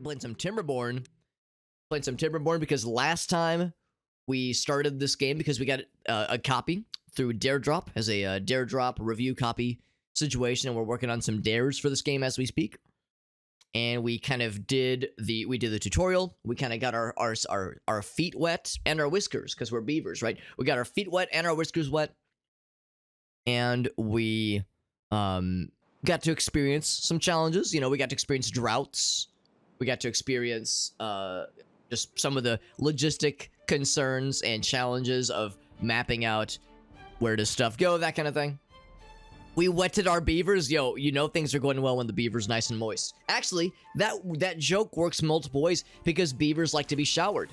playing some Timberborn. Playing some Timberborn because last time we started this game because we got a copy through Dare Drop as a Dare Drop review copy situation, and we're working on some dares for this game as we speak. And we kind of did the tutorial. We kind of got our feet wet and our whiskers because we're beavers, right? We got our feet wet and our whiskers wet, and we got to experience some challenges. You know, we got to experience droughts. We got to experience just some of the logistic concerns and challenges of mapping out where does stuff go, that kind of thing. We wetted our beavers. Yo, you know things are going well when the beaver's nice and moist. Actually, that joke works multiple ways because beavers like to be showered.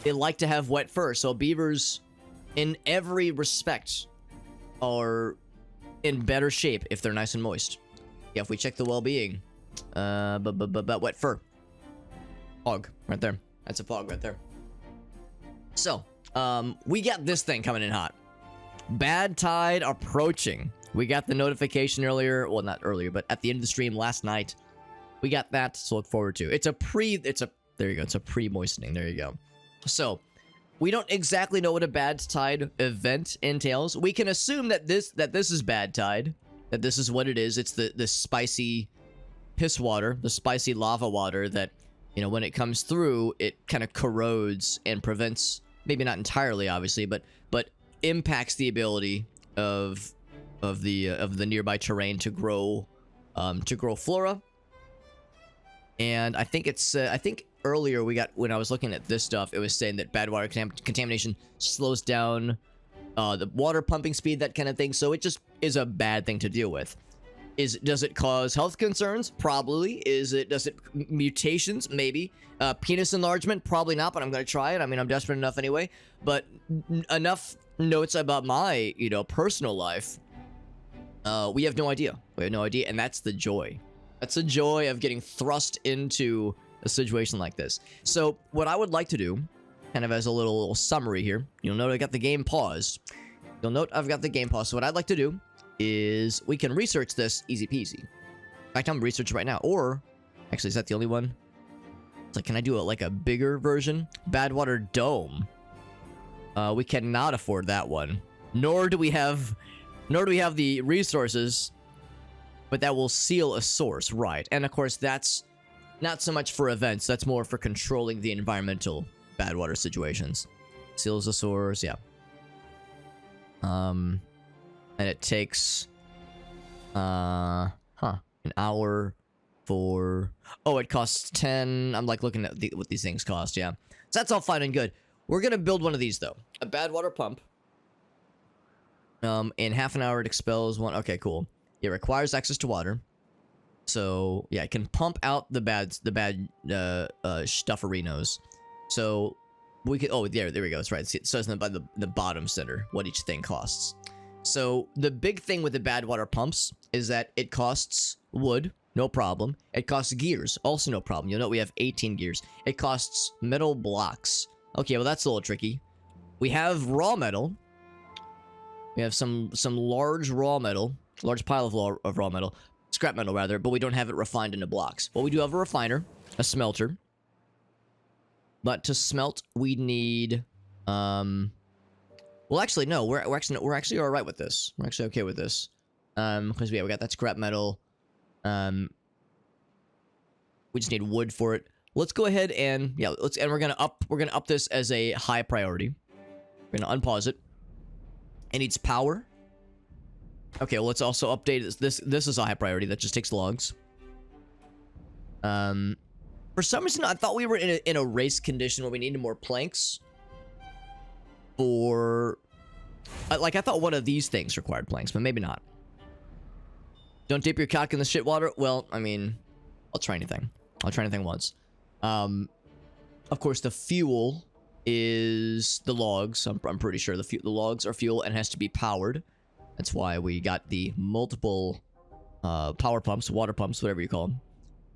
They like to have wet fur. So beavers, in every respect, are in better shape if they're nice and moist. Yeah, if we check the well-being. But wet fur. Pog, right there. That's a pog right there. So, we got this thing coming in hot. Bad tide approaching. We got the notification earlier. Well, not earlier, but at the end of the stream last night. We got that to look forward to. There you go. It's a pre-moistening. There you go. So, we don't exactly know what a bad tide event entails. We can assume that this is bad tide. That this is what it is. It's the spicy piss water, the spicy lava water that, you know, when it comes through, it kind of corrodes and prevents, maybe not entirely, obviously, but impacts the ability of the nearby terrain to grow flora. And I think earlier when I was looking at this stuff, it was saying that bad water contamination slows down the water pumping speed, that kind of thing. So it just is a bad thing to deal with. Does it cause health concerns? Probably. Does it mutations? Maybe. Penis enlargement? Probably not, but I'm going to try it. I mean, I'm desperate enough anyway. But enough notes about my, personal life. We have no idea. And that's the joy. That's the joy of getting thrust into a situation like this. So what I would like to do, kind of as a little summary here, you'll note I got the game paused. So what I'd like to do is we can research this easy peasy. In fact, I'm researching right now. Or, actually, is that the only one? It's like, can I do a bigger version? Badwater Dome. We cannot afford that one. Nor do we have the resources, but that will seal a source, right? And of course, that's not so much for events. That's more for controlling the environmental bad water situations. Seals a source, yeah. And it takes, an hour for, it costs 10. I'm looking at what these things cost, yeah. So that's all fine and good. We're gonna build one of these though. A bad water pump. In half an hour it expels one. Okay, cool. It requires access to water. So, yeah, it can pump out the bad stufferinos. So, we could, there we go, that's right. It says by the bottom center what each thing costs. So, the big thing with the bad water pumps is that it costs wood, no problem. It costs gears, also no problem. You'll note we have 18 gears. It costs metal blocks. Okay, well, that's a little tricky. We have raw metal. We have some large raw metal, large pile of raw metal, scrap metal rather, but we don't have it refined into blocks. Well, we do have a refiner, a smelter. But to smelt, we need, well, actually, no, we're actually all right with this. We're actually okay with this, because we got that scrap metal. We just need wood for it. Let's go ahead and we're gonna up this as a high priority. We're gonna unpause it. It needs power. Okay, well, let's also update this. This is a high priority. That just takes logs. For some reason, I thought we were in a race condition where we needed more planks. I thought one of these things required planks, but maybe not. Don't dip your cock in the shit water. Well, I mean, I'll try anything. I'll try anything once. Of course, the fuel is the logs. I'm pretty sure the logs are fuel and has to be powered. That's why we got the multiple power pumps, water pumps, whatever you call them.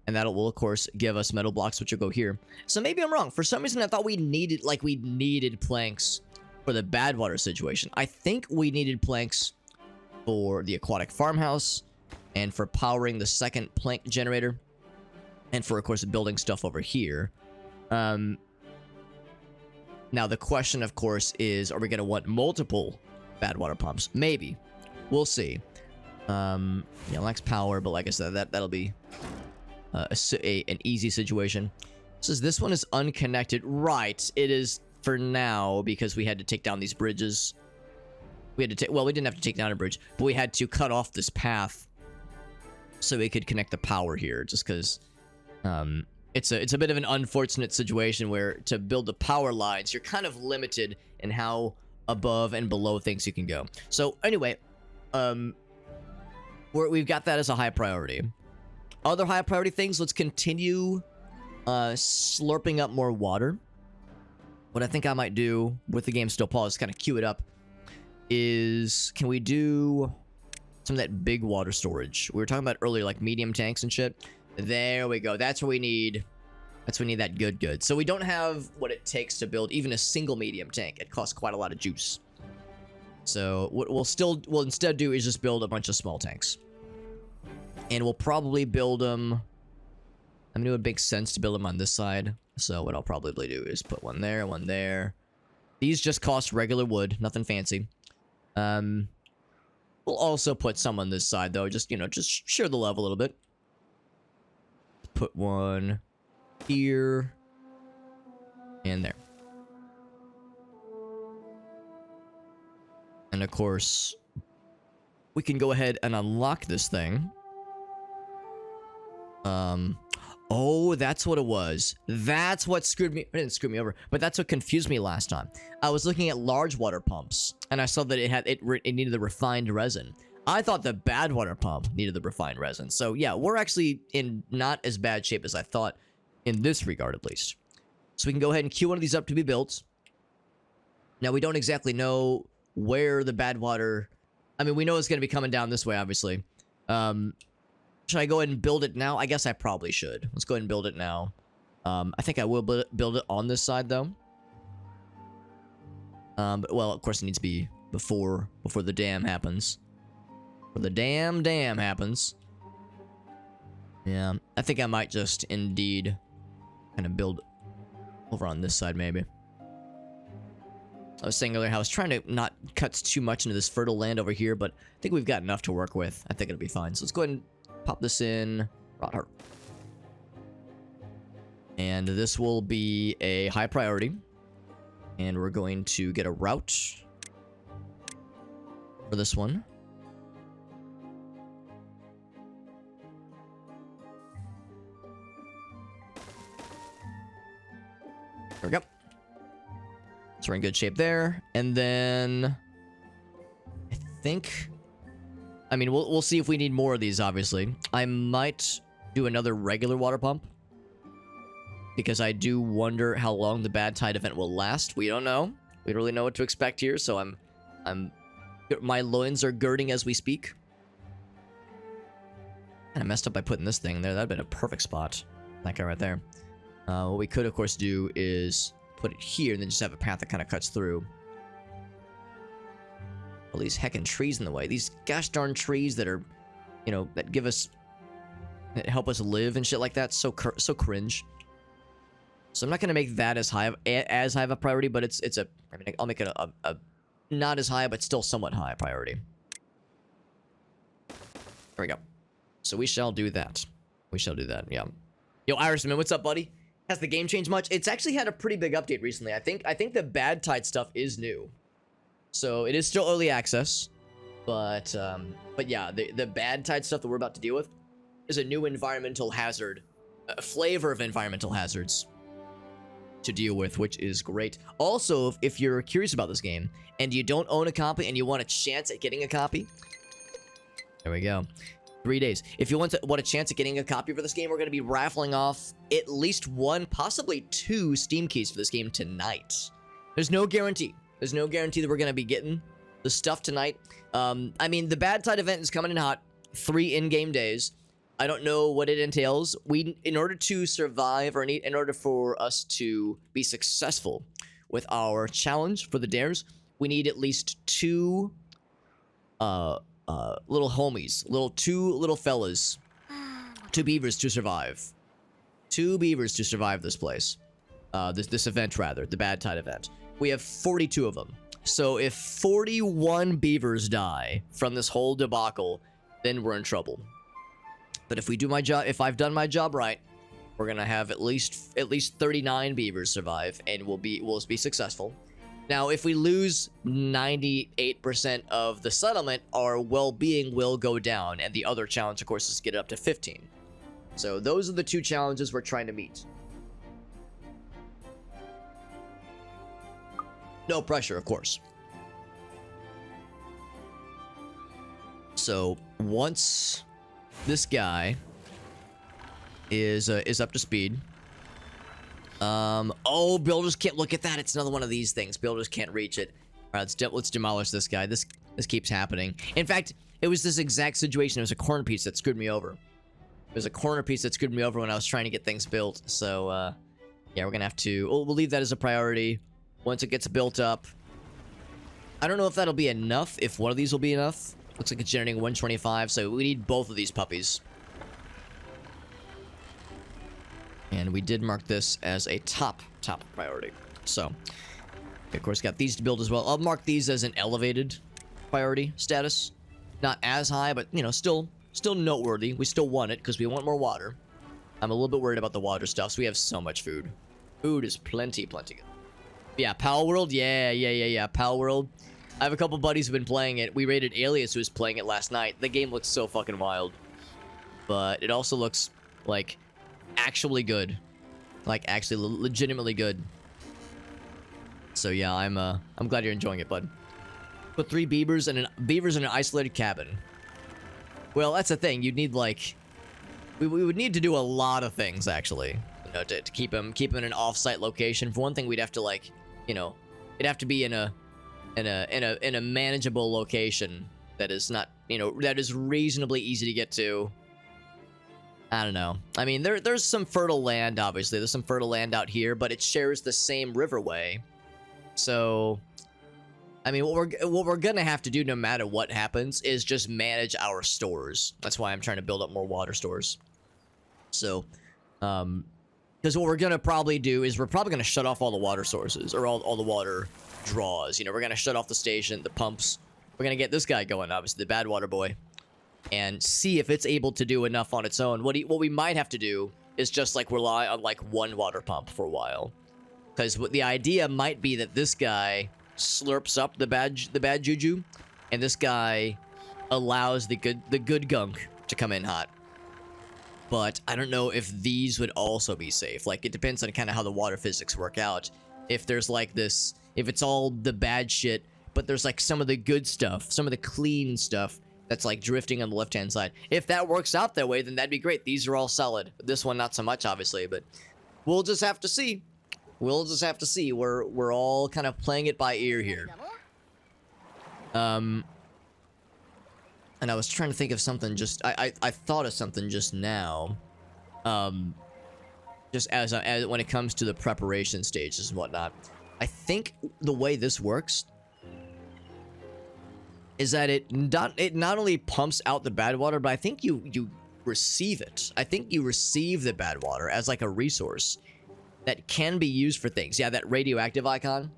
And that will, of course, give us metal blocks, which will go here. So maybe I'm wrong. For some reason, I thought we needed planks for the bad water situation. I think we needed planks for the aquatic farmhouse and for powering the second plank generator. and for, of course, building stuff over here. Now, the question, of course, is, are we going to want multiple bad water pumps? Maybe. We'll see. Yeah, lacks power, but like I said, that'll be an easy situation. It says this one is unconnected. Right, it is for now, because we had to take down these bridges. We had to take, well, we didn't have to take down a bridge, but we had to cut off this path so we could connect the power here, just because it's a bit of an unfortunate situation where to build the power lines, you're kind of limited in how above and below things you can go. So anyway, we've got that as a high priority. Other high priority things, let's continue slurping up more water. What I think I might do with the game still paused, kind of queue it up, is can we do some of that big water storage we were talking about earlier, like medium tanks and shit? There we go. That's what we need. That's what we need, that good. So we don't have what it takes to build even a single medium tank. It costs quite a lot of juice. So what we'll instead do is just build a bunch of small tanks. And we'll probably build them... I mean, it would make sense to build them on this side. So what I'll probably do is put one there, one there. These just cost regular wood, nothing fancy. We'll also put some on this side, though. Just, you know, just share the love a little bit. Put one here. And there. And of course, we can go ahead and unlock this thing. Oh, that's what it was. That's what screwed me. It didn't screw me over, but that's what confused me last time. I was looking at large water pumps, and I saw that it needed the refined resin. I thought the bad water pump needed the refined resin. So yeah, we're actually in not as bad shape as I thought in this regard, at least. So we can go ahead and queue one of these up to be built. Now, we don't exactly know where the bad water... I mean, we know it's going to be coming down this way, obviously. Should I go ahead and build it now? I guess I probably should. Let's go ahead and build it now. I think I will build it on this side, though. But, well, of course, it needs to be before the dam happens. Before the dam happens. Yeah, I think I might just indeed kind of build over on this side, maybe. I was saying earlier how I was trying to not cut too much into this fertile land over here, but I think we've got enough to work with. I think it'll be fine. So let's go ahead and pop this in. Rot her. And this will be a high priority. And we're going to get a route for this one. There we go. So we're in good shape there. And then I think... I mean, we'll see if we need more of these, obviously. I might do another regular water pump. Because I do wonder how long the bad tide event will last. We don't know. We don't really know what to expect here, so my loins are girding as we speak. Kinda messed up by putting this thing there. That'd been a perfect spot. That guy right there. What we could, of course, do is put it here and then just have a path that kind of cuts through. All these heckin' trees in the way. These gosh darn trees that are, you know, that give us, that help us live and shit like that. So cringe. So I'm not gonna make that as high of a priority, but it's a. I mean, I'll make it a not as high, but still somewhat high priority. There we go. So we shall do that. We shall do that. Yeah. Yo, Irishman, what's up, buddy? Has the game changed much? It's actually had a pretty big update recently. I think the bad tide stuff is new. So it is still early access, but yeah, the bad tide stuff that we're about to deal with is a new environmental hazard, a flavor of environmental hazards to deal with, which is great. Also, if you're curious about this game and you don't own a copy and you want a chance at getting a copy, there we go. 3 days. If you want a chance at getting a copy for this game, we're going to be raffling off at least one, possibly two Steam keys for this game tonight. There's no guarantee. There's no guarantee that we're going to be getting the stuff tonight. I mean, the Bad Tide event is coming in hot. 3 in-game days. I don't know what it entails. In order to survive, or in order for us to be successful with our challenge for the dares, we need at least 2 little homies, 2 little fellas, 2 beavers to survive. 2 beavers to survive this place. This event, rather. The Bad Tide event. We have 42 of them. So if 41 beavers die from this whole debacle, then we're in trouble. But if we do my job, if I've done my job right, we're gonna have at least 39 beavers survive, and we'll be successful. Now, if we lose 98% of the settlement, our well-being will go down, and the other challenge, of course, is to get it up to 15. So those are the 2 challenges we're trying to meet. No pressure, of course. So once this guy is up to speed. Oh, builders can't look at that. It's another one of these things. Builders can't reach it. All right, let's demolish this guy. This keeps happening. In fact, it was this exact situation. It was a corner piece that screwed me over. It was a corner piece that screwed me over when I was trying to get things built. So, yeah, we're gonna have to. We'll leave that as a priority. Once it gets built up, I don't know if that'll be enough. If one of these will be enough. Looks like it's generating 125. So we need both of these puppies. And we did mark this as a top priority. So, of course, got these to build as well. I'll mark these as an elevated priority status. Not as high, but, you know, still noteworthy. We still want it because we want more water. I'm a little bit worried about the water stuff, so we have so much food. Food is plenty good. Yeah, Pal World. Yeah. Pal World. I have a couple buddies who've been playing it. We rated Alias, who was playing it last night. The game looks so fucking wild. But it also looks like actually good. Like actually legitimately good. So yeah, I'm glad you're enjoying it, bud. Put 3 beavers in an isolated cabin. Well, that's the thing. You'd need like we would need to do a lot of things actually, you know, to keep him in an off-site location. For one thing, we'd have to like, you know, it'd have to be in a manageable location that is not, you know, that is reasonably easy to get to. I don't know. I mean, there's some fertile land, obviously. There's some fertile land out here, but it shares the same riverway. So, I mean, what we're gonna have to do, no matter what happens, is just manage our stores. That's why I'm trying to build up more water stores. So, because what we're gonna probably do is we're probably gonna shut off all the water sources, or all the water draws. You know, we're gonna shut off the station, the pumps. We're gonna get this guy going, obviously, the bad water boy, and see if it's able to do enough on its own. What we might have to do is just like rely on like one water pump for a while, because the idea might be that this guy slurps up the bad juju, and this guy allows the good gunk to come in hot. But I don't know if these would also be safe. Like, it depends on kind of how the water physics work out. If there's like this, if it's all the bad shit, but there's like some of the good stuff, some of the clean stuff that's like drifting on the left-hand side. If that works out that way, then that'd be great. These are all solid. This one, not so much, obviously, but we'll just have to see. We'll just have to see. We're all kind of playing it by ear here. And I was trying to think of something just... I thought of something just now. Just as when it comes to the preparation stages and whatnot. I think the way this works is that it not only pumps out the bad water, but I think you receive it. I think you receive the bad water as like a resource that can be used for things. Yeah, that radioactive icon.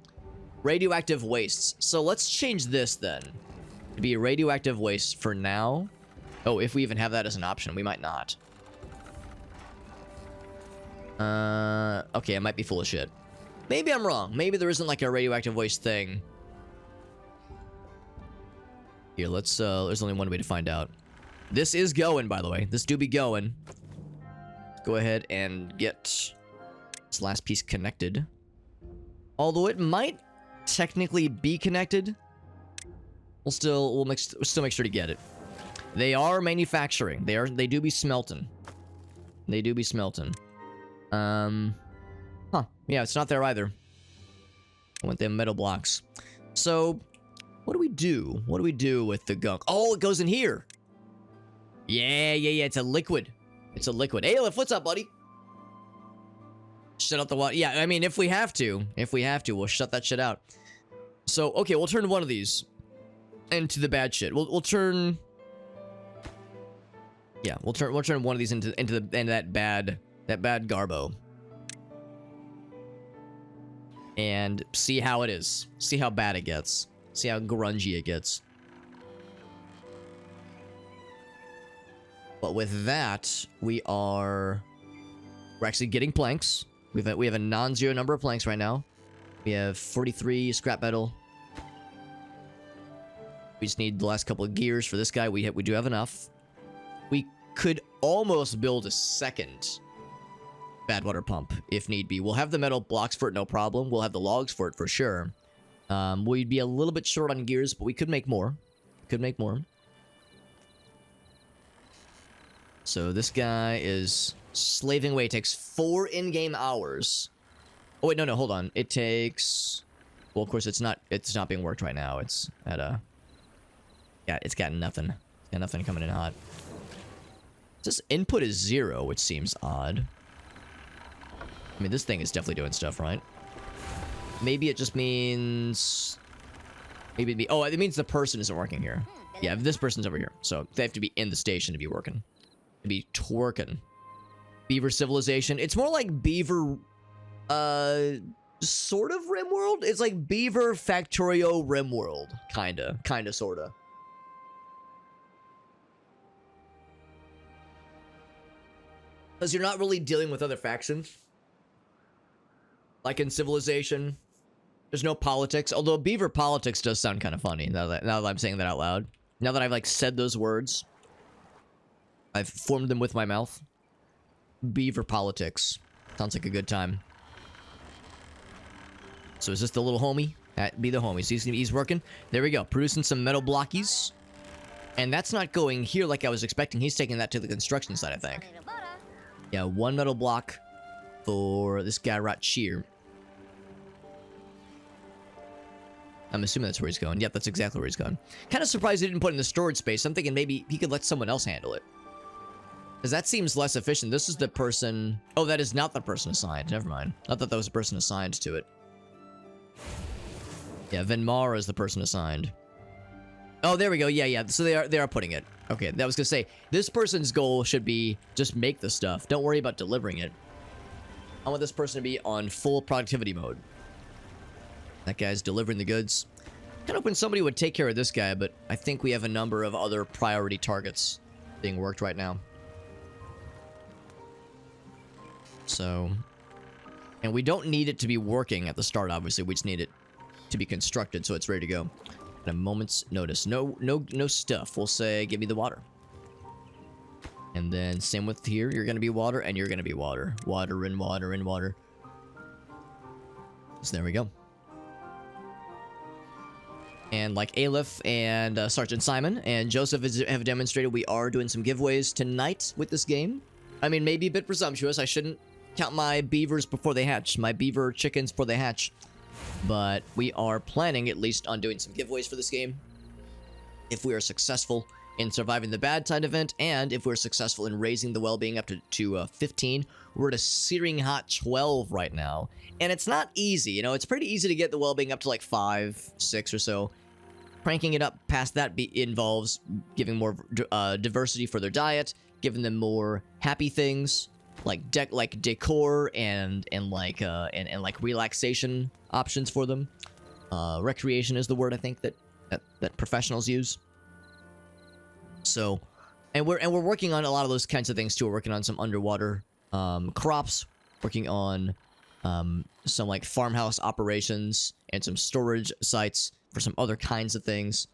Radioactive wastes. So let's change this then to be a radioactive waste for now. Oh, if we even have that as an option. We might not. Okay, I might be full of shit. Maybe I'm wrong. Maybe there isn't like a radioactive waste thing. Here, let's, there's only one way to find out. This is going, by the way. This do be going. Let's go ahead and get this last piece connected. Although it might technically be connected, we'll still make sure to get it. They are manufacturing. They do be smelting. They do be smelting. Huh. Yeah, it's not there either. I want them metal blocks. So, what do we do? What do we do with the gunk? Oh, it goes in here. Yeah. It's a liquid. It's a liquid. Hey, Aleph, what's up, buddy? Shut out the water. Yeah, I mean, if we have to, we'll shut that shit out. So, okay, we'll turn one of these into the bad shit. We'll turn. Yeah, we'll turn one of these into that bad That bad Garbo. And see how it is. See how bad it gets. See how grungy it gets. But with that, we're actually getting planks. We have a non-zero number of planks right now. We have 43 scrap metal. We just need the last couple of gears for this guy. We do have enough. We could almost build a second bad water pump if need be. We'll have the metal blocks for it, no problem. We'll have the logs for it for sure. We'd be a little bit short on gears, but we could make more. Could make more. So this guy is slaving away. It takes 4 in-game hours. Oh wait, no, hold on. It takes. Well, of course, it's not being worked right now. It's at a. Yeah, it's got nothing. It's got nothing coming in hot. This input is 0, which seems odd. I mean, this thing is definitely doing stuff, right? Maybe it just means. Maybe it means the person isn't working here. Yeah, this person's over here, so they have to be in the station to be working. To be twerking. Beaver Civilization. It's more like Beaver. Sort of RimWorld. It's like Beaver Factorio RimWorld, kinda, sorta. Because you're not really dealing with other factions. Like in Civilization, there's no politics. Although Beaver politics does sound kind of funny now that I'm saying that out loud. Now that I've like said those words, I've formed them with my mouth. Beaver politics sounds like a good time. So is this the little homie? That'd be the homie. So he's working. There we go. Producing some metal blockies. And that's not going here like I was expecting. He's taking that to the construction side, I think. Yeah, 1 metal block for this guy right here. I'm assuming that's where he's going. Yep, that's exactly where he's going. Kind of surprised he didn't put it in the storage space. I'm thinking maybe he could let someone else handle it. Because that seems less efficient. This is the person. Oh, that is not the person assigned. Never mind. I thought that was the person assigned to it. Yeah, Venmar is the person assigned. Oh, there we go. Yeah. So they are putting it. Okay, that was gonna say this person's goal should be just make the stuff. Don't worry about delivering it. I want this person to be on full productivity mode. That guy's delivering the goods. Kind of hoping somebody would take care of this guy, but I think we have a number of other priority targets being worked right now. So, and we don't need it to be working at the start, obviously. We just need it to be constructed so it's ready to go at a moment's notice. No stuff. We'll say, give me the water. And then same with here. You're going to be water and you're going to be water. Water and water and water. So there we go. And like Aleph and Sergeant Simon and Joseph have demonstrated, we are doing some giveaways tonight with this game. I mean, maybe a bit presumptuous. I shouldn't count my beavers before they hatch. My beaver chickens before they hatch. But we are planning at least on doing some giveaways for this game. If we are successful in surviving the bad tide event, and if we're successful in raising the well-being up to 15, we're at a searing hot 12 right now. And it's not easy, you know, it's pretty easy to get the well-being up to like 5, 6 or so. Cranking it up past that involves giving more diversity for their diet, giving them more happy things, like decor and like relaxation options for them. Recreation is the word I think that professionals use. So, and we're working on a lot of those kinds of things too. We're working on some underwater crops, working on some like farmhouse operations and some storage sites for some other kinds of things.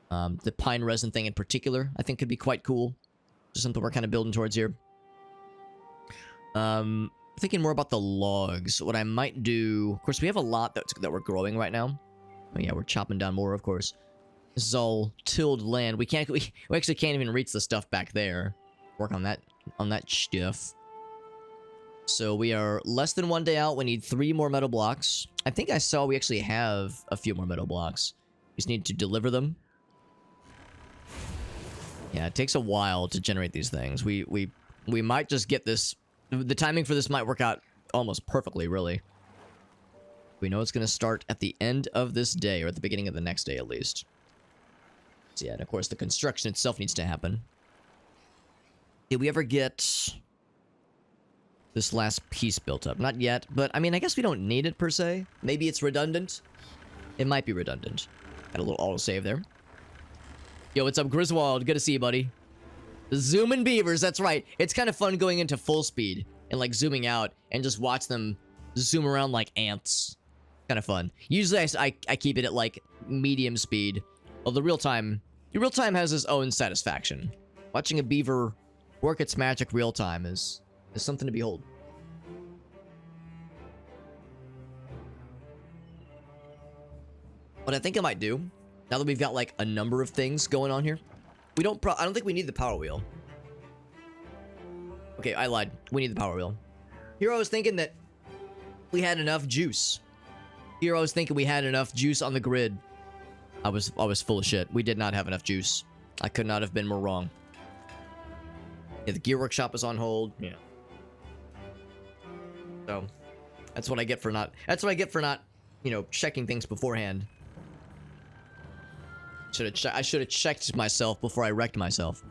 The pine resin thing in particular, I think could be quite cool. Just something we're kind of building towards here. Thinking more about the logs. What I might do... Of course, we have a lot that we're growing right now. Oh yeah, we're chopping down more, of course. This is all tilled land. We actually can't even reach the stuff back there. Work on that stuff. So we are less than 1 day out. We need 3 more metal blocks. I think I saw we actually have a few more metal blocks. We just need to deliver them. Yeah, it takes a while to generate these things. We might just get this... The timing for this might work out almost perfectly, really. We know it's going to start at the end of this day, or at the beginning of the next day, at least. So yeah, and of course, the construction itself needs to happen. Did we ever get... this last piece built up. Not yet, but I mean, I guess we don't need it per se. Maybe it's redundant. It might be redundant. Got a little autosave there. Yo, what's up, Griswold? Good to see you, buddy. Zooming beavers, that's right. It's kind of fun going into full speed and like zooming out and just watch them zoom around like ants. Kind of fun. Usually I keep it at like medium speed. Well, the real time has its own satisfaction. Watching a beaver work its magic real time is something to behold. What I think I might do, now that we've got like a number of things going on here, I don't think we need the power wheel. Okay, I lied. We need the power wheel. Here I was thinking that we had enough juice. Here I was thinking we had enough juice on the grid. I was full of shit. We did not have enough juice. I could not have been more wrong. Yeah, the gear workshop is on hold. Yeah. So, that's what I get for not, you know, checking things beforehand. I should have checked myself before I wrecked myself.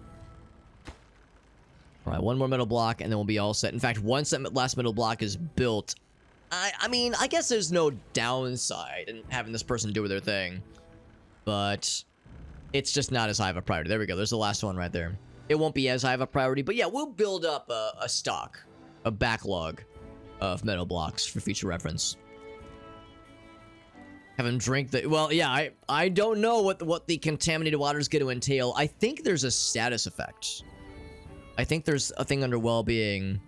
Alright, one more metal block and then we'll be all set. In fact, once that last metal block is built, I mean, I guess there's no downside in having this person do their thing. But it's just not as high of a priority. There we go. There's the last one right there. It won't be as high of a priority, but yeah, we'll build up a stock, a backlog of metal blocks for future reference. Have him drink the... Well, yeah, I don't know what the contaminated water is going to entail. I think there's a status effect. I think there's a thing under well-being.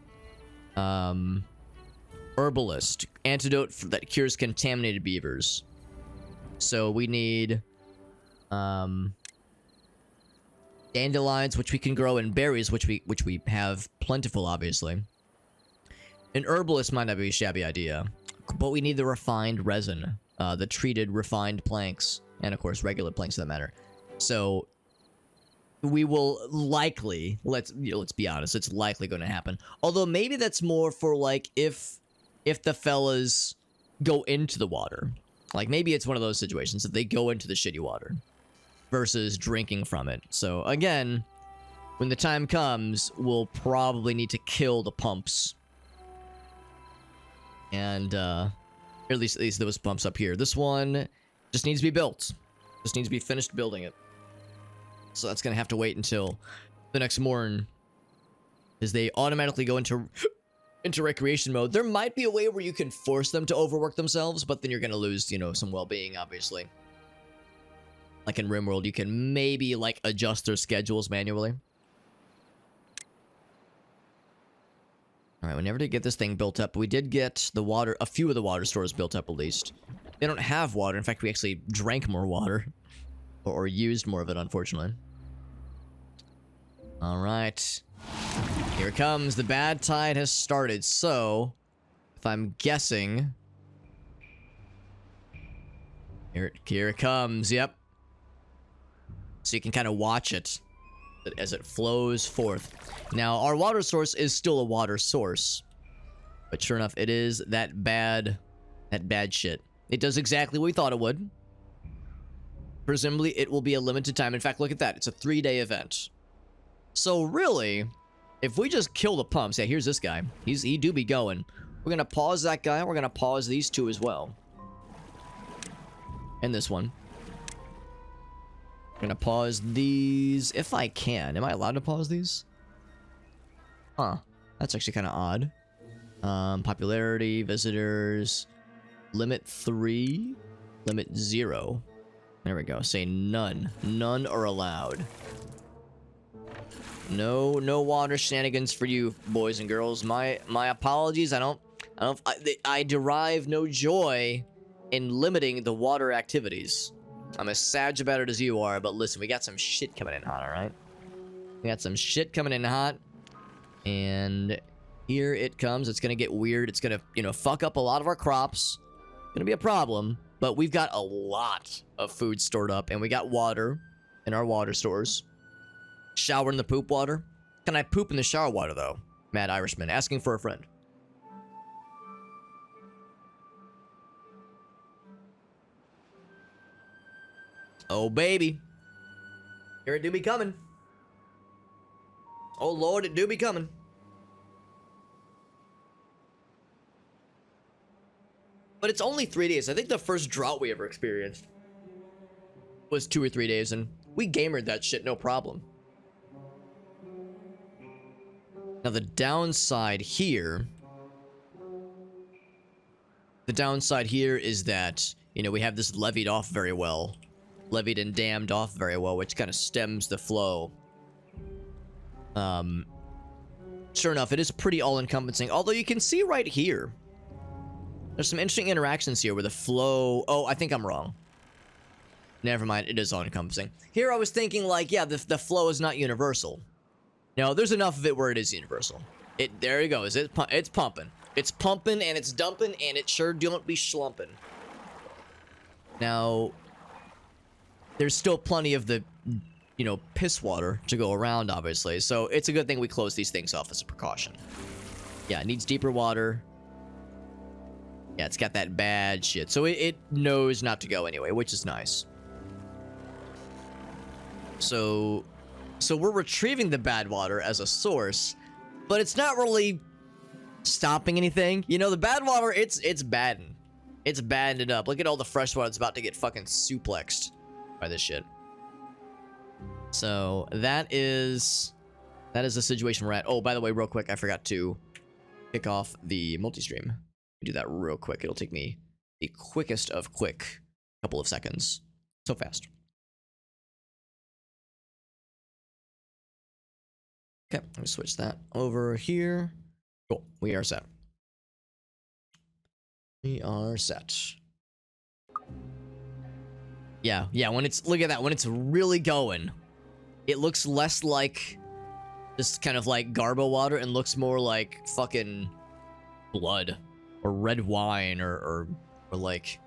Herbalist. Antidote that cures contaminated beavers. So we need... dandelions, which we can grow, and berries, which we have plentiful, obviously. An herbalist might not be a shabby idea, but we need the refined resin, the treated refined planks, and of course regular planks for that matter. So we will likely, let's be honest, it's likely going to happen. Although maybe that's more for like if the fellas go into the water, like maybe it's one of those situations that they go into the shitty water versus drinking from it. So again, when the time comes, we'll probably need to kill the pumps. And at least those pumps up here. This one just needs to be built. Just needs to be finished building it. So that's gonna have to wait until the next morning, as they automatically go into recreation mode. There might be a way where you can force them to overwork themselves, but then you're gonna lose, you know, some well-being, obviously. Like in RimWorld, you can maybe, like, adjust their schedules manually. Alright, we never did get this thing built up, but we did get the water, a few of the water stores built up at least. They don't have water. In fact, we actually drank more water. Or used more of it, unfortunately. Alright. Here it comes. The bad tide has started. So, if I'm guessing... Here it comes. Yep. So you can kind of watch it as it flows forth. Now, our water source is still a water source. But sure enough, it is that bad shit. It does exactly what we thought it would. Presumably, it will be a limited time. In fact, look at that. It's a 3-day event. So really, if we just kill the pumps... Yeah, here's this guy. He do be going. We're going to pause that guy. We're going to pause these two as well. And this one. I'm going to pause these if I can. Am I allowed to pause these? Huh. That's actually kind of odd. Popularity, visitors... Limit 3, limit 0. There we go. Say none. None are allowed. No water shenanigans for you, boys and girls. My apologies. I derive no joy in limiting the water activities. I'm as sad about it as you are, but listen, we got some shit coming in hot, alright? We got some shit coming in hot. And here it comes. It's gonna get weird. It's gonna, you know, fuck up a lot of our crops. Gonna be a problem, but we've got a lot of food stored up, and we got water in our water stores. Shower in the poop water. Can I poop in the shower water, though? Mad Irishman, asking for a friend. Oh, baby. Here it do be coming. Oh, Lord, it do be coming. But it's only 3 days. I think the first drought we ever experienced was 2 or 3 days, and we gamered that shit no problem. Now the downside here is that, you know, we have this levied off very well. Levied and dammed off very well, which kind of stems the flow. Sure enough, it is pretty all-encompassing. Although you can see right here, there's some interesting interactions here where the flow... Oh, I think I'm wrong. Never mind, it is all-encompassing. Here I was thinking, like, yeah, the flow is not universal. No, there's enough of it where it is universal. There it goes. It's pumping. It's pumping and it's dumping, and it sure don't be schlumping. Now, there's still plenty of the, you know, piss water to go around, obviously. So it's a good thing we close these things off as a precaution. Yeah, it needs deeper water. Yeah, it's got that bad shit. So it knows not to go anyway, which is nice. So we're retrieving the bad water as a source, but it's not really stopping anything. You know, the bad water, it's badding. It's badding it up. Look at all the fresh water that's about to get fucking suplexed by this shit. So that is the situation we're at. Oh, by the way, real quick, I forgot to kick off the multi-stream. Do that real quick. It'll take me the quickest of quick couple of seconds. So fast. Okay, let me switch that over here. Cool, we are set. We are set. Yeah, when it's, look at that, when it's really going, it looks less like just kind of like garbo water and looks more like fucking blood or red wine or like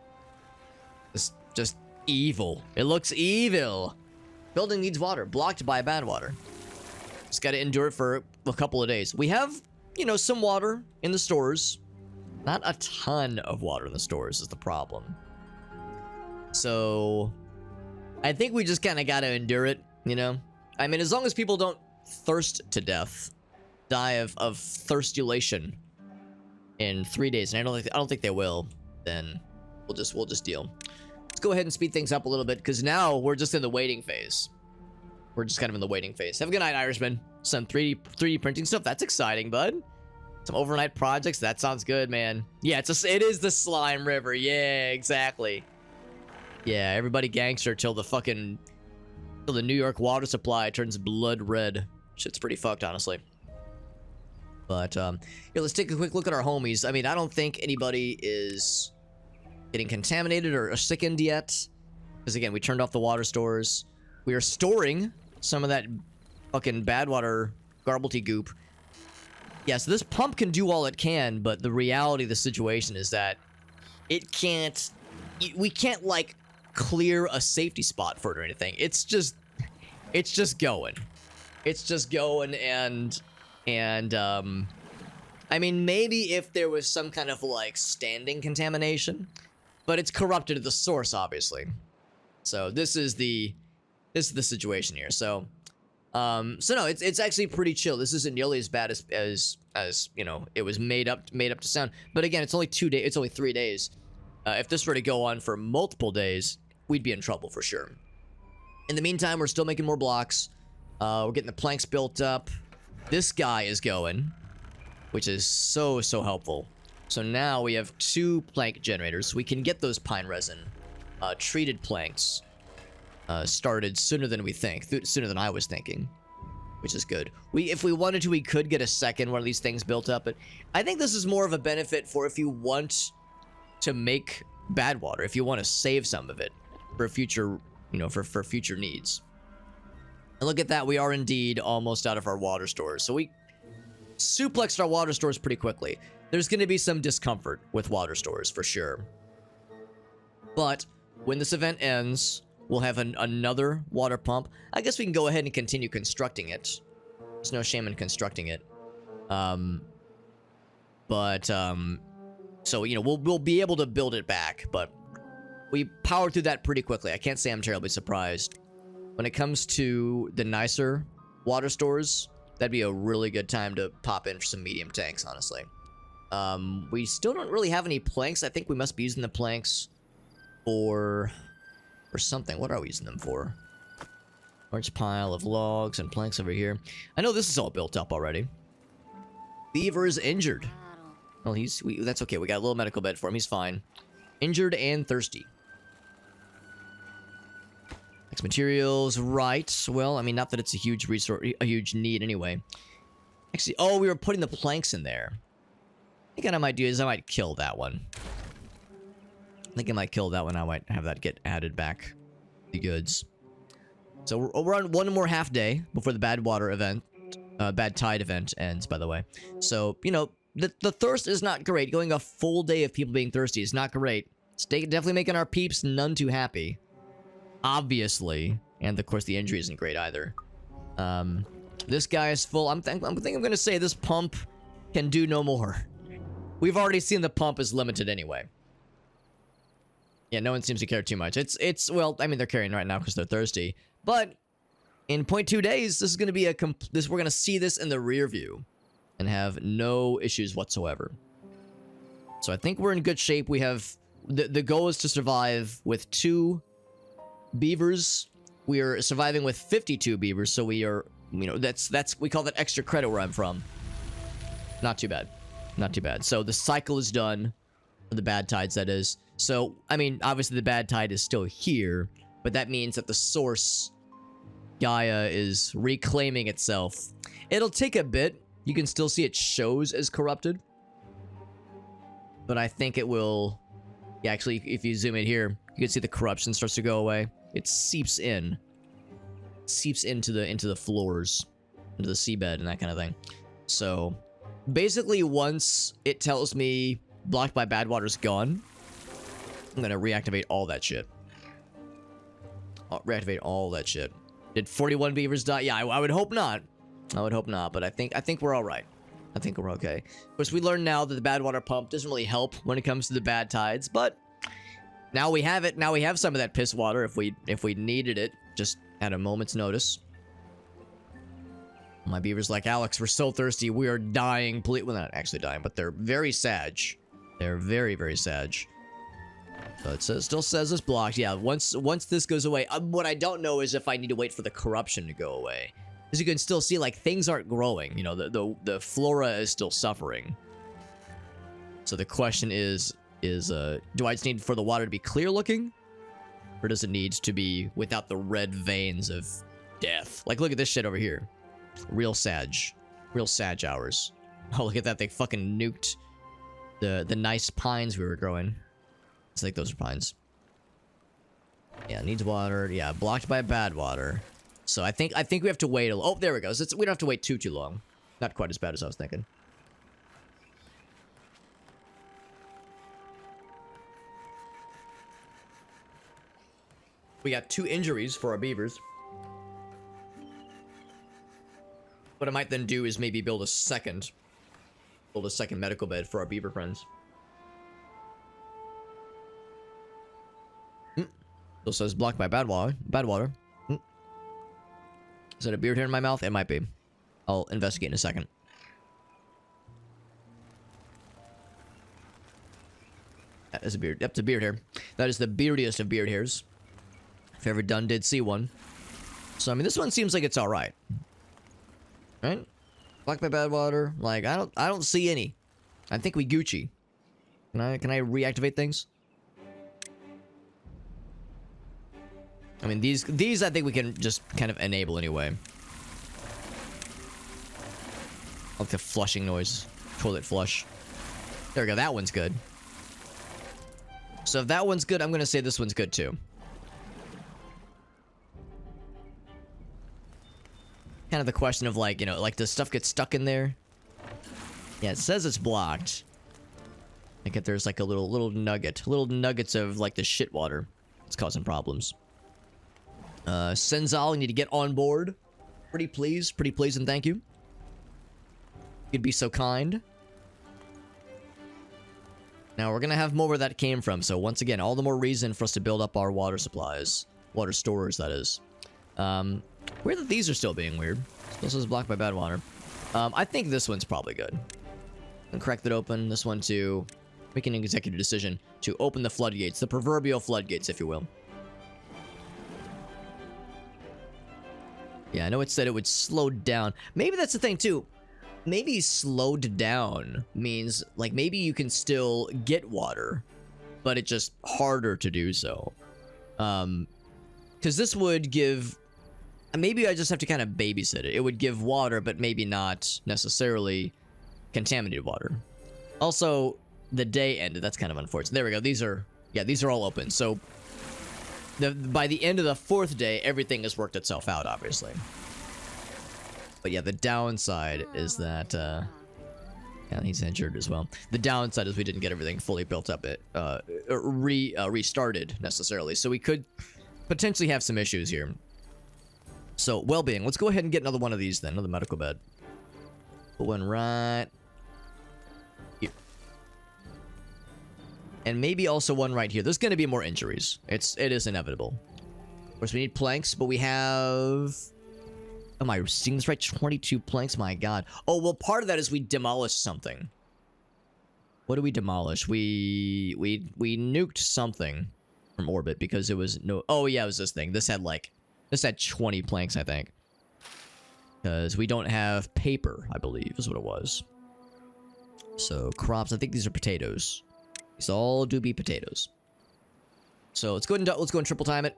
just evil. It looks evil. Building needs water, blocked by bad water. Just gotta endure it for a couple of days. We have, you know, some water in the stores. Not a ton of water in the stores is the problem. So I think we just kind of gotta endure it, you know? I mean, as long as people don't thirst to death, die of thirstulation in 3 days, and I don't think they will, then we'll just deal. Let's go ahead and speed things up a little bit, because now we're just in the waiting phase. We're just kind of in the waiting phase. Have a good night, Irishman. Some 3D printing stuff. That's exciting, bud. Some overnight projects. That sounds good, man. Yeah, it is the slime river. Yeah, exactly. Yeah, everybody gangster till the New York water supply turns blood red. Shit's pretty fucked, honestly. But yeah, let's take a quick look at our homies. I mean, I don't think anybody is getting contaminated or sickened yet, because again, we turned off the water stores. We are storing some of that fucking bad water garblety goop. Yeah, so this pump can do all it can, but the reality of the situation is that it can't... We can't, like, clear a safety spot for it or anything. It's just going. It's just going, and I mean, maybe if there was some kind of, like, standing contamination, but it's corrupted at the source, obviously. So this is the situation here. So no, it's actually pretty chill. This isn't nearly as bad as you know, it was made up to sound. But again, it's only 2 days. It's only 3 days. If this were to go on for multiple days, we'd be in trouble for sure. In the meantime, we're still making more blocks. We're getting the planks built up. This guy is going, which is so helpful. So now we have 2 plank generators. We can get those pine resin treated planks started sooner than we think, sooner than I was thinking, which is good. If we wanted to, we could get a second one of these things built up, but I think this is more of a benefit for if you want to make bad water, if you want to save some of it for future, you know, for future needs. And look at that, we are indeed almost out of our water stores. So we suplexed our water stores pretty quickly. There's going to be some discomfort with water stores for sure. But when this event ends, we'll have another water pump. I guess we can go ahead and continue constructing it. There's no shame in constructing it. So, you know, we'll be able to build it back, but we powered through that pretty quickly. I can't say I'm terribly surprised. When it comes to the nicer water stores, that'd be a really good time to pop in for some medium tanks, honestly. We still don't really have any planks. I think we must be using the planks for something. What are we using them for? Large pile of logs and planks over here. I know this is all built up already. Beaver is injured. Well, that's okay. We got a little medical bed for him. He's fine. Injured and thirsty. Next materials, right. Well, I mean, not that it's a huge resource, a huge need anyway. Actually, oh, we were putting the planks in there. I think what I might do is I might kill that one. I think I might kill that one. I might have that get added back. The goods. So we're on one more half day before the bad water event, bad tide event ends, by the way. So, you know, the thirst is not great. Going a full day of people being thirsty is not great. It's definitely making our peeps none too happy. Obviously. And, of course, the injury isn't great either. This guy is full. I'm going to say this pump can do no more. We've already seen the pump is limited anyway. Yeah, no one seems to care too much. It's well, I mean, they're carrying right now because they're thirsty. But in 0.2 days, this is going to be we're going to see this in the rear view and have no issues whatsoever. So I think we're in good shape. We have the goal is to survive with 2 beavers. We are surviving with 52 beavers, so we are, you know, that's we call that extra credit where I'm from. Not too bad. Not too bad. So the cycle is done for the bad tides, that is. So, I mean, obviously the bad tide is still here, but that means that the source, Gaia, is reclaiming itself. It'll take a bit. You can still see it shows as corrupted. But I think it will... Yeah, actually, if you zoom in here, you can see the corruption starts to go away. It seeps in. It seeps into the floors, into the seabed and that kind of thing. So, basically, once it tells me blocked by bad water's gone, I'm gonna reactivate all that shit. I'll reactivate all that shit. Did 41 beavers die? Yeah, I would hope not. I would hope not, but I think we're all right. I think we're okay. Of course, we learned now that the bad water pump doesn't really help when it comes to the bad tides, but now we have it. Now we have some of that piss water if we needed it, just at a moment's notice. My beaver's like, Alex, we're so thirsty. We are dying. Well, not actually dying, but they're very sag. They're very, very sag. So it still says it's blocked. Yeah, once this goes away, what I don't know is if I need to wait for the corruption to go away. As you can still see, like, things aren't growing. You know, the flora is still suffering. So the question is do I just need for the water to be clear looking? Or does it need to be without the red veins of death? Like, look at this shit over here. Real sag. Real sag hours. Oh, look at that. They fucking nuked the nice pines we were growing. It's like those are pines. Yeah, needs water. Yeah, blocked by bad water. So I think we have to wait a little. Oh, there we go. So we don't have to wait too long. Not quite as bad as I was thinking. We got 2 injuries for our beavers. What I might then do is maybe build a second medical bed for our beaver friends. Still says blocked by bad water. Is that a beard hair in my mouth? It might be. I'll investigate in a second. That is a beard. Yep, it's a beard hair. That is the beardiest of beard hairs. If I ever did see one. So, I mean, this one seems like it's alright. Right? Blocked by bad water. Like, I don't see any. I think we Gucci. Can I reactivate things? I mean, these I think we can just kind of enable anyway. I like the flushing noise. Toilet flush. There we go. That one's good. So if that one's good, I'm going to say this one's good too. Kind of the question of, like, you know, like, does stuff get stuck in there? Yeah, it says it's blocked. Like, if there's like a little nuggets of, like, the shit water. It's causing problems. Senzal, you need to get on board. Pretty please, and thank you. You'd be so kind. Now, we're gonna have more where that came from, so once again, all the more reason for us to build up our water supplies. Water storage, that is. Weird that these are still being weird. This is blocked by bad water. I think this one's probably good. and crack that open. This one to make an executive decision to open the floodgates, the proverbial floodgates, if you will. Yeah, I know it said it would slow down. Maybe that's the thing too. Maybe slowed down means like maybe you can still get water, but it's just harder to do so. Because this would give, maybe I just have to kind of babysit it. It would give water, but maybe not necessarily contaminated water. Also, the day ended. That's kind of unfortunate. There we go. These are all open. So by the end of the 4th day, everything has worked itself out, obviously. But yeah, the downside is that, yeah, he's injured as well. The downside is we didn't get everything fully built up, restarted necessarily. So we could potentially have some issues here. So, well-being. Let's go ahead and get another one of these then. Another medical bed. Put one right here. And maybe also one right here. There's going to be more injuries. It is inevitable. Of course, we need planks, but we have... Am I seeing this right? 22 planks? My god. Oh, well, part of that is we demolished something. What did we demolish? We nuked something from orbit because it was no... Oh, yeah, it was this thing. This had 20 planks, I think. Because we don't have paper, I believe, is what it was. So, crops. I think these are potatoes. These all do be potatoes. So, let's go and triple time it.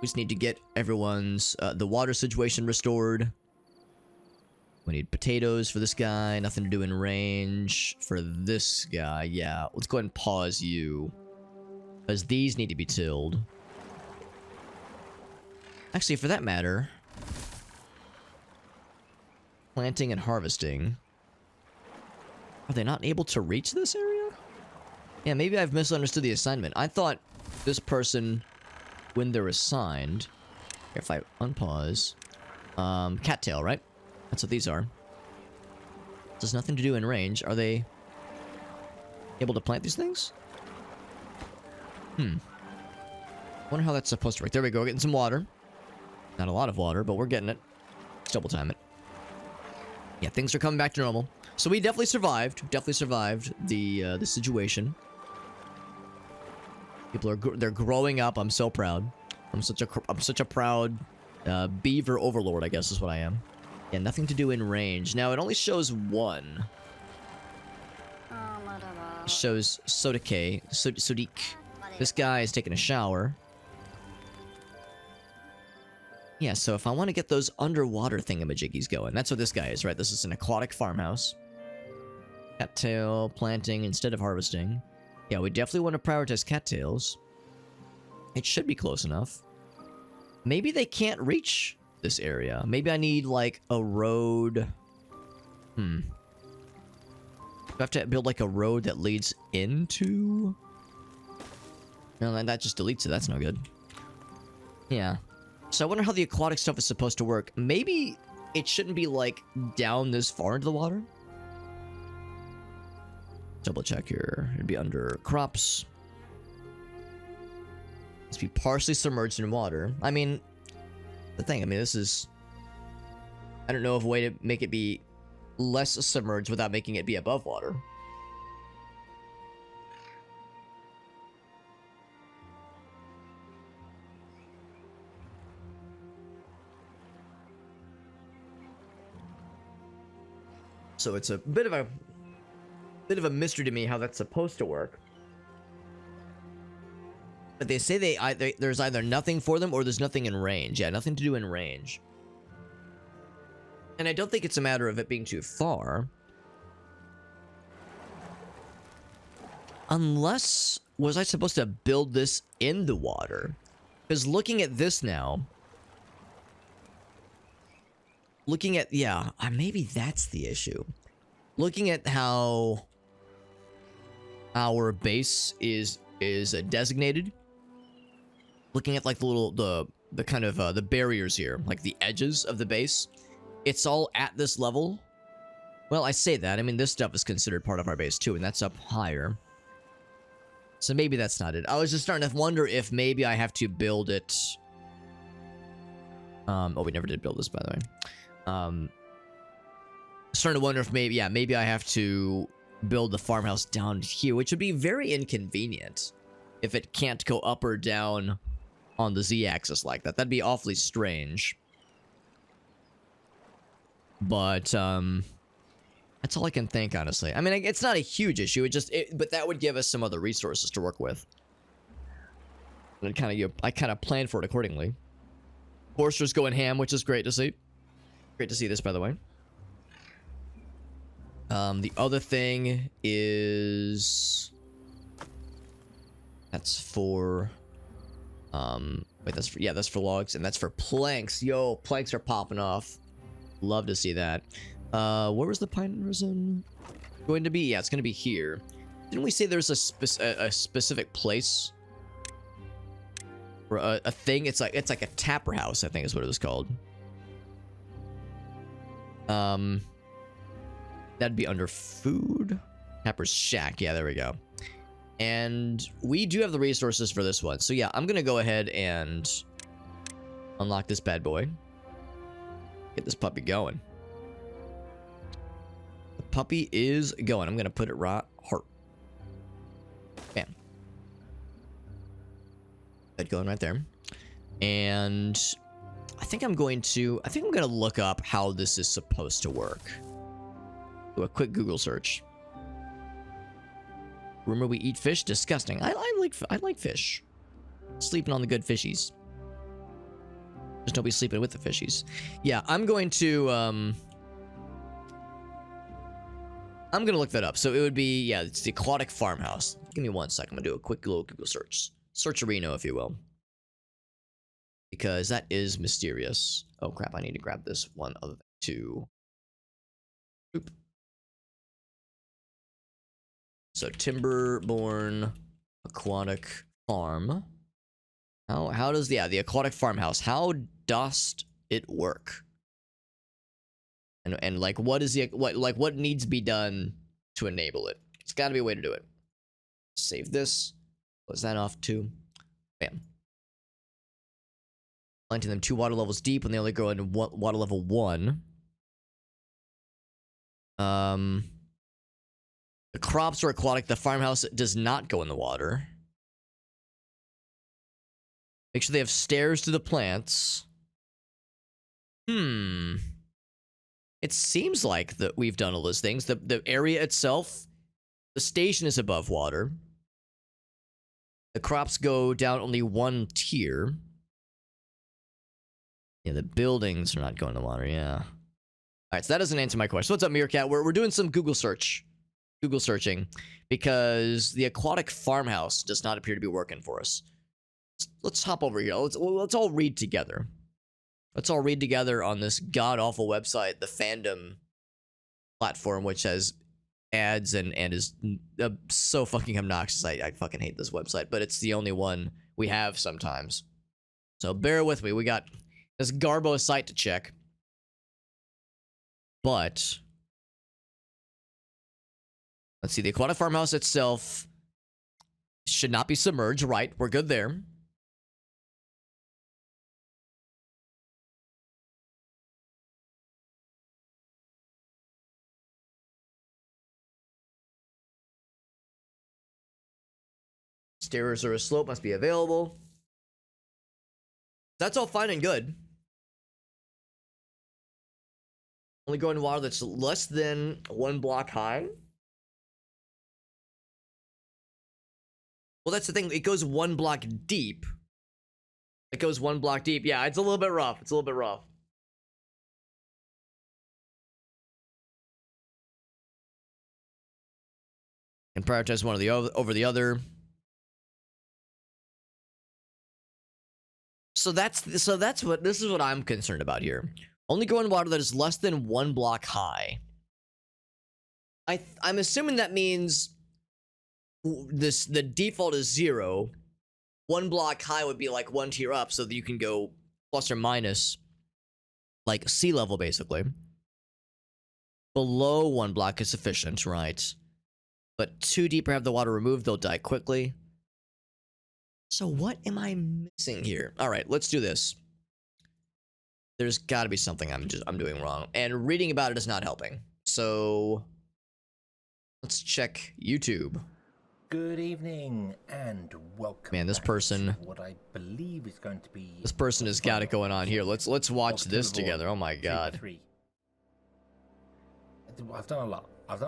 We just need to get everyone's, the water situation restored. We need potatoes for this guy. Nothing to do in range for this guy. Yeah, let's go ahead and pause you. Because these need to be tilled. Actually, for that matter... Planting and harvesting. Are they not able to reach this area? Yeah, maybe I've misunderstood the assignment. I thought this person... when they're assigned, if I unpause, cattail, right? That's what these are. There's nothing to do in range. Are they able to plant these things? Wonder how that's supposed to work. There we go, getting some water. Not a lot of water, but we're getting it. Let's double time it. Yeah, things are coming back to normal. So we definitely survived. Definitely survived the situation. People they're growing up. I'm so proud. I'm such a proud beaver overlord, I guess is what I am. Yeah, nothing to do in range. Now it only shows one. It shows Sodik. This guy is taking a shower. Yeah, so if I want to get those underwater thingamajiggies going, that's what this guy is, right? This is an aquatic farmhouse. Cattail planting instead of harvesting. Yeah, we definitely want to prioritize cattails. It should be close enough. Maybe they can't reach this area. Maybe I need, like, a road. Do I have to build, like, a road that leads into... No, that just deletes it. That's no good. Yeah. So I wonder how the aquatic stuff is supposed to work. Maybe it shouldn't be, like, down this far into the water. Double check here. It'd be under crops. Let's be partially submerged in water. I mean, this is... I don't know of a way to make it be less submerged without making it be above water. So it's a bit of a mystery to me how that's supposed to work. But they say there's either nothing for them or there's nothing in range. Yeah, nothing to do in range. And I don't think it's a matter of it being too far. Unless, was I supposed to build this in the water? Because looking at this now... Looking at, yeah, maybe that's the issue. Looking at how our base is designated. Looking at like the kind of the barriers here, like the edges of the base. It's all at this level. Well, I say that. I mean, this stuff is considered part of our base too, and that's up higher. So maybe that's not it. I was just starting to wonder if maybe I have to build it. Oh, we never did build this, by the way. starting to wonder if maybe, yeah, maybe I have to build the farmhouse down here, which would be very inconvenient if it can't go up or down on the z-axis like that. That'd be awfully strange. But that's all I can think, honestly. I mean, it's not a huge issue. But that would give us some other resources to work with. And I kind of planned for it accordingly. Forster's going ham, which is great to see. Great to see this, by the way. The other thing is that's for wait, that's for logs, and that's for planks. Yo, planks are popping off. Love to see that. Where was the pine resin going to be? Yeah, it's going to be here. Didn't we say there's a specific place? Or a thing? It's like a tapper house, I think is what it was called. That'd be under food. Tapper's shack. Yeah, there we go. And we do have the resources for this one. So yeah, I'm going to go ahead and unlock this bad boy. Get this puppy going. The puppy is going. I'm going to put it right heart. Bam. That going right there. And I think I'm going to look up how this is supposed to work. Do a quick Google search. Rumor we eat fish? Disgusting. I like fish. Sleeping on the good fishies. Just don't be sleeping with the fishies. Yeah, I'm going to look that up. So it would be, yeah, it's the aquatic farmhouse. Give me 1 second. I'm gonna do a quick little Google search. Searcherino, if you will. Because that is mysterious. Oh crap, I need to grab this one other thing too. Oop. So Timberborn aquatic farm. How does the aquatic farmhouse? How does it work? And like what needs to be done to enable it? It's got to be a way to do it. Save this. Close that off too. Bam. Planting them 2 water levels deep when they only grow into water level 1. The crops are aquatic. The farmhouse does not go in the water. Make sure they have stairs to the plants. It seems like that we've done all those things. The area itself, the station is above water. The crops go down only 1 tier. Yeah, the buildings are not going to water, yeah. All right, so that doesn't answer my question. What's up, Meerkat? We're doing some Google searching, because the aquatic farmhouse does not appear to be working for us. Let's hop over here. Let's all read together. Let's all read together on this god-awful website, the fandom platform, which has ads and is so fucking obnoxious. I fucking hate this website, but it's the only one we have sometimes. So bear with me. We got this Garbo site to check. But let's see. The aquatic farmhouse itself should not be submerged. Right. We're good there. Stairs or a slope must be available. That's all fine and good. Only go in water that's less than 1 block high. Well, that's the thing. It goes 1 block deep. It goes 1 block deep. Yeah, it's a little bit rough. It's a little bit rough. And prioritize one of the over the other. So this is what I'm concerned about here. Only go in water that is less than 1 block high. I'm assuming that means the default is 0. 1 block high would be like 1 tier up, so that you can go plus or minus like sea level basically. Below 1 block is sufficient, right? But 2 deep or have the water removed, they'll die quickly. So what am I missing here? All right, let's do this. There's got to be something I'm doing wrong, and reading about it is not helping. So let's check YouTube. Good evening and welcome. Man, this back person, to what I believe is going to be. this person has got it going on here. Let's watch this together. Oh my god. I've done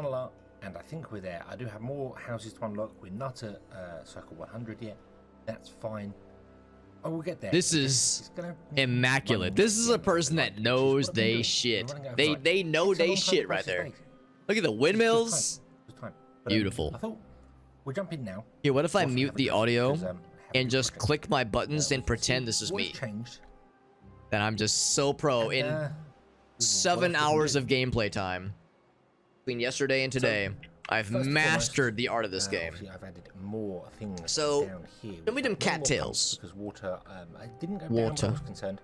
a lot, and I think we're there. I do have more houses to unlock. We're not at circle 100 yet. That's fine. Oh, we'll get there. This is immaculate. This is a person that knows they shit. They know they shit right there. Look at the windmills. Beautiful. I thought we're jumping now. Here, what if I mute the audio and just click my buttons and pretend this is me? Then I'm just so pro in 7 hours of gameplay time. Between yesterday and today, I've mastered the art of this game. I've added more things So, down here. show me them cattails. Because water, I didn't go Water. down when I was concerned.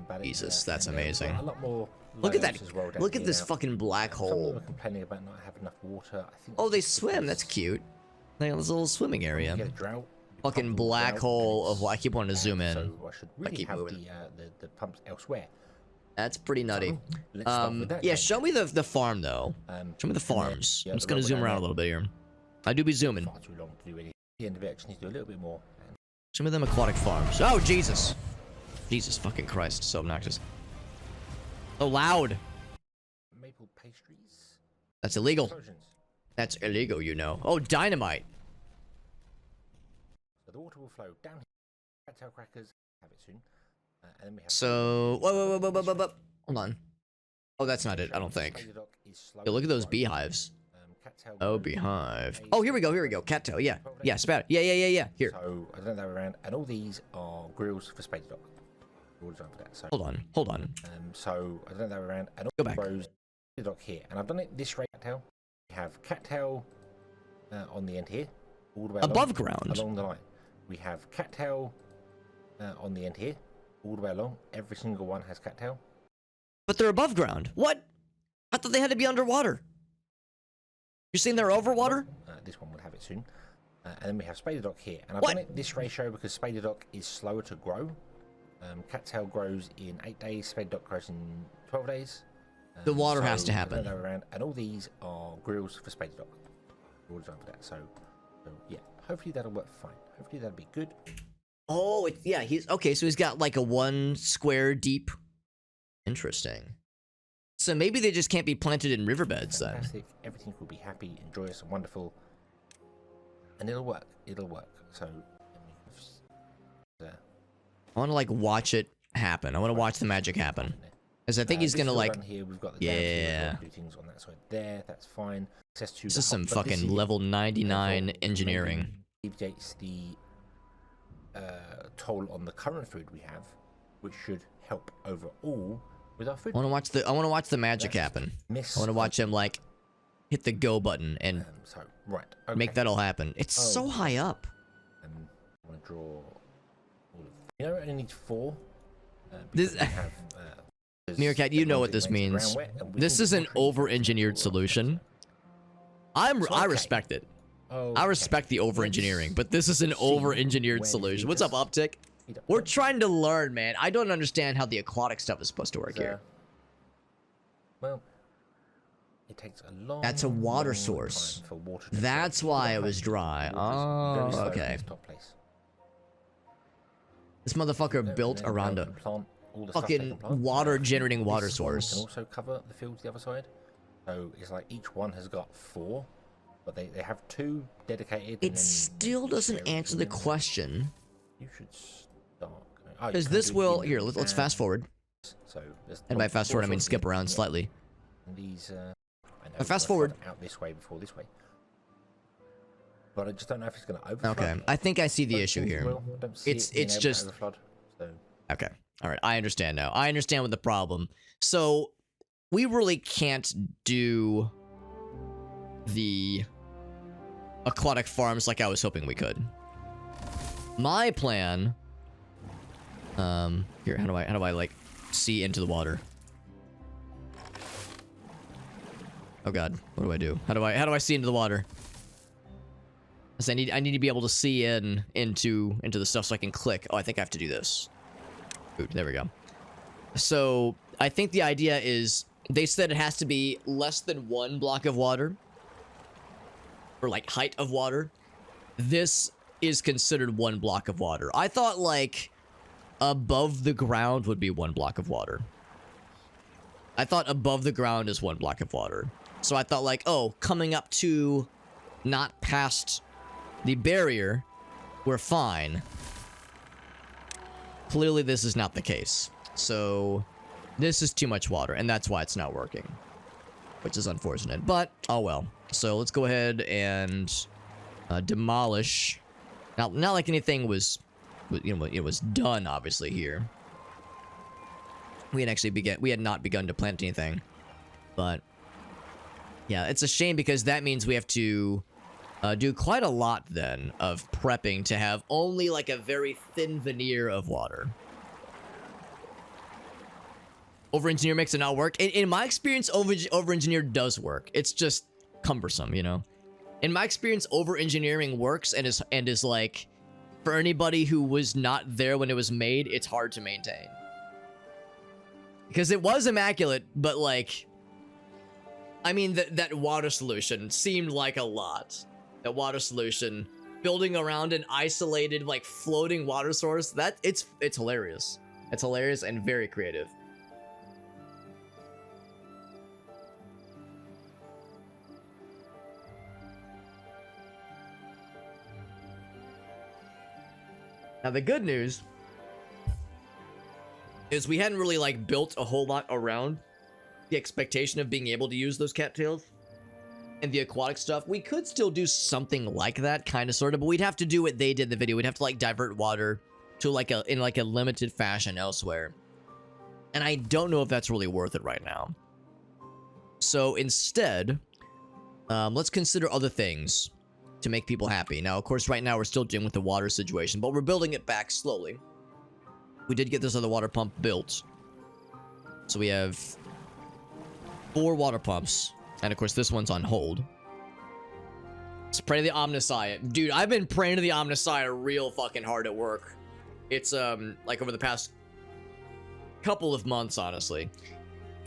But Jesus, that's amazing. A lot more Look at that. layouts as well down Look at here this now. fucking black Some of them hole. are complaining about not having enough water. I think Oh, they it's swim. because That's cute. They got this little swimming you area. get a drought, you Fucking pump the black drought, hole and of. I keep wanting to it's zoom in. bad, So I should really keep have moving. the pumps elsewhere. That's pretty nutty. Let's start with that Yeah, then. show me the farm though. Show me the farms. yeah, I'm just the gonna road zoom down around a there. little bit here. I do be zooming. Far too long to do any. The end of it, I just need to do a little bit more. And Show me them aquatic farms. Oh Jesus, Jesus fucking Christ, so obnoxious. So loud. maple pastries. That's illegal. Explosions. That's illegal, you know. Oh, dynamite. So the water will flow down here. Cattail crackers. Have it soon. And then we have. So, whoa. Hold on. Oh, that's not it. I don't think. Yo, look at those beehives. Oh, beehive. Oh, here we go. Cattail. Yeah. Yeah, spat. Yeah. Here. So I don't know that we're around, and all these are grills for Spade Dock. We're all designed for that. So Hold on. so I don't know that we're around, and all Go back. rows Spade Dock here, and I've done it this way. Cattail. We have cattail on the end here, all the way Above ground. along the line. We have cattail on the end here, all the way along. Every single one has cattail. But they're above ground. What? I thought they had to be underwater. You're saying they're over water? This one will have it soon. And then we have Spade Dock here. And I've What? done it this ratio because Spade Dock is slower to grow. Cattail grows in 8 days, Spade Dock grows in 12 days. The water has to I happen. don't know around, and all these are grills for Spade Dock. We're all designed for that. So yeah, hopefully that'll work fine. Hopefully that'll be good. Oh, yeah. He's okay. So he's got like a 1 square deep. Interesting. So maybe they just can't be planted in riverbeds then. Fantastic. Everything will be happy, joyous, and wonderful. And it'll work. So I want to like watch it happen. I want to watch the magic happen. Because I think he's gonna like. Here we've got the Yeah. do things on that side there. That's fine. Access to This the is some hub, but this fucking is level 99 level engineering. maybe alleviates the toll on the current food we have, which should help overall with our food. I want to watch the magic happen. I want to watch him like hit the go button and So right, okay. make that all happen. It's Oh. so high up. I want to draw all of. You know, it only needs 4. This- because we have, there's Meerkat, you the know ones what that this makes the means. ground wet, and we This can is an concrete over-engineered all of solution. that. I okay. respect it. I Okay. respect the over-engineering, but this is an see over-engineered where solution. he What's up, just- Optic? We're trying to learn, man. I don't understand how the aquatic stuff is supposed to work here. Well, it takes a long. That's a water long source. time for water to That's flow. why Look it at was that. dry. Water's very Oh, slow in okay. this top place. This motherfucker built And then around they a can plant all the stuff they fucking can plant. water-generating water This one source. can also cover the fields the other side. So it's like each one has got 4, but they have 2 dedicated. and It then still doesn't share answer the between them. question. You should start. Oh, you Because can this do will... it Here, in let's advance. fast forward. So there's And by lots- fast forward, I all mean sorts of skip things around you can do. slightly. And these, I know Fast it's gonna forward. flood out this way before this way. But I just don't know if it's going to overflow. Okay, I think I see the Don't issue think it here. will. I don't see It's- it being it's able to just- overflood, so. Okay. All right. I understand now. I understand what the problem. So we really can't do the aquatic farms like I was hoping we could. My plan. Here. How do I like see into the water? Oh God. What do I do? How do I see into the water? 'Cause I need to be able to see into the stuff so I can click. Oh, I think I have to do this. Ooh, there we go. So I think the idea is they said it has to be less than 1 block of water. Or like height of water. This is considered 1 block of water. I thought like above the ground would be 1 block of water. I thought above the ground is 1 block of water. So I thought like, oh, coming up to not past the barrier, we're fine. Clearly this is not the case. So this is too much water, and that's why it's not working. Which is unfortunate, but oh well. So let's go ahead and demolish. Now, not like anything was, you know, it was done obviously here. We had not begun to plant anything, but yeah, it's a shame because that means we have to do quite a lot then of prepping to have only like a very thin veneer of water. Over-engineer makes it not work. In my experience, over-engineer does work. It's just cumbersome, you know? In my experience, over-engineering works and is like, for anybody who was not there when it was made, it's hard to maintain. Because it was immaculate, but like, I mean, that water solution seemed like a lot. That water solution, building around an isolated, like, floating water source, it's hilarious. It's hilarious and very creative. Now, the good news is we hadn't really, like, built a whole lot around the expectation of being able to use those cattails and the aquatic stuff. We could still do something like that, kind of, sort of, but we'd have to do what they did in the video. We'd have to, like, divert water to, like, in a limited fashion elsewhere. And I don't know if that's really worth it right now. So, instead, let's consider other things to make people happy. Now, of course, right now we're still dealing with the water situation, but we're building it back slowly. We did get this other water pump built. So we have 4 water pumps. And of course, this one's on hold. Let's pray to the Omnissiah. Dude, I've been praying to the Omnissiah real fucking hard at work. It's, like over the past couple of months, honestly.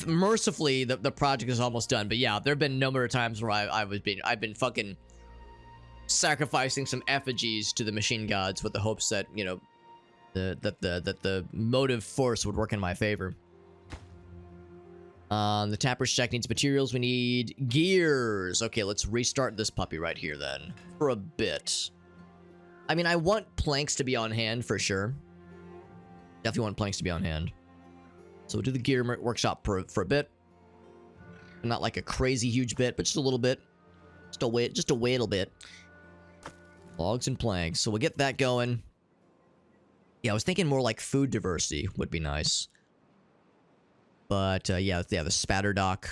Mercifully, the project is almost done. But yeah, there have been a number of times where I've been fucking sacrificing some effigies to the machine gods with the hopes that, you know, that the motive force would work in my favor. The tapper's shack needs materials. We need gears. Okay, let's restart this puppy right here then for a bit. I mean, I want planks to be on hand for sure. Definitely want planks to be on hand. So we'll do the gear workshop for a bit. Not like a crazy huge bit, but just a little bit. Just a little bit. Logs and planks. So we'll get that going. Yeah, I was thinking more like food diversity would be nice. But, yeah, the spatter dock.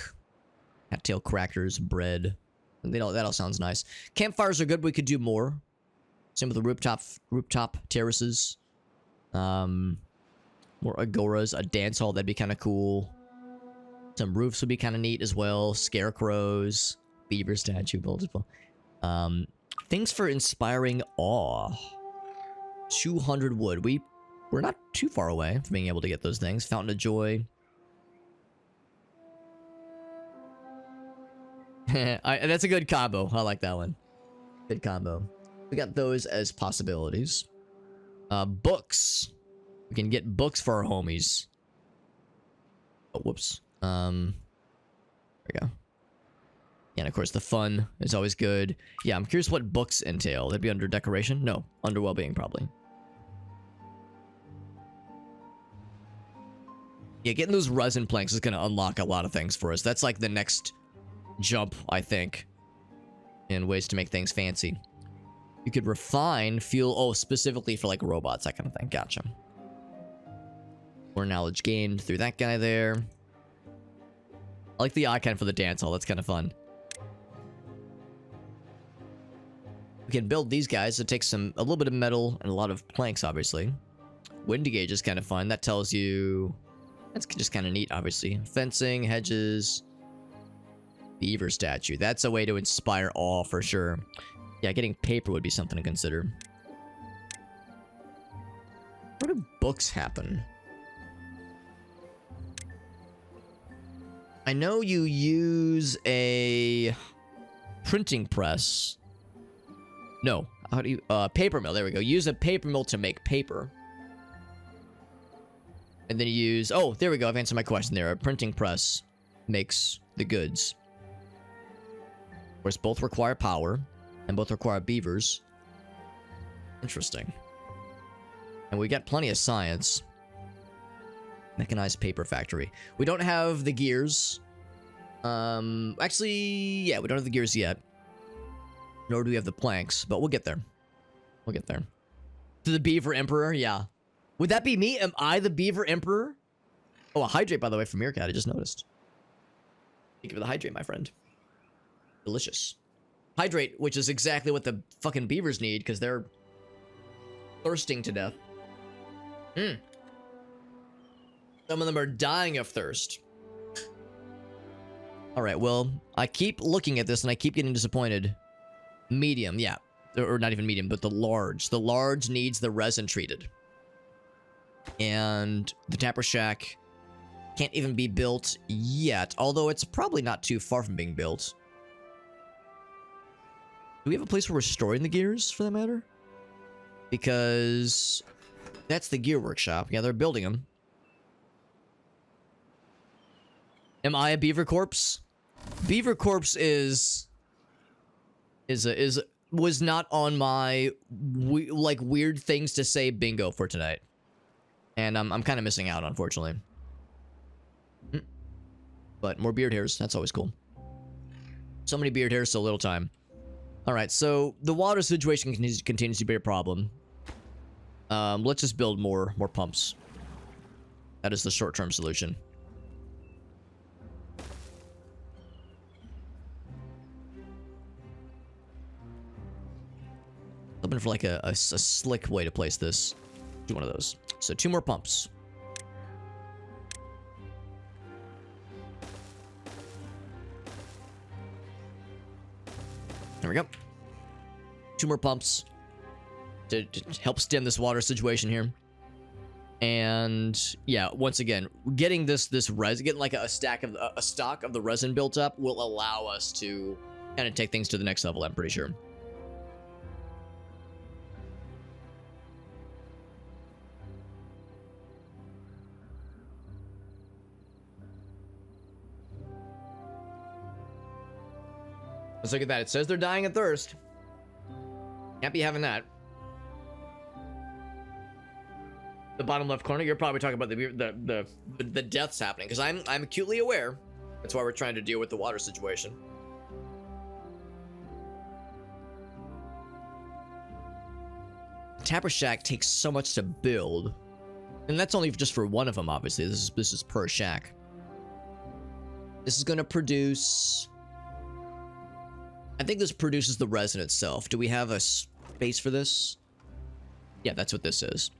Cattail crackers, bread. That all sounds nice. Campfires are good. We could do more. Same with the rooftop terraces. More agoras. A dance hall, that'd be kind of cool. Some roofs would be kind of neat as well. Scarecrows. Beaver statue. Multiple. Things for inspiring awe. 200 wood. We're not too far away from being able to get those things. Fountain of Joy. That's a good combo. I like that one. Good combo. We got those as possibilities. Books. We can get books for our homies. Oh, whoops. There we go. Yeah, and of course the fun is always good. Yeah, I'm curious what books entail. That'd be under decoration? No, under well-being probably. Yeah, getting those resin planks is going to unlock a lot of things for us. That's like the next jump, I think, in ways to make things fancy. You could refine fuel, oh, specifically for like robots, that kind of thing. Gotcha. More knowledge gained through that guy there. I like the icon for the dance hall. That's kind of fun. We can build these guys. It takes a little bit of metal and a lot of planks, obviously. Wind gauge is kind of fun. That tells you... That's just kind of neat, obviously. Fencing, hedges... Beaver statue. That's a way to inspire awe for sure. Yeah, getting paper would be something to consider. Where do books happen? I know you use a printing press. No, how do you paper mill? There we go. Use a paper mill to make paper. And then you use, oh, there we go. I've answered my question there. A printing press makes the goods. Of course, both require power and both require beavers. Interesting. And we got plenty of science. Mechanized paper factory. We don't have the gears. Actually, yeah, we don't have the gears yet. Nor do we have the planks, but we'll get there. We'll get there. To the Beaver Emperor, yeah. Would that be me? Am I the Beaver Emperor? Oh, a hydrate, by the way, from Meerkat. I just noticed. Thank you for the hydrate, my friend. Delicious. Hydrate, which is exactly what the fucking beavers need, because they're thirsting to death. Some of them are dying of thirst. Alright, well, I keep looking at this and I keep getting disappointed. Medium, yeah. Or not even medium, but the large. The large needs the resin treated. And the Tapper Shack can't even be built yet, although it's probably not too far from being built. Do we have a place where we're storing the gears, for that matter? Because that's the gear workshop. Yeah, they're building them. Am I a beaver corpse? Beaver corpse was not on my like weird things to say bingo for tonight, and I'm kind of missing out, unfortunately. But more beard hairs, that's always cool. So many beard hairs, so little time. All right, so the water situation continues to be a problem. Let's just build more pumps. That is the short-term solution. Looking for like a slick way to place this. Do one of those. So 2 more pumps. There we go. 2 more pumps to help stem this water situation here. And yeah, once again, getting this resin, getting like a stock of the resin built up will allow us to kind of take things to the next level, I'm pretty sure. Let's look at that. It says they're dying of thirst. Can't be having that. The bottom left corner, you're probably talking about the deaths happening, because I'm acutely aware. That's why we're trying to deal with the water situation. Tapper Shack takes so much to build, and that's only just for one of them. Obviously, this is per shack. This is going to produce. I think this produces the resin itself. Do we have a space for this? Yeah, that's what this is.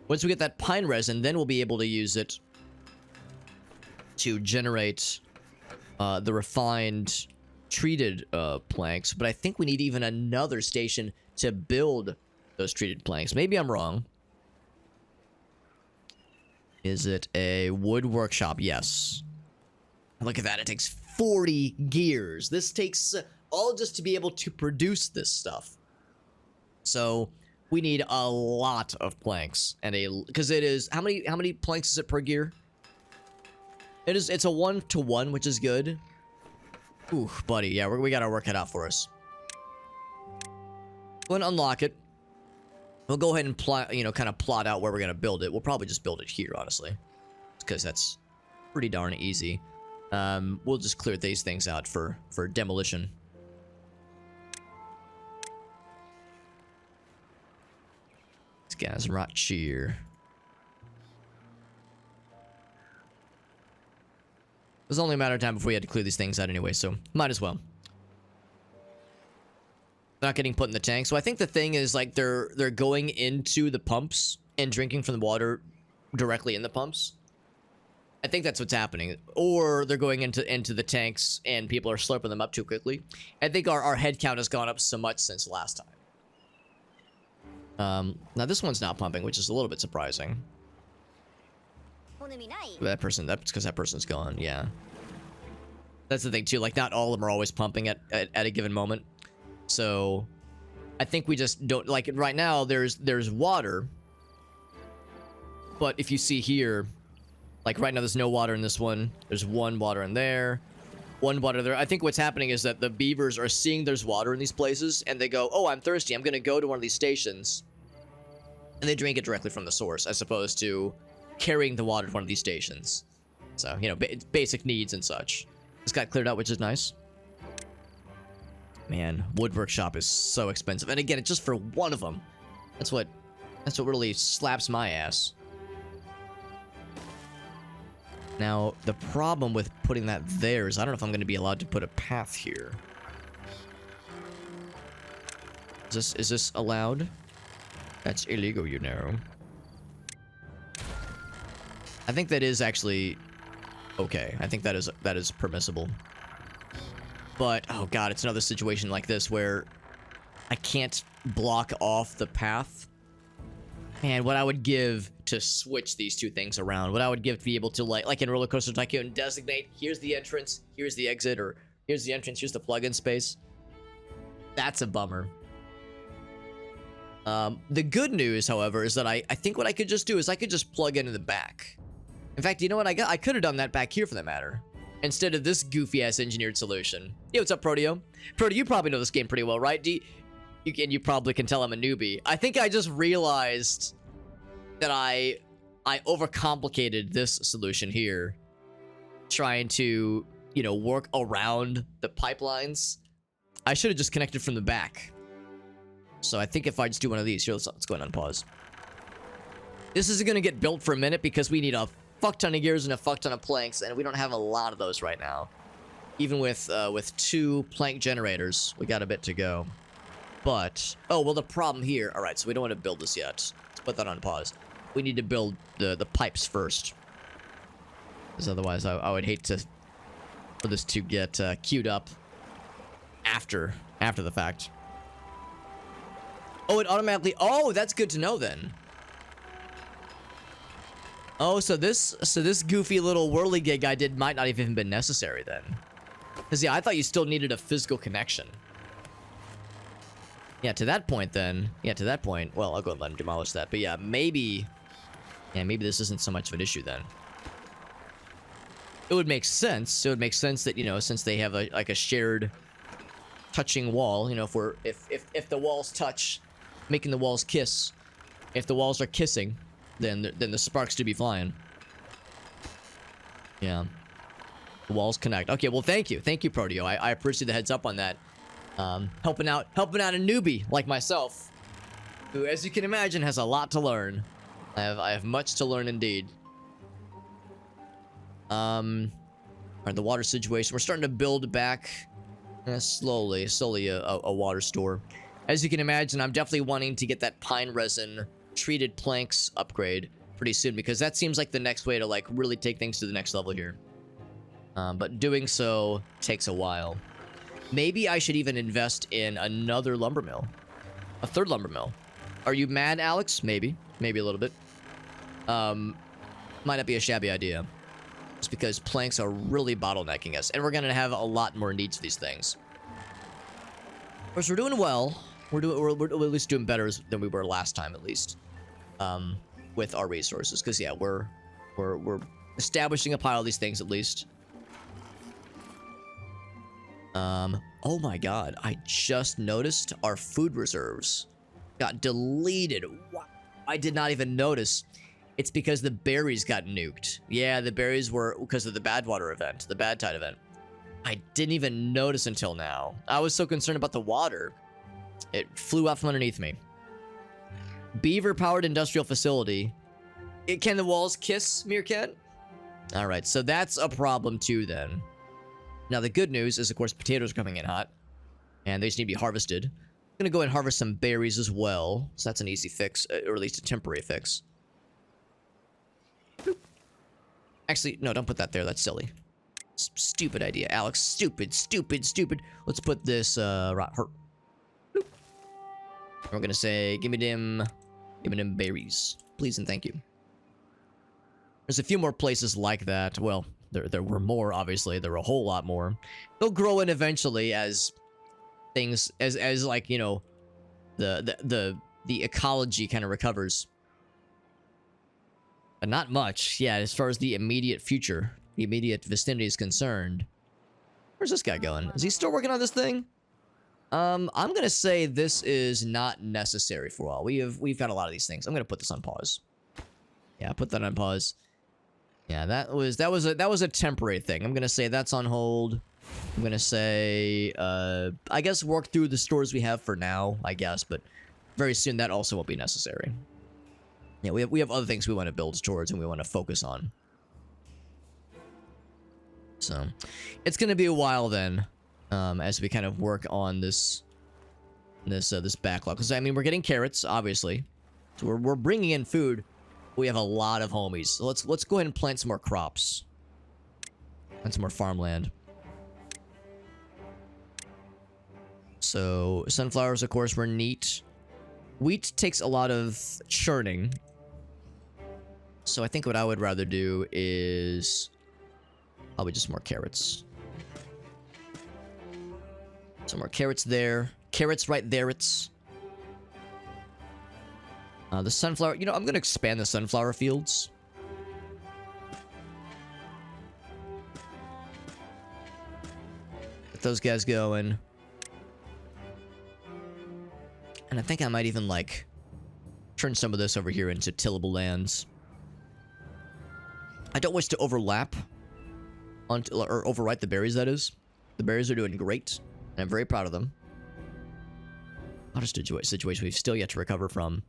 Once we get that pine resin, then we'll be able to use it to generate the refined treated planks. But I think we need even another station to build those treated planks. Maybe I'm wrong. Is it a wood workshop? Yes. Look at that. It takes 40 gears. This takes all just to be able to produce this stuff. So we need a lot of planks, and because it is how many planks is it per gear? It's a 1-to-1, which is good. Ooh, buddy, yeah, we got our work cut out for us. Go ahead and unlock it. We'll go ahead and kind of plot out where we're gonna build it. We'll probably just build it here, honestly, because that's pretty darn easy. We'll just clear these things out for demolition. These guys right here. It was only a matter of time before we had to clear these things out anyway, so might as well. Not getting put in the tank. So I think the thing is, like, they're going into the pumps and drinking from the water directly in the pumps. I think that's what's happening. Or they're going into the tanks and people are slurping them up too quickly. I think our head count has gone up so much since last time. Now this one's not pumping, which is a little bit surprising. That's because that person's gone, yeah. That's the thing too. Like, not all of them are always pumping at a given moment. So I think we just don't, like, right now there's water. But if you see here, like right now there's no water in this one. There's one water in there. One water there. I think what's happening is that the beavers are seeing there's water in these places and they go, oh, I'm thirsty. I'm going to go to one of these stations. And they drink it directly from the source as opposed to carrying the water to one of these stations. So, you know, basic needs and such. This got cleared out, which is nice. Man, wood workshop is so expensive. And again, it's just for one of them. That's what really slaps my ass. Now, the problem with putting that there is I don't know if I'm going to be allowed to put a path here. Is this allowed? That's illegal, you know. I think that is actually okay. I think that is permissible. But oh god, it's another situation like this where I can't block off the path. Man, what I would give to switch these two things around. What I would give to be able to, like in Roller Coaster Tycoon, designate here's the entrance, here's the exit, or here's the entrance, here's the plug-in space. That's a bummer. The good news, however, is that I think what I could just do is I could just plug into the back. In fact, you know what I could have done that back here for that matter. Instead of this goofy-ass engineered solution. Yo, what's up, Proteo? Proteo, you probably know this game pretty well, right? You probably can tell I'm a newbie. I think I just realized that I overcomplicated this solution here. Trying to, you know, work around the pipelines. I should have just connected from the back. So I think if I just do one of these, here, let's go ahead and unpause. This isn't going to get built for a minute because we need a fuck ton of gears and a fuck ton of planks, and we don't have a lot of those right now. Even with 2 plank generators, we got a bit to go. But, oh, well, the problem here, all right, so we don't want to build this yet. Let's put that on pause. We need to build the pipes first. Because otherwise, I would hate for this to get queued up after the fact. Oh, it automatically, oh, that's good to know then. Oh, so this goofy little whirligig I did might not have even been necessary then. Because, yeah, I thought you still needed a physical connection. Yeah, to that point then. Yeah, to that point. Well, I'll go and let him demolish that. But yeah, maybe this isn't so much of an issue then. It would make sense. It would make sense that, you know, since they have like a shared touching wall, you know, if the walls touch, making the walls kiss. If the walls are kissing, then the sparks do be flying. Yeah. The walls connect. Okay, well, thank you, Proteo. I appreciate the heads up on that. Helping out a newbie like myself, who, as you can imagine, has a lot to learn. I have much to learn indeed. Alright, the water situation. We're starting to build back slowly a water store. As you can imagine, I'm definitely wanting to get that pine resin treated planks upgrade pretty soon, because that seems like the next way to like really take things to the next level here. But doing so takes a while. Maybe I should even invest in another lumber mill. A third lumber mill. Are you mad, Alex? Maybe. Maybe a little bit. Might not be a shabby idea. Just because planks are really bottlenecking us. And we're going to have a lot more needs for these things. Of course, we're doing well. We're at least doing better than we were last time, at least. With our resources. Because, yeah, we're establishing a pile of these things, at least. Oh my god, I just noticed our food reserves got deleted. What? I did not even notice. It's because the berries got nuked. Yeah, the berries were because of the Badwater event, the Bad Tide event. I didn't even notice until now. I was so concerned about the water. It flew out from underneath me. Beaver-powered industrial facility. Can the walls kiss, Meerkat? Alright, so that's a problem too then. Now, the good news is, of course, potatoes are coming in hot. And they just need to be harvested. I'm going to go ahead and harvest some berries as well. So that's an easy fix, or at least a temporary fix. Boop. Actually, no, don't put that there. That's silly. Stupid idea, Alex. Stupid. Let's put this, right here. Boop. We're going to say, give me them berries. Please and thank you. There's a few more places like that. Well, there were more, obviously. There were a whole lot more. They'll grow in eventually as things, as like, you know, the ecology kind of recovers. But not much. Yeah, as far as the immediate future, the immediate vicinity is concerned. Where's this guy going? Is he still working on this thing? I'm gonna say this is not necessary for a while. We've got a lot of these things. I'm gonna put this on pause. Yeah, put that on pause. Yeah, that was a temporary thing. I'm gonna say that's on hold. I'm gonna say I guess work through the stores we have for now, I guess, but very soon that also won't be necessary. Yeah, we have other things we want to build towards and we want to focus on. So, it's gonna be a while then, as we kind of work on this backlog. Because I mean, we're getting carrots, obviously, so we're bringing in food. We have a lot of homies. So let's go ahead and plant some more crops. And some more farmland. So, sunflowers, of course, were neat. Wheat takes a lot of churning. So I think what I would rather do is probably just more carrots. Some more carrots there. Carrots right there. It's the sunflower. You know, I'm going to expand the sunflower fields. Get those guys going. And I think I might even, like, turn some of this over here into tillable lands. I don't wish to overlap or overwrite the berries, that is. The berries are doing great, and I'm very proud of them. A lot of situation we've still yet to recover from.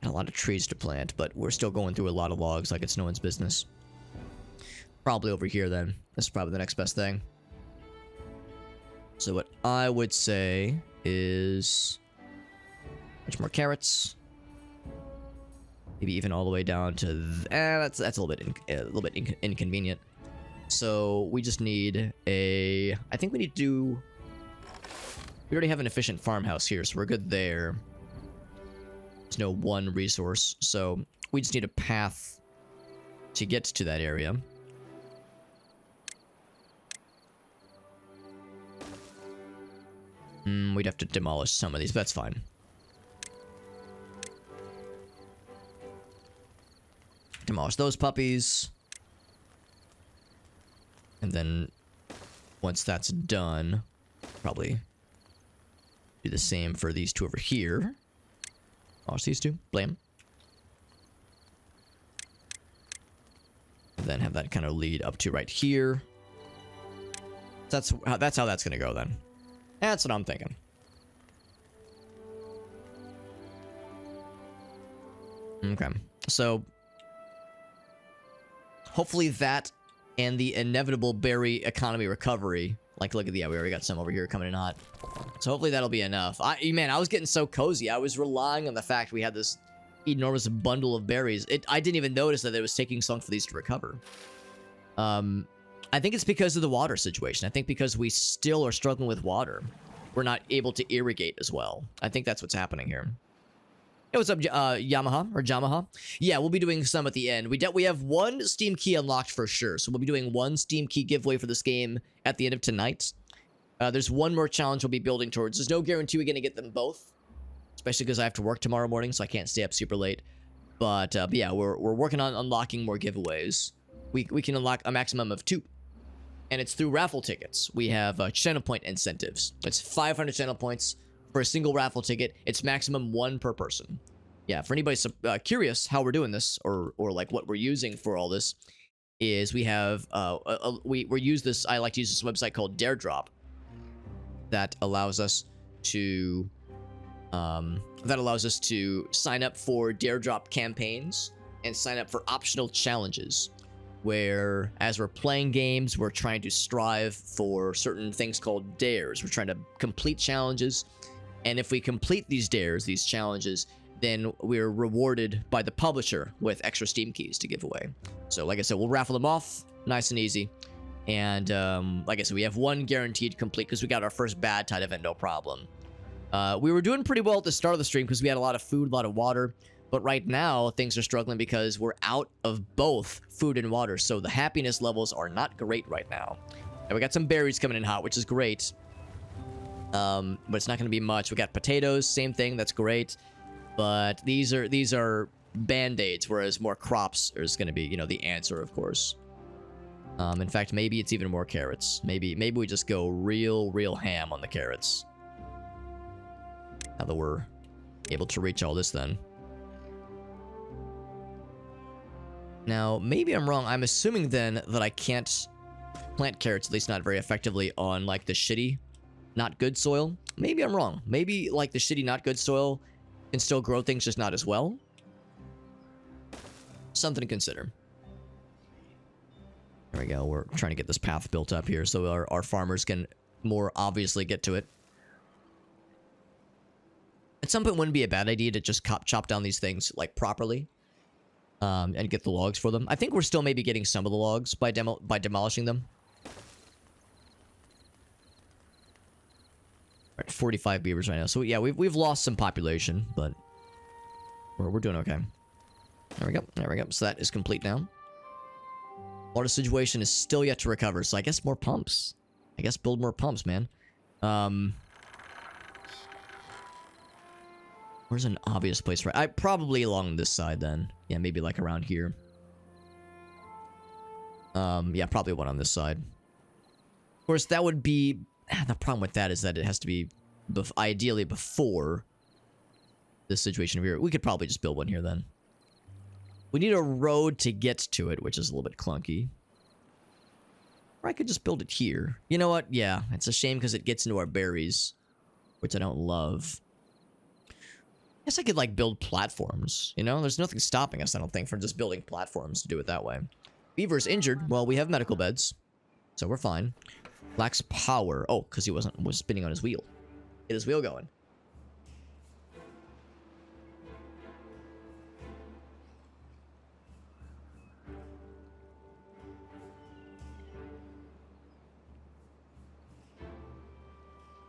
And a lot of trees to plant, but we're still going through a lot of logs like it's no one's business. Probably over here, then. That's probably the next best thing. So what I would say is much more carrots. Maybe even all the way down to that's a little bit inconvenient. So we just need a. I think we need to do. We already have an efficient farmhouse here, so we're good there. There's no one resource, so we just need a path to get to that area. We'd have to demolish some of these, but that's fine. Demolish those puppies. And then once that's done, probably do the same for these two over here. Demolish these two. Blam. And then have that kind of lead up to right here. That's how that's gonna go then. That's what I'm thinking. Okay, so hopefully that and the inevitable berry economy recovery. Like, look at the, yeah, we already got some over here coming in hot. So hopefully that'll be enough. Man, I was getting so cozy. I was relying on the fact we had this enormous bundle of berries. I didn't even notice that it was taking so long for these to recover. I think it's because of the water situation. I think because we still are struggling with water, we're not able to irrigate as well. I think that's what's happening here. Hey, what's up, Yamaha? Yeah, we'll be doing some at the end. We have one Steam key unlocked for sure, so we'll be doing one Steam key giveaway for this game at the end of tonight. There's one more challenge we'll be building towards. There's no guarantee we're going to get them both, especially because I have to work tomorrow morning, so I can't stay up super late. But yeah, we're working on unlocking more giveaways. We can unlock a maximum of 2. And it's through raffle tickets. We have channel point incentives. It's 500 channel points for a single raffle ticket. It's maximum 1 per person. Yeah, for anybody curious how we're doing this, or like what we're using for all this, is we have we use this. I like to use this website called Daredrop. That allows us to sign up for Daredrop campaigns and sign up for optional challenges, where as we're playing games, we're trying to strive for certain things called dares. We're trying to complete challenges, and if we complete these dares, these challenges, then we're rewarded by the publisher with extra Steam keys to give away. So like I said, we'll raffle them off nice and easy. And like I said, we have 1 guaranteed complete because we got our first bad tide event, no problem. We were doing pretty well at the start of the stream because we had a lot of food, a lot of water. But right now, things are struggling because we're out of both food and water. So the happiness levels are not great right now. And we got some berries coming in hot, which is great. But it's not going to be much. We got potatoes, same thing. That's great. But these are band-aids, whereas more crops is going to be, you know, the answer, of course. In fact, maybe it's even more carrots. Maybe we just go real ham on the carrots. Now that we're able to reach all this then. Now, maybe I'm wrong. I'm assuming then that I can't plant carrots, at least not very effectively, on like the shitty, not good soil. Maybe I'm wrong. Maybe like the shitty, not good soil can still grow things, just not as well. Something to consider. There we go. We're trying to get this path built up here so our farmers can more obviously get to it. At some point, wouldn't be a bad idea to just chop down these things like properly. And get the logs for them. I think we're still maybe getting some of the logs by demolishing them. Right, 45 beavers right now. So yeah, we've lost some population, but we're doing okay. There we go. There we go. So that is complete now. Water situation is still yet to recover. So I guess more pumps. I guess build more pumps, man. Where's an obvious place for it? Probably along this side then. Yeah, maybe like around here. Yeah, probably one on this side. Of course, that would be... The problem with that is that it has to be ideally before this situation over here. We could probably just build one here then. We need a road to get to it, which is a little bit clunky. Or I could just build it here. You know what? Yeah, it's a shame because it gets into our berries, which I don't love. I guess I could, like, build platforms, you know? There's nothing stopping us, I don't think, from just building platforms to do it that way. Beaver's injured. Well, we have medical beds, so we're fine. Lacks power. Oh, because he was spinning on his wheel. Get his wheel going.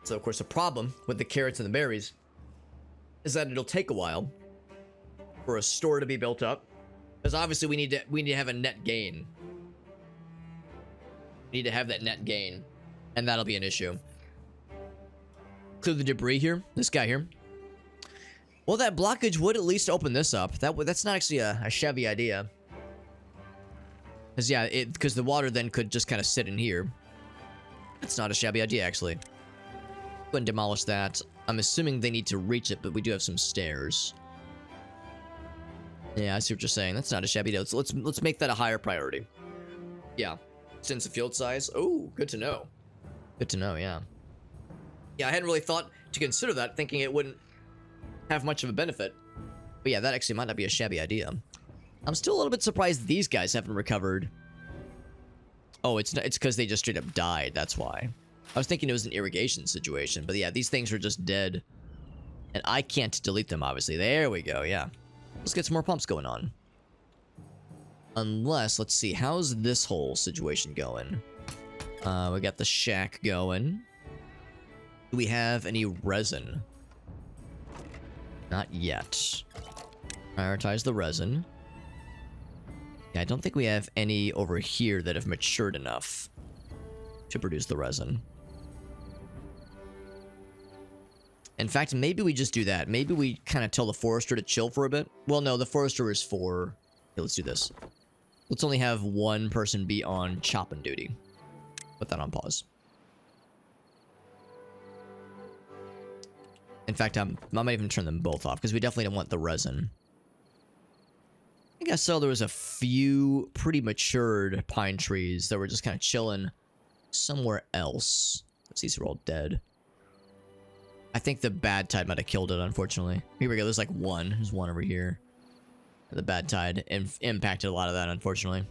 So, of course, the problem with the carrots and the berries is that it'll take a while for a store to be built up, because obviously we need to have a net gain. We need to have that net gain, and that'll be an issue. Clear the debris here. This guy here. Well, that blockage would at least open this up. That's not actually a shabby idea. Because yeah, because the water then could just kind of sit in here. That's not a shabby idea, actually. Go ahead and demolish that. I'm assuming they need to reach it, but we do have some stairs. Yeah, I see what you're saying. That's not a shabby idea. Let's make that a higher priority. Yeah. Sense of field size. Oh, good to know. Good to know, yeah. Yeah, I hadn't really thought to consider that, thinking it wouldn't have much of a benefit. But yeah, that actually might not be a shabby idea. I'm still a little bit surprised these guys haven't recovered. Oh, it's because they just straight up died, that's why. I was thinking it was an irrigation situation, but yeah, these things are just dead. And I can't delete them, obviously. There we go, yeah. Let's get some more pumps going on. Unless, let's see, how's this whole situation going? We got the shack going. Do we have any resin? Not yet. Prioritize the resin. Yeah, I don't think we have any over here that have matured enough to produce the resin. In fact, maybe we just do that. Maybe we kind of tell the forester to chill for a bit. Well, no, the forester is for... Okay, let's do this. Let's only have one person be on chopping duty. Put that on pause. In fact, I might even turn them both off, because we definitely don't want the resin. I guess so. There was a few pretty matured pine trees that were just kind of chilling somewhere else. These are all dead. I think the bad tide might have killed it, unfortunately. Here we go. There's like one. There's one over here. The bad tide impacted a lot of that, unfortunately.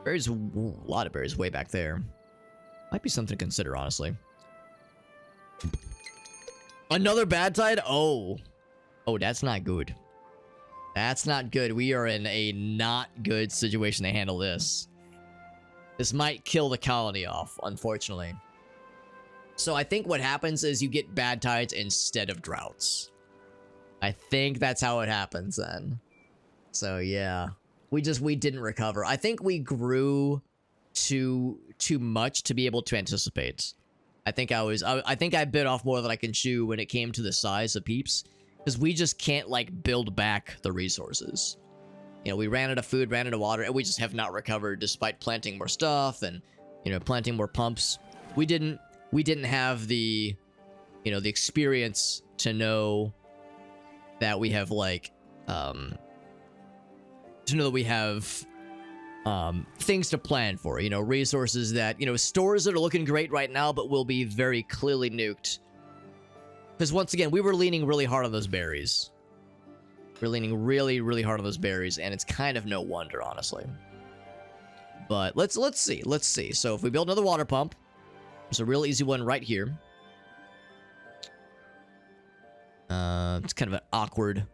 There's a lot of berries way back there. Might be something to consider, honestly. Another bad tide? Oh. Oh, that's not good. That's not good. We are in a not good situation to handle this. This might kill the colony off, unfortunately. So I think what happens is you get bad tides instead of droughts. I think that's how it happens then. So yeah, we didn't recover. I think we grew too much to be able to anticipate. I think I think I bit off more than I can chew when it came to the size of peeps, because we just can't like build back the resources. You know, we ran out of food, ran out of water, and we just have not recovered despite planting more stuff and, you know, planting more pumps. We didn't have the, you know, the experience to know that we have like to know that we have things to plan for, you know, resources that, you know, stores that are looking great right now but will be very clearly nuked, because once again we were leaning really hard on those berries. We're leaning really hard on those berries, and it's kind of no wonder, honestly. But let's see. So if we build another water pump, there's a real easy one right here. It's kind of an awkward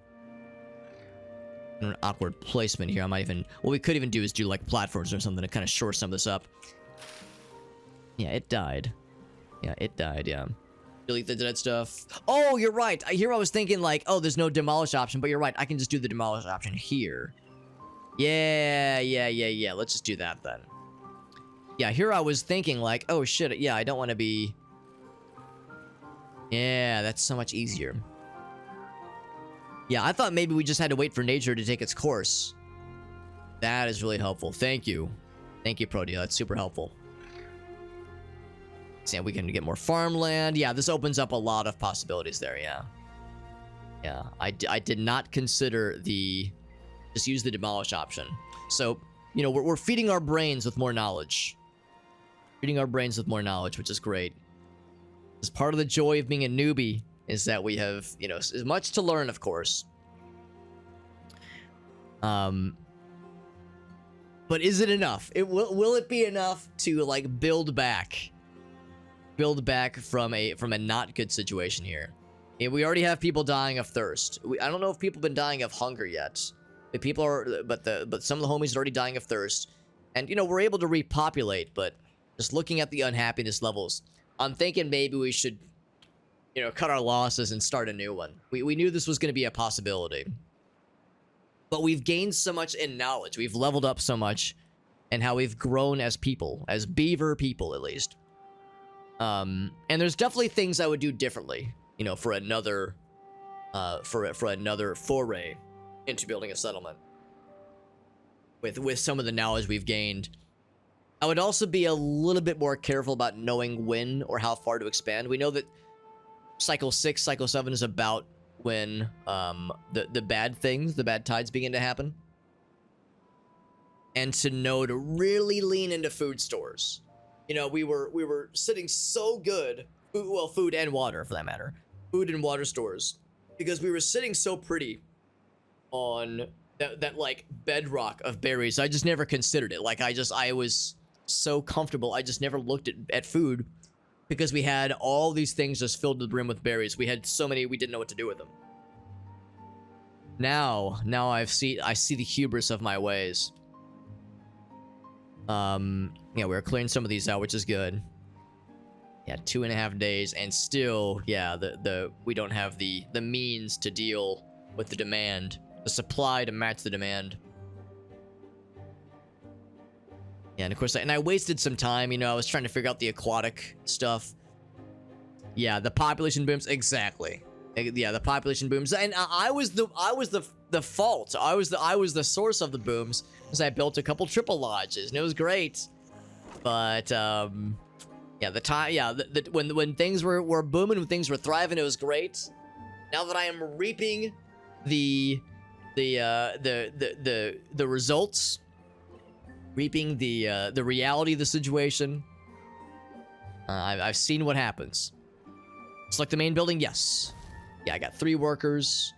placement here. I might even, what we could even do is do like platforms or something to kind of shore some of this up. Yeah, it died. Yeah. Delete the dead stuff. Oh, you're right. I was thinking like, oh, there's no demolish option, but you're right. I can just do the demolish option here. Yeah. Let's just do that then. Yeah, here I was thinking like, oh shit, yeah, I don't want to be... Yeah, that's so much easier. Yeah, I thought maybe we just had to wait for nature to take its course. That is really helpful. Thank you. Thank you, Protea. That's super helpful. So yeah, we can get more farmland. Yeah, this opens up a lot of possibilities there, yeah. Yeah, I did not consider just use the demolish option. So, you know, we're feeding our brains with more knowledge. Feeding our brains with more knowledge, which is great. As part of the joy of being a newbie is that we have, you know, as much to learn, of course. But is it enough? Will it be enough to like build back from a not good situation here? Yeah, we already have people dying of thirst. I don't know if people have been dying of hunger yet. The people are, but some of the homies are already dying of thirst, and you know we're able to repopulate. But just looking at the unhappiness levels, I'm thinking maybe we should, you know, cut our losses and start a new one. We knew this was going to be a possibility, but we've gained so much in knowledge. We've leveled up so much, and how we've grown as people, as beaver people at least. And there's definitely things I would do differently, you know, for another foray into building a settlement. With some of the knowledge we've gained, I would also be a little bit more careful about knowing when or how far to expand. We know that cycle 6, cycle 7 is about when the bad things, the bad tides begin to happen. And to know to really lean into food stores. You know, we were sitting so good, well, food and water for that matter, food and water stores, because we were sitting so pretty on that like bedrock of berries. I just never considered it. Like I was so comfortable. I just never looked at food because we had all these things just filled to the brim with berries. We had so many we didn't know what to do with them. Now I see the hubris of my ways. Yeah, we're clearing some of these out, which is good. Yeah, 2.5 days, and still, yeah, we don't have the means to deal with the demand, the supply to match the demand. Yeah, and of course, I wasted some time. You know, I was trying to figure out the aquatic stuff. Yeah, the population booms, exactly. Yeah, the population booms, and I was the fault. I was the source of the booms, because I built a couple triple lodges, and it was great. But yeah, when things were booming, when things were thriving, it was great. Now that I am reaping the results, reaping the reality of the situation, I've seen what happens. Select the main building, yes. Yeah, I got 3 workers.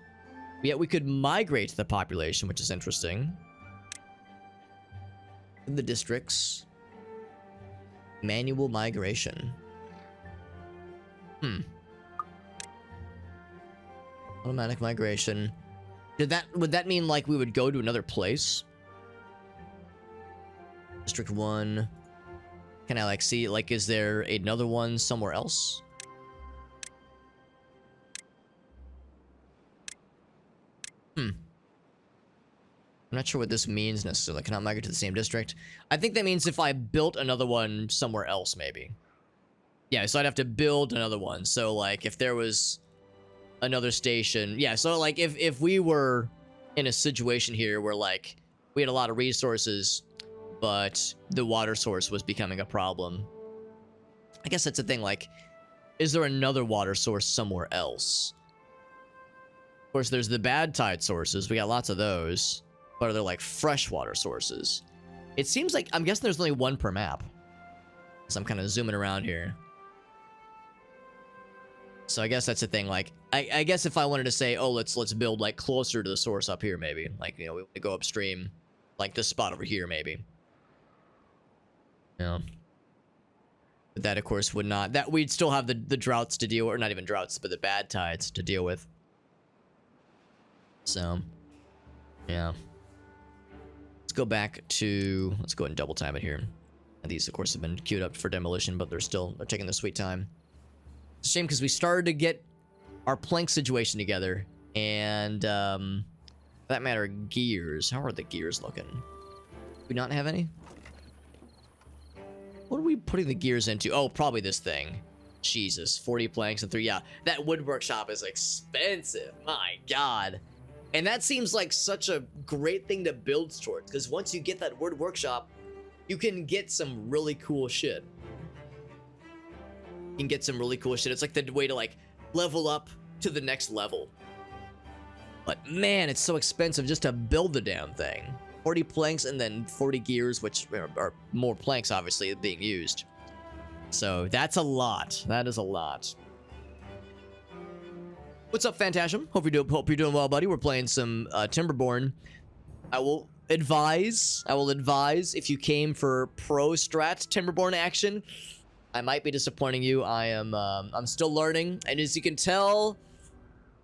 Yeah, we could migrate the population, which is interesting. In the districts. Manual migration. Automatic migration. Would that mean like we would go to another place? District 1. Can I like see, like, is there another one somewhere else? I'm not sure what this means necessarily. Cannot migrate to the same district. I think that means if I built another one somewhere else, maybe. Yeah, so I'd have to build another one. So, like, if there was another station... Yeah, so, like, if we were in a situation here where, like, we had a lot of resources, but the water source was becoming a problem. I guess that's the thing, like, is there another water source somewhere else? Of course, there's the bad tide sources. We got lots of those. But are there, like, freshwater sources? It seems like... I'm guessing there's only one per map. So I'm kind of zooming around here. So I guess that's the thing. Like, I guess if I wanted to say, oh, let's build, like, closer to the source up here, maybe. Like, you know, we go upstream. Like, this spot over here, maybe. Yeah. But that, of course, would not... That we'd still have the droughts to deal with. Or not even droughts, but the bad tides to deal with. So... Yeah. Let's go back to... Let's go ahead and double time it here. And these, of course, have been queued up for demolition, but they're taking their sweet time. It's a shame because we started to get our plank situation together. And, for that matter, gears. How are the gears looking? Do we not have any? What are we putting the gears into? Oh, probably this thing. Jesus, 40 planks and 3. Yeah, that wood workshop is expensive. My God. And that seems like such a great thing to build towards, because once you get that wood workshop, you can get some really cool shit. You can get some really cool shit. It's like the way to, like, level up to the next level. But man, it's so expensive just to build the damn thing. 40 planks and then 40 gears, which are more planks, obviously, being used. So that's a lot. That is a lot. What's up, Phantasm? Hope you're doing well, buddy. We're playing some Timberborn. I will advise if you came for pro strat Timberborn action, I might be disappointing you. I'm still learning, and as you can tell,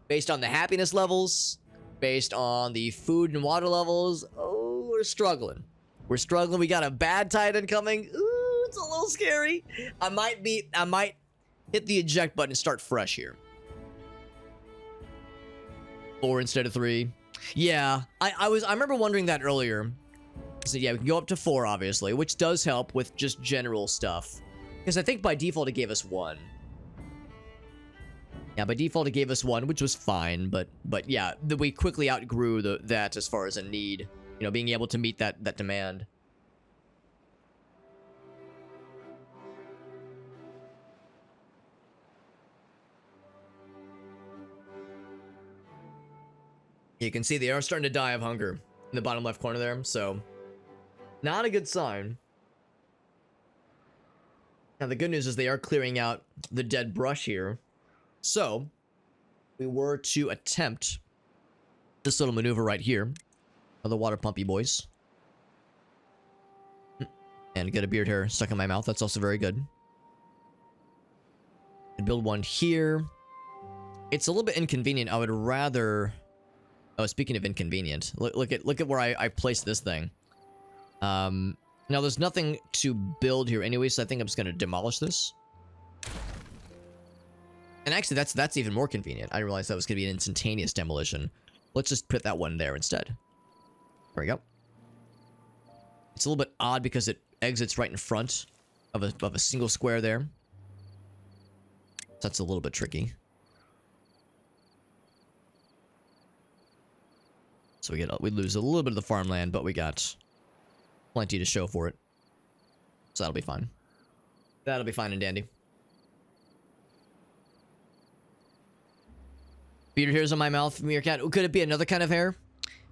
based on the happiness levels, based on the food and water levels, oh, we're struggling. We're struggling. We got a bad tide incoming. Ooh, it's a little scary. I might hit the eject button and start fresh here. 4 instead of 3. Yeah, I remember wondering that earlier. So yeah, we can go up to 4, obviously, which does help with just general stuff. Because I think by default it gave us 1. Yeah, by default it gave us 1, which was fine, but yeah, we quickly outgrew that as far as a need. You know, being able to meet that demand. You can see they are starting to die of hunger in the bottom left corner there, so not a good sign. Now, the good news is they are clearing out the dead brush here. So, we were to attempt this little maneuver right here of the water pumpy boys. And get a beard hair stuck in my mouth. That's also very good. And build one here. It's a little bit inconvenient. I would rather... Oh, speaking of inconvenient, look at where I placed this thing. Now there's nothing to build here anyway, so I think I'm just gonna demolish this. And actually, that's even more convenient. I didn't realize that was gonna be an instantaneous demolition. Let's just put that one there instead. There we go. It's a little bit odd because it exits right in front of a single square there. So that's a little bit tricky. So we lose a little bit of the farmland, but we got plenty to show for it. So that'll be fine. That'll be fine and dandy. Bearded hairs on my mouth, Meerkat. Could it be another kind of hair?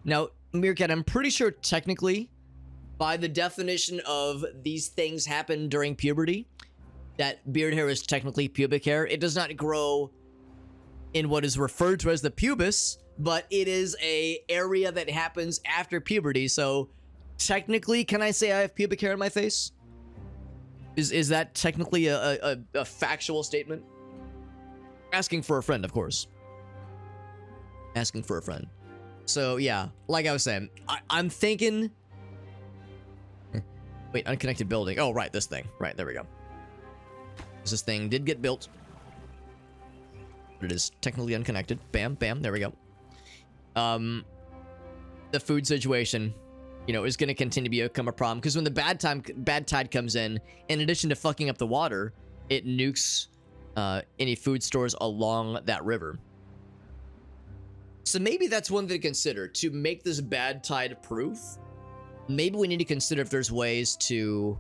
Now, Meerkat, I'm pretty sure technically, by the definition of these things happen during puberty, that beard hair is technically pubic hair. It does not grow in what is referred to as the pubis, but it is a area that happens after puberty, so technically, can I say I have pubic hair on my face? Is that technically a factual statement? Asking for a friend, of course. Asking for a friend. So, yeah, like I was saying, I'm thinking... Wait, unconnected building. Oh, right, this thing. Right, there we go. This thing did get built. But it is technically unconnected. Bam, bam, there we go. the food situation, you know, is going to continue to become a problem, because when the bad tide comes in addition to fucking up the water, it nukes any food stores along that river. So maybe that's one thing to consider to make this bad tide proof. Maybe we need to consider if there's ways to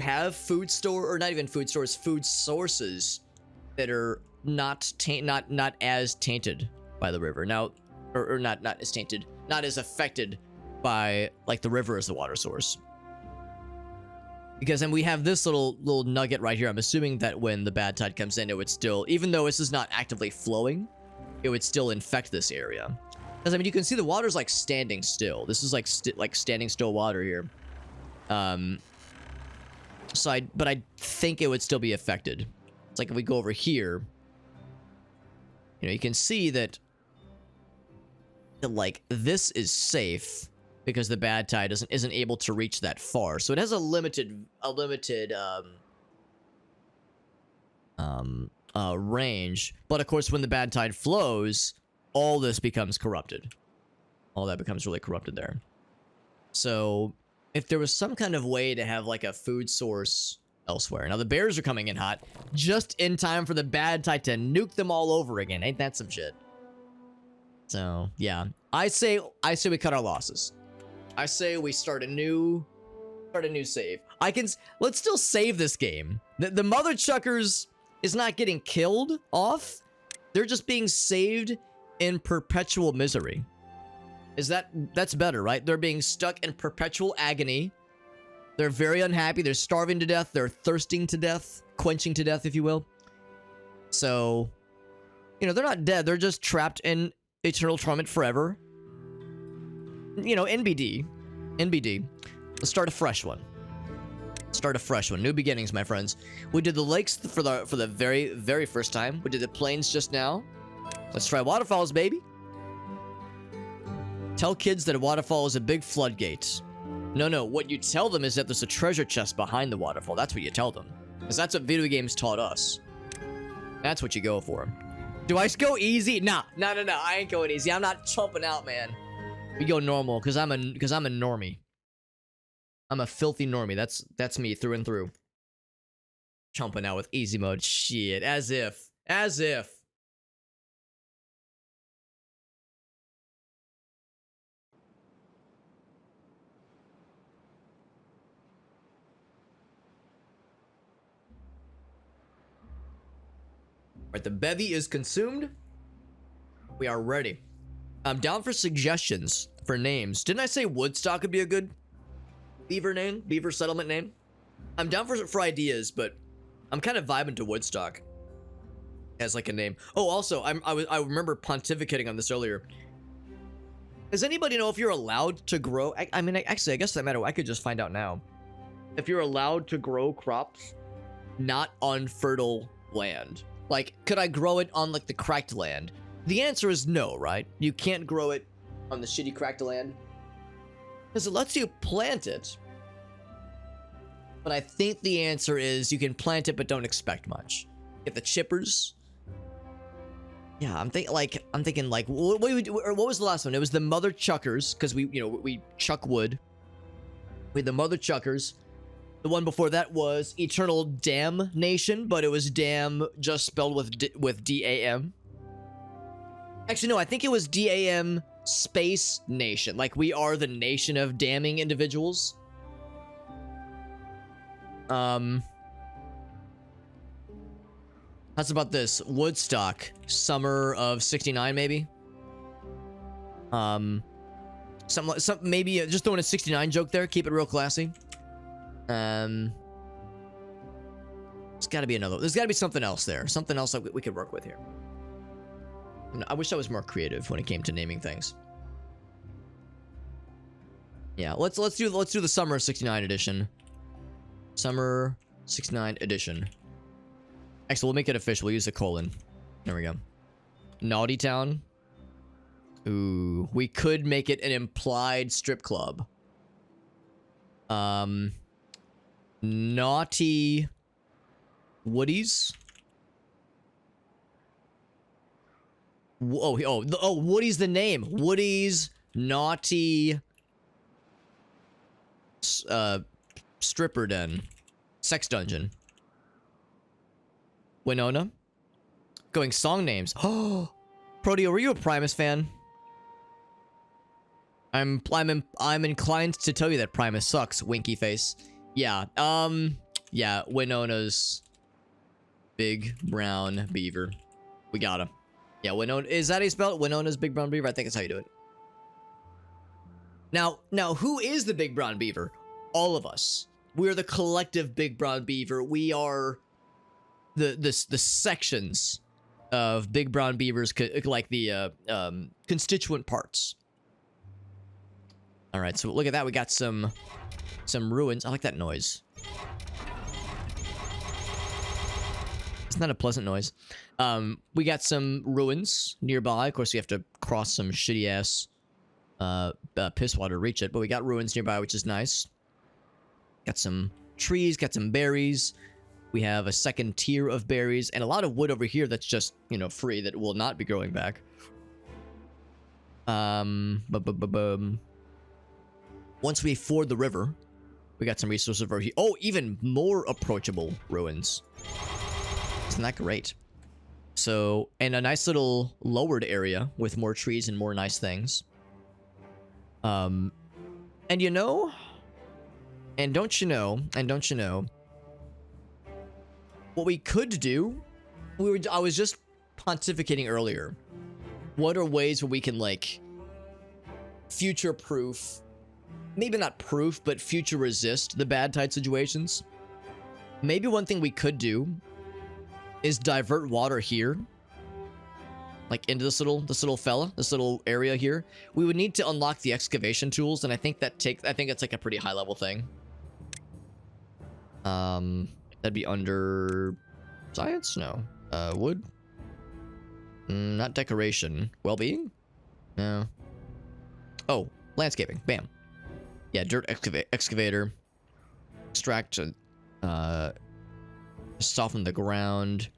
have food store, or not even food stores, food sources that are not as tainted by the river. Now, or not as tainted, not as affected by like the river as the water source. Because then we have this little nugget right here. I'm assuming that when the bad tide comes in, it would still, even though this is not actively flowing, it would still infect this area. Because I mean, you can see the water's like standing still. This is like standing still water here. But I think it would still be affected. It's like if we go over here, you know, you can see that like this is safe because the bad tide isn't able to reach that far. So it has a limited range. But of course, when the bad tide flows, all this becomes corrupted. All that becomes really corrupted there. So if there was some kind of way to have like a food source elsewhere. Now the bears are coming in hot, just in time for the bad tide to nuke them all over again. Ain't that some shit? So yeah, I say we cut our losses. I say we start a new save. Let's still save this game. The mother chuckers is not getting killed off. They're just being saved in perpetual misery. That's better, right? They're being stuck in perpetual agony. They're very unhappy. They're starving to death. They're thirsting to death, quenching to death, if you will. So, you know, they're not dead. They're just trapped in eternal torment forever. You know, NBD. Let's start a fresh one. New beginnings, my friends. We did the lakes for the very, very first time. We did the plains just now. Let's try waterfalls, baby. Tell kids that a waterfall is a big floodgate. No, what you tell them is that there's a treasure chest behind the waterfall. That's what you tell them. Because that's what video games taught us. That's what you go for. Do I go easy? Nah, no, I ain't going easy. I'm not chomping out, man. We go normal, because I'm a normie. I'm a filthy normie. That's me through and through. Chomping out with easy mode. Shit, as if. Right, the bevy is consumed. We are ready. I'm down for suggestions for names. Didn't I say Woodstock would be a good beaver settlement name? I'm down for ideas, but I'm kind of vibing to Woodstock as like a name. Oh, also, I remember pontificating on this earlier. Does anybody know if you're allowed to grow? I mean, actually, I guess that matter. I could just find out now. If you're allowed to grow crops not on fertile land. Like, could I grow it on, like, the cracked land? The answer is no, right? You can't grow it on the shitty cracked land. Because it lets you plant it. But I think the answer is you can plant it, but don't expect much. Get the chippers. Yeah, I'm thinking, like, what was the last one? It was the mother chuckers, because we chuck wood. We had the mother chuckers. The one before that was Eternal Damnation, but it was dam just spelled with D-A-M. Actually, no, I think it was D-A-M space nation. Like, we are the nation of damning individuals. How's about this? Woodstock, summer of 69, maybe? Some maybe just throwing a 69 joke there. Keep it real classy. There's gotta be there's gotta be something else there. Something else that we could work with here. I wish I was more creative when it came to naming things. Yeah, let's do the summer 69 edition. Summer 69 edition. Actually, we'll make it official. We'll use a colon. There we go. Naughty Town. Ooh, we could make it an implied strip club. Naughty Woodies. Woody's the name. Woody's naughty stripper den. Sex dungeon. Winona. Going song names. Oh, Proteo, were you a Primus fan? I'm inclined to tell you that Primus sucks. Winky face. Yeah. Yeah. Winona's big brown beaver. We got him. Yeah. Winona. Is that how you spell it? Winona's big brown beaver. I think that's how you do it. Now, who is the big brown beaver? All of us. We're the collective big brown beaver. We are the sections of big brown beavers, like the constituent parts. All right, so look at that. We got some ruins. I like that noise. It's not a pleasant noise. We got some ruins nearby. Of course, we have to cross some shitty ass piss water to reach it, but we got ruins nearby, which is nice. Got some trees, got some berries. We have a second tier of berries and a lot of wood over here that's just, you know, free, that will not be growing back. Once we ford the river, we got some resources over here. Oh, even more approachable ruins. Isn't that great? So, and a nice little lowered area with more trees and more nice things. And you know, and don't you know, what we could do, I was just pontificating earlier. What are ways where we can, like, future-proof, maybe not proof, but future resist the bad tide situations? Maybe one thing we could do is divert water here, like into this little area here. We would need to unlock the excavation tools, and I think it's like a pretty high level thing. That'd be under science? No. Wood? Not decoration. Well-being? No. Oh, landscaping. Bam. Yeah, dirt excavator. Extract, soften the ground.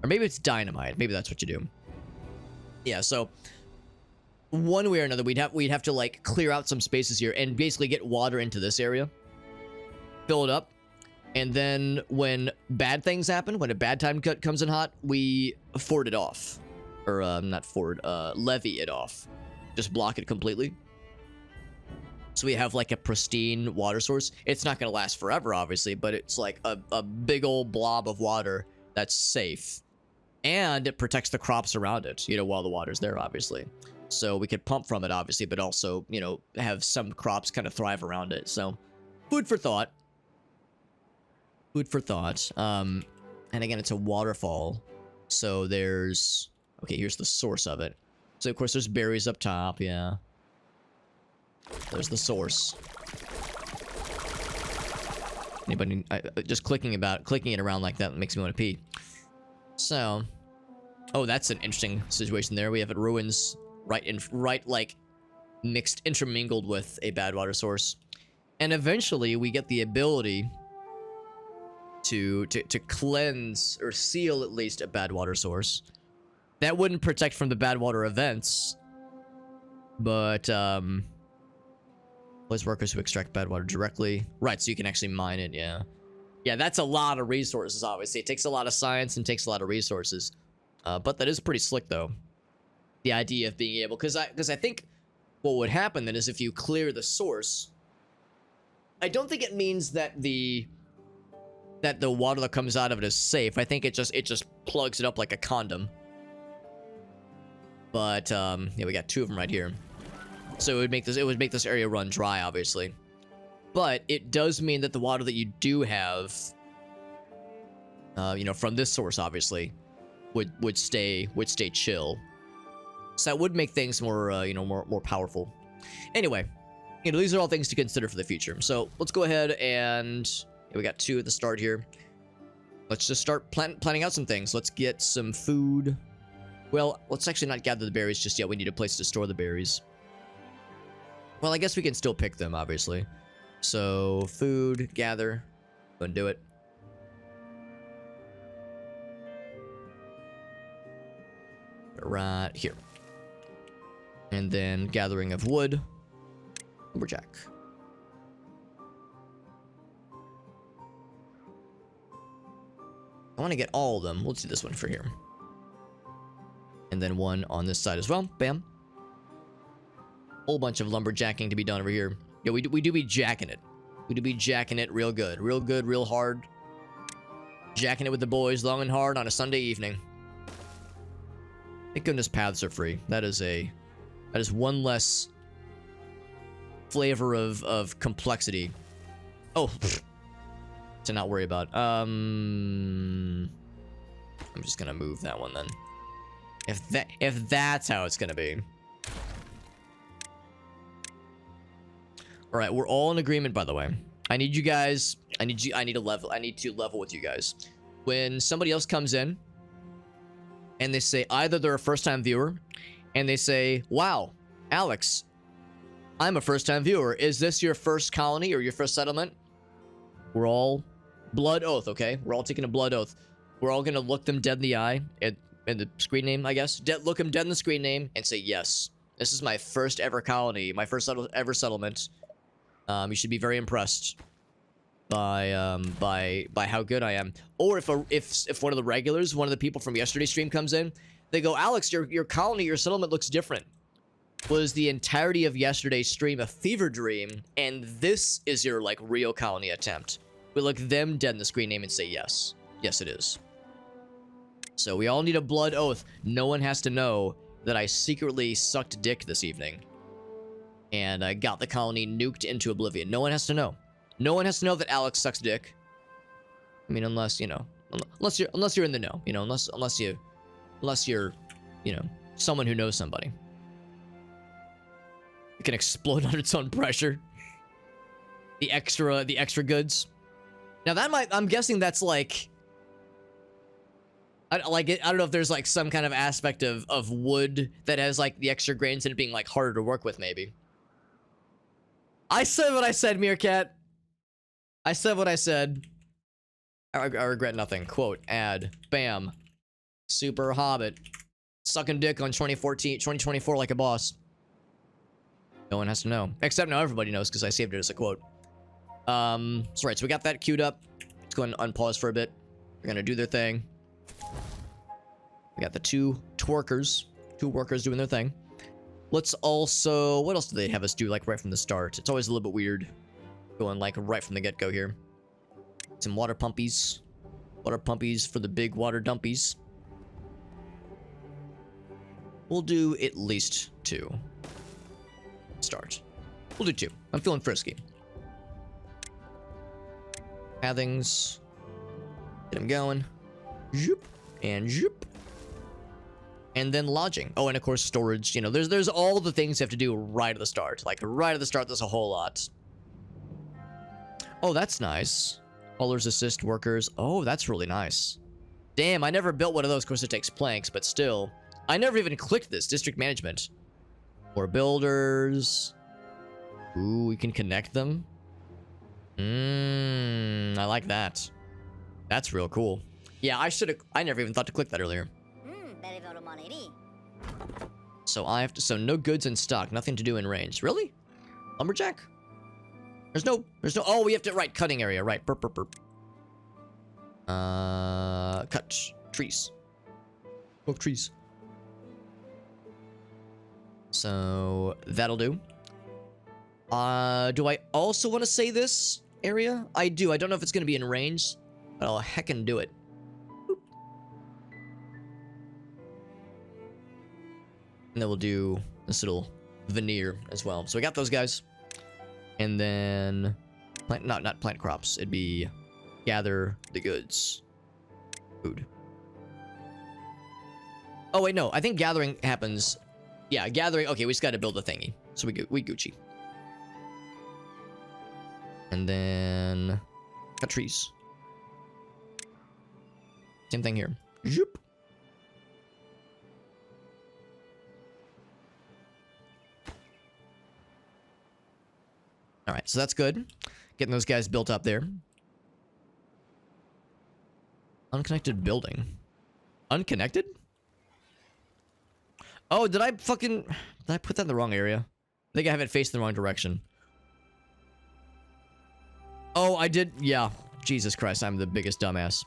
Or maybe it's dynamite. Maybe that's what you do. Yeah, so one way or another, we'd have to, like, clear out some spaces here and basically get water into this area. Fill it up. And then when bad things happen, when a bad time cut comes in hot, we ford it off. Or, not ford, levy it off. Just block it completely. So we have, like, a pristine water source. It's not going to last forever, obviously, but it's like a big old blob of water that's safe. And it protects the crops around it, you know, while the water's there, obviously. So we could pump from it, obviously, but also, you know, have some crops kind of thrive around it. So, food for thought. Food for thought. And again, it's a waterfall. So there's... Okay, here's the source of it. So, of course, there's berries up top, yeah. There's the source. Anybody... just clicking it around like that makes me want to pee. So... Oh, that's an interesting situation there. We have it ruins right, like, mixed, intermingled with a bad water source. And eventually, we get the ability... to cleanse or seal at least a bad water source. That wouldn't protect from the bad water events, but place workers who extract bad water directly. Right, so you can actually mine it, yeah. Yeah, that's a lot of resources, obviously. It takes a lot of science and takes a lot of resources. But that is pretty slick, though. The idea of being able... Because I think what would happen then is if you clear the source... I don't think it means that the water that comes out of it is safe. I think it just plugs it up like a condom. But yeah, we got two of them right here. So it would make this area run dry, obviously. But it does mean that the water that you do have, you know, from this source, obviously, would stay chill. So that would make things more, you know, more powerful. Anyway, you know, these are all things to consider for the future. So let's go ahead and... We got two at the start here. Let's just start planning out some things. Let's get some food. Well, let's actually not gather the berries just yet. We need a place to store the berries. Well, I guess we can still pick them, obviously. So, food, gather. Go and do it. right here. And then gathering of wood. Lumberjack. I want to get all of them. Let's do this one for here. And then one on this side as well. Bam. Whole bunch of lumberjacking to be done over here. Yeah, we do be jacking it. We do be jacking it real good. Real good, real hard. Jacking it with the boys long and hard on a Sunday evening. Thank goodness paths are free. That is one less flavor of complexity. Oh, to not worry about. I'm just gonna move that one then. If that's how it's gonna be. All right, we're all in agreement, by the way. I need you guys. I need to level with you guys. When somebody else comes in and they say either they're a first-time viewer and they say, "Wow, Alex, I'm a first-time viewer. Is this your first colony or your first settlement?" We're all blood oath, okay? We're all taking a blood oath. We're all gonna look them dead in the eye in the screen name, I guess. Look them dead in the screen name and say, "Yes, this is my first ever colony, my first ever settlement." You should be very impressed by how good I am. Or if one of the regulars, one of the people from yesterday's stream comes in, they go, "Alex, your colony, your settlement looks different. Was the entirety of yesterday's stream a fever dream, and this is your like real colony attempt?" We look them dead in the screen name and say, "Yes, yes it is." So we all need a blood oath. No one has to know that I secretly sucked dick this evening. And I got the colony nuked into oblivion. No one has to know. No one has to know that Alex sucks dick. I mean, unless you're in the know, you know, unless you're, you know, someone who knows somebody. It can explode under its own pressure. The extra goods. Now I'm guessing that's like, I don't know if there's like some kind of aspect of wood that has like the extra grains in it being like harder to work with, maybe. I said what I said, Meerkat. I said what I said. I regret nothing. Quote, add, bam. Super Hobbit. Sucking dick on 2024 like a boss. No one has to know. Except now everybody knows because I saved it as a quote. So right, so we got that queued up. Let's go and unpause for a bit. They're gonna do their thing. We got the two workers doing their thing. Let's also, what else do they have us do like right from the start? It's always a little bit weird going like right from the get-go here. Some water pumpies. Water pumpies for the big water dumpies. We'll do at least 2. Start. We'll do 2. I'm feeling frisky. Pathings. Get them going. Zoop. And zoop. And then lodging. Oh, and of course storage. You know, there's all the things you have to do right at the start. Like right at the start, there's a whole lot. Oh, that's nice. Haulers assist workers. Oh, that's really nice. Damn, I never built one of those. Of course, it takes planks, but still. I never even clicked this. District management. More builders. Ooh, we can connect them. I like that. That's real cool. Yeah, I never even thought to click that earlier. So so no goods in stock, nothing to do in range. Really? Lumberjack? There's no, oh, we have to, right, cutting area, right, burp. Cut trees. Oak trees. So, that'll do. Do I also want to say this area? I do, I don't know if it's going to be in range, but I'll heckin' do it. And then we'll do this little veneer as well. So we got those guys. And then not plant crops. It'd be gather the goods. Food. Oh wait, no. I think gathering happens. Yeah, gathering. Okay, we just got to build a thingy. So we Gucci. And then cut trees. Same thing here. Zoop. All right, so that's good. Getting those guys built up there. Unconnected building. Unconnected? Oh, did I fucking... Did I put that in the wrong area? I think I have it facing the wrong direction. Oh, I did... Yeah. Jesus Christ, I'm the biggest dumbass.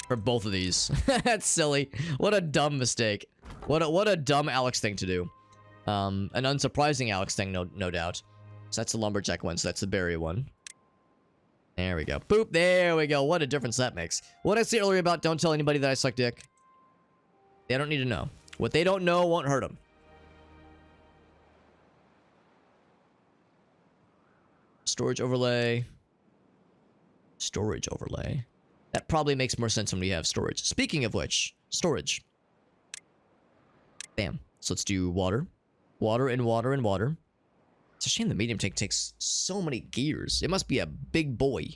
For both of these. That's silly. What a dumb mistake. What a dumb Alex thing to do. An unsurprising Alex thing, no doubt. So that's the lumberjack one, so that's the berry one. There we go. Boop, there we go. What a difference that makes. What I said earlier about don't tell anybody that I suck dick. They don't need to know. What they don't know won't hurt them. Storage overlay. Storage overlay. That probably makes more sense when we have storage. Speaking of which, storage. Bam. So let's do water. Water and water and water. It's a shame the medium tank takes so many gears. It must be a big boy.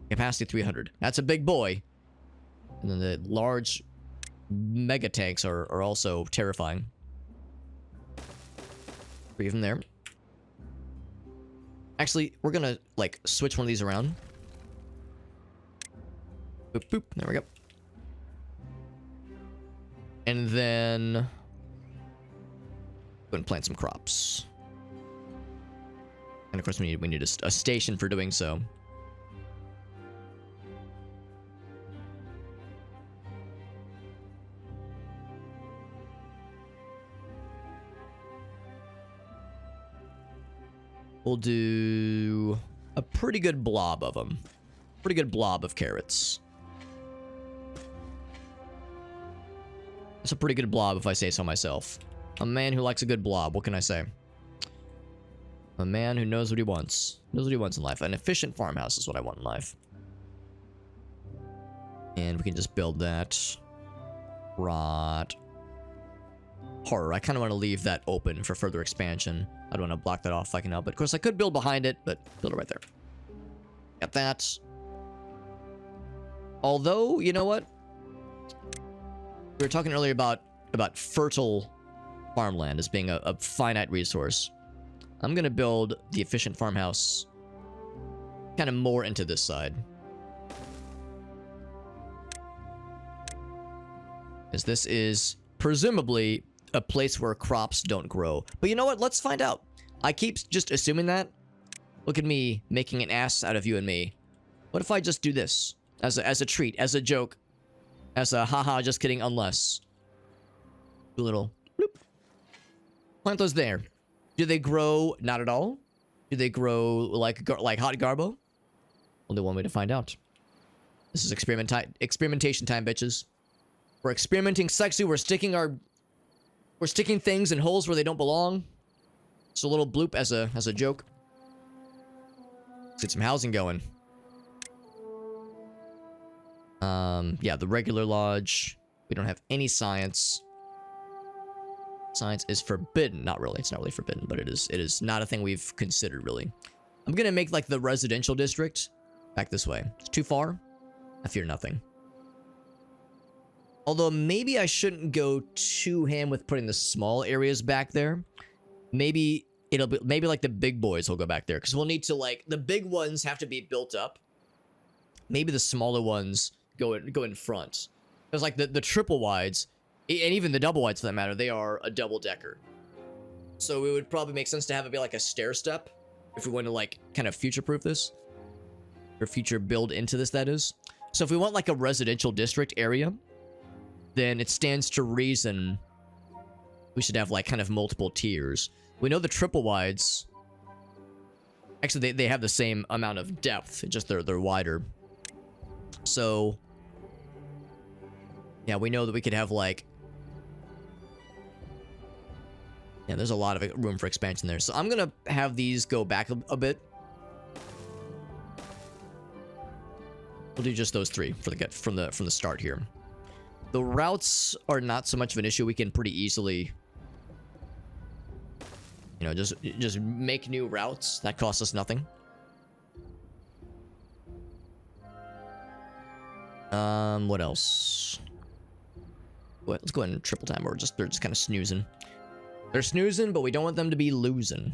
Capacity 300. That's a big boy. And then the large mega tanks are also terrifying. 3 of them there. Actually, we're gonna, like, switch one of these around. Boop, boop. There we go. And then... go and plant some crops. And of course, we need a station for doing so. We'll do a pretty good blob of them. Pretty good blob of carrots. It's a pretty good blob if I say so myself. A man who likes a good blob, what can I say? A man who knows what he wants. Knows what he wants in life. An efficient farmhouse is what I want in life. And we can just build that. Right. Horror. I kind of want to leave that open for further expansion. I don't want to block that off if I can help it. Of course, I could build behind it, but build it right there. Got that. Although, you know what? We were talking earlier about fertile farmland as being a finite resource. I'm going to build the efficient farmhouse kind of more into this side. As this is presumably a place where crops don't grow. But you know what? Let's find out. I keep just assuming that. Look at me making an ass out of you and me. What if I just do this as a treat, as a joke, as a haha, just kidding, unless. Do a little bloop. Plant those there. Do they grow? Not at all. Do they grow like hot garbo? Only one way to find out. This is experimentation time, bitches. We're experimenting sexy. We're sticking things in holes where they don't belong. Just a little bloop as a joke. Let's get some housing going. Yeah, the regular lodge. We don't have any science. Science is forbidden. Not really. It's not really forbidden, but it is not a thing we've considered, really. I'm gonna make, like, the residential district back this way. It's too far. I fear nothing. Although, maybe I shouldn't go too ham with putting the small areas back there. Maybe it'll be... maybe, like, the big boys will go back there. Because we'll need to, like... the big ones have to be built up. Maybe the smaller ones go in front. Because, like, the triple wides... and even the double wides, for that matter, they are a double-decker. So it would probably make sense to have it be like a stair-step. If we want to, like, kind of future-proof this. Or future build into this, that is. So if we want, like, a residential district area, then it stands to reason we should have, like, kind of multiple tiers. We know the triple wides... actually, they have the same amount of depth, just they're wider. So... yeah, we know that we could have, like... yeah, there's a lot of room for expansion there. So I'm gonna have these go back a bit. We'll do just those 3 for from the start here. The routes are not so much of an issue. We can pretty easily, you know, just make new routes. That costs us nothing. What else? Let's go ahead and triple time. They're just kind of snoozing. They're snoozing, but we don't want them to be losing.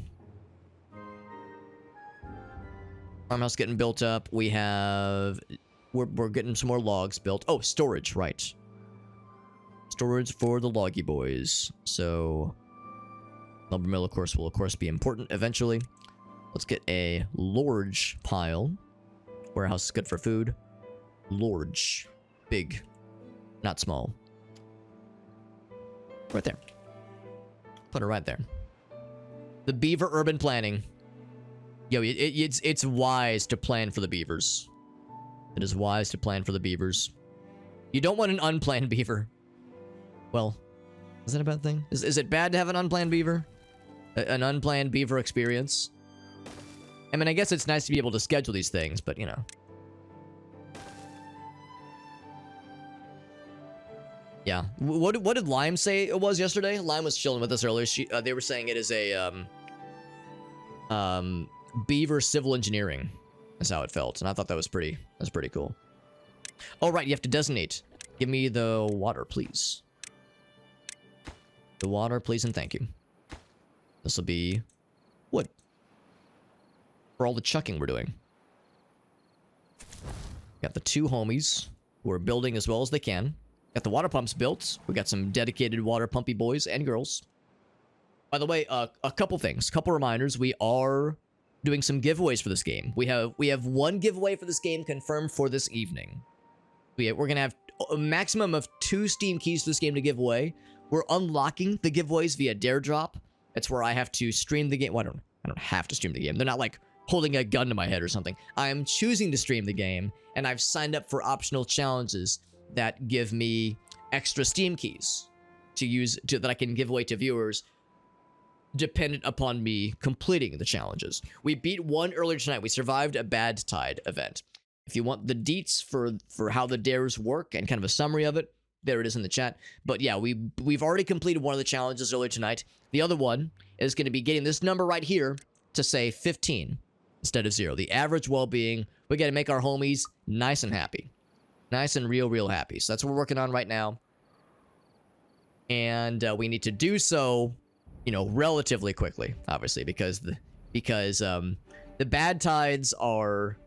Farmhouse getting built up. We have... we're getting some more logs built. Oh, storage, right. Storage for the loggy boys. So lumber mill, of course, will be important eventually. Let's get a large pile. Warehouse is good for food. Large. Big. Not small. Right there. Put it right there. The beaver urban planning. Yo, it's wise to plan for the beavers. It is wise to plan for the beavers. You don't want an unplanned beaver. Well, is that a bad thing? Is it bad to have an unplanned beaver? An unplanned beaver experience? I mean, I guess it's nice to be able to schedule these things, but you know. Yeah. What did Lime say it was yesterday? Lime was chilling with us earlier. They were saying it is a beaver civil engineering. That's how it felt, and I thought that was pretty cool. Oh right, you have to designate. Give me the water, please. The water, please, and thank you. This will be wood for all the chucking we're doing. Got the two homies who are building as well as they can. Got the water pumps built. We got some dedicated water pumpy boys and girls. By the way, a couple things, couple reminders. We are doing some giveaways for this game. We have one giveaway for this game confirmed for this evening. We're gonna have a maximum of 2 Steam keys for this game to give away. We're unlocking the giveaways via Dare Drop. That's where I have to stream the game. Well, I don't have to stream the game. They're not like holding a gun to my head or something. I am choosing to stream the game, and I've signed up for optional challenges that give me extra Steam keys to use that I can give away to viewers dependent upon me completing the challenges. We beat one earlier tonight. We survived a bad tide event. If you want the deets for how the dares work and kind of a summary of it, there it is in the chat. But yeah, we've already completed one of the challenges earlier tonight. The other one is going to be getting this number right here to say 15 instead of 0. The average well-being. We got to make our homies nice and happy. Nice and real happy. So that's what we're working on right now. And we need to do so, you know, relatively quickly, obviously, because the bad tides are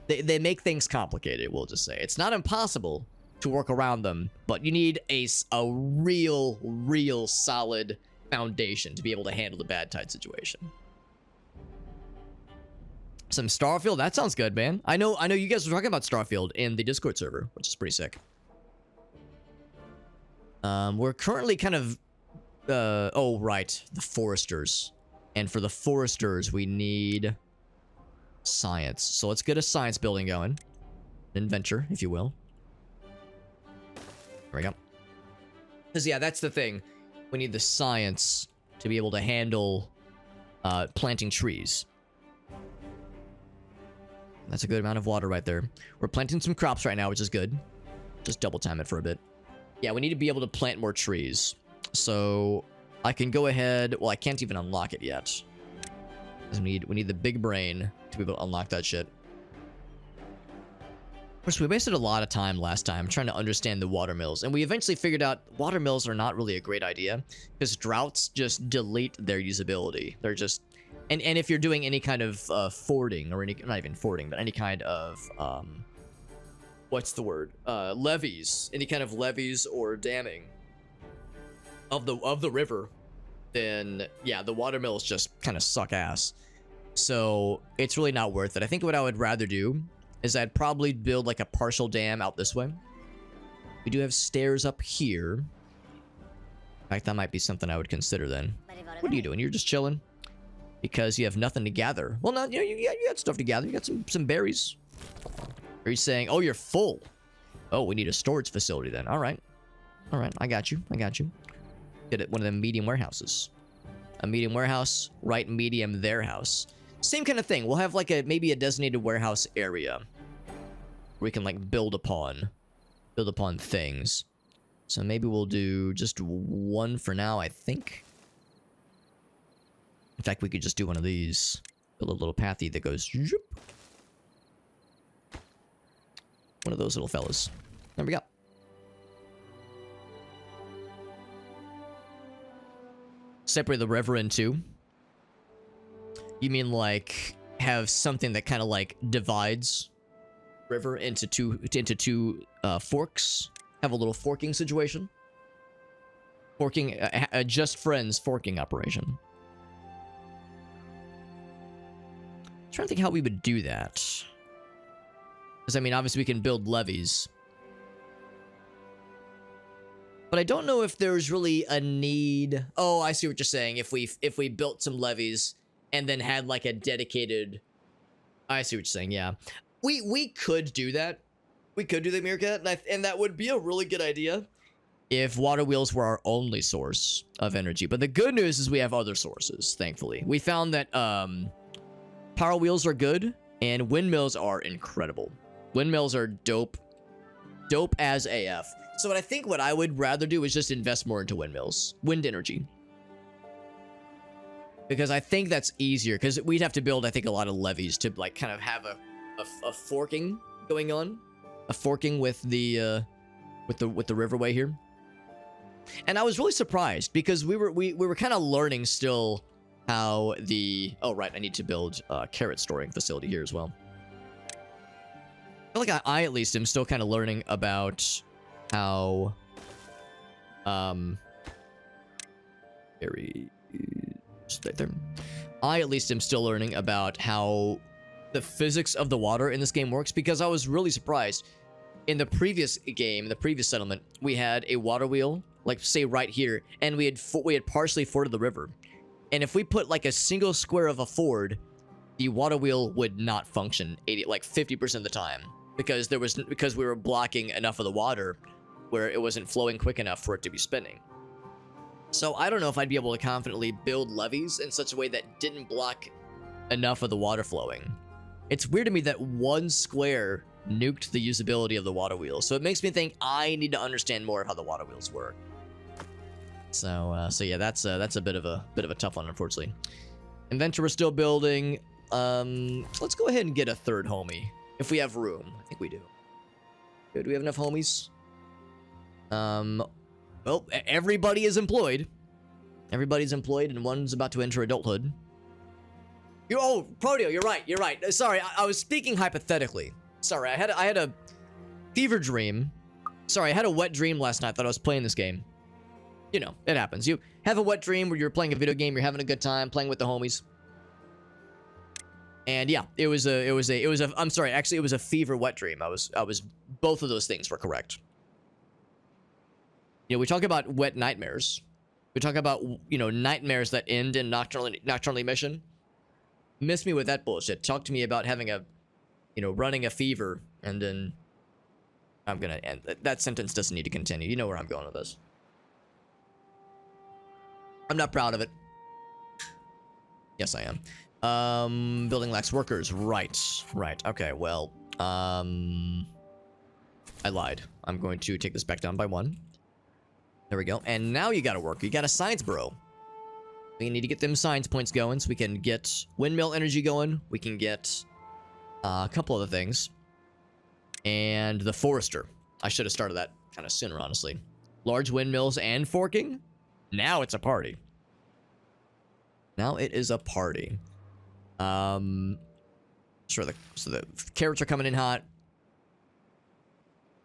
they make things complicated. We'll just say it's not impossible to work around them, but you need a real solid foundation to be able to handle the bad tide situation. Some Starfield, that sounds good, man. I know you guys were talking about Starfield in the Discord server, which is pretty sick. We're currently kind of oh right, the foresters. And for the foresters, we need science. So let's get a science building going. An adventure, if you will. There we go. Because yeah, that's the thing. We need the science to be able to handle planting trees. That's a good amount of water right there. We're planting some crops right now, which is good. Just double time it for a bit. Yeah, we need to be able to plant more trees. So I can go ahead. Well, I can't even unlock it yet. We need the big brain to be able to unlock that shit. Of course, we wasted a lot of time last time trying to understand the watermills, and we eventually figured out watermills are not really a great idea because droughts just delete their usability. They're just and if you're doing any kind of fording or not even fording, but any kind of what's the word? Levees, any kind of levees or damming of the river, then yeah, the watermills just kind of suck ass. So it's really not worth it. I think what I would rather do is I'd probably build like a partial dam out this way. We do have stairs up here. In fact, that might be something I would consider then. What are you doing? You're just chilling? Because you have nothing to gather. Well, no, you got stuff to gather. You got some berries. Are you saying, oh, you're full? Oh, we need a storage facility then. All right. I got you. Get it, one of them medium warehouses. A medium warehouse, right? Medium their house. Same kind of thing. We'll have like maybe a designated warehouse area where we can like build upon things. So maybe we'll do just one for now, I think. In fact, we could just do one of these. Build a little pathy that goes zoop. One of those little fellas. There we go. Separate the river in two. You mean like have something that kind of like divides river into two forks? Have a little forking situation? Forking, just friends forking operation. I'm trying to think how we would do that. Because, I mean, obviously we can build levees. But I don't know if there's really a need. Oh, I see what you're saying. If we built some levees and then had like a dedicated. I see what you're saying. Yeah, we could do that. We could do the Meerkat, and that would be a really good idea if water wheels were our only source of energy. But the good news is we have other sources. Thankfully, we found that power wheels are good and windmills are incredible. Windmills are dope as AF. So what I would rather do is just invest more into windmills, wind energy. Because I think that's easier, because we'd have to build, I think, a lot of levees to like kind of have a forking going on. A forking with the riverway here. And I was really surprised because we were kind of learning still how oh right, I need to build a carrot storing facility here as well. I feel like I at least am still kind of learning about how right there. I at least am still learning about how the physics of the water in this game works, because I was really surprised. In the previous game, the previous settlement, we had a water wheel, like say right here, and we had partially forded the river. And if we put like a single square of a ford, the water wheel would not function 50% of the time, because we were blocking enough of the water where it wasn't flowing quick enough for it to be spinning. So I don't know if I'd be able to confidently build levees in such a way that didn't block enough of the water flowing. It's weird to me that one square nuked the usability of the water wheel. So it makes me think I need to understand more of how the water wheels work. So yeah, that's a bit of a tough one, unfortunately. Inventor we're still building. Let's go ahead and get a third homie if we have room. I think we do. Do we have enough homies? Well, everybody is employed. Everybody's employed, and one's about to enter adulthood. Oh, Proteo, you're right. Sorry, I was speaking hypothetically. Sorry, I had a fever dream. Sorry, I had a wet dream last night that I was playing this game. You know, it happens. You have a wet dream where you're playing a video game, you're having a good time, playing with the homies. And yeah, it was a fever wet dream. Both of those things were correct. You know, we talk about wet nightmares. We talk about, you know, nightmares that end in nocturnal emission. Miss me with that bullshit. Talk to me about having running a fever, and then I'm gonna end. That sentence doesn't need to continue. You know where I'm going with this. I'm not proud of it. Yes, I am. Building lacks workers. Right. Okay, well, I lied. I'm going to take this back down by 1. There we go. And now you gotta work. You got a science bro. We need to get them science points going so we can get windmill energy going. We can get a couple other things. And the forester. I should have started that kind of sooner, honestly. Large windmills and forking. Now it's a party. Now it is a party. Sure, so the carrots are coming in hot.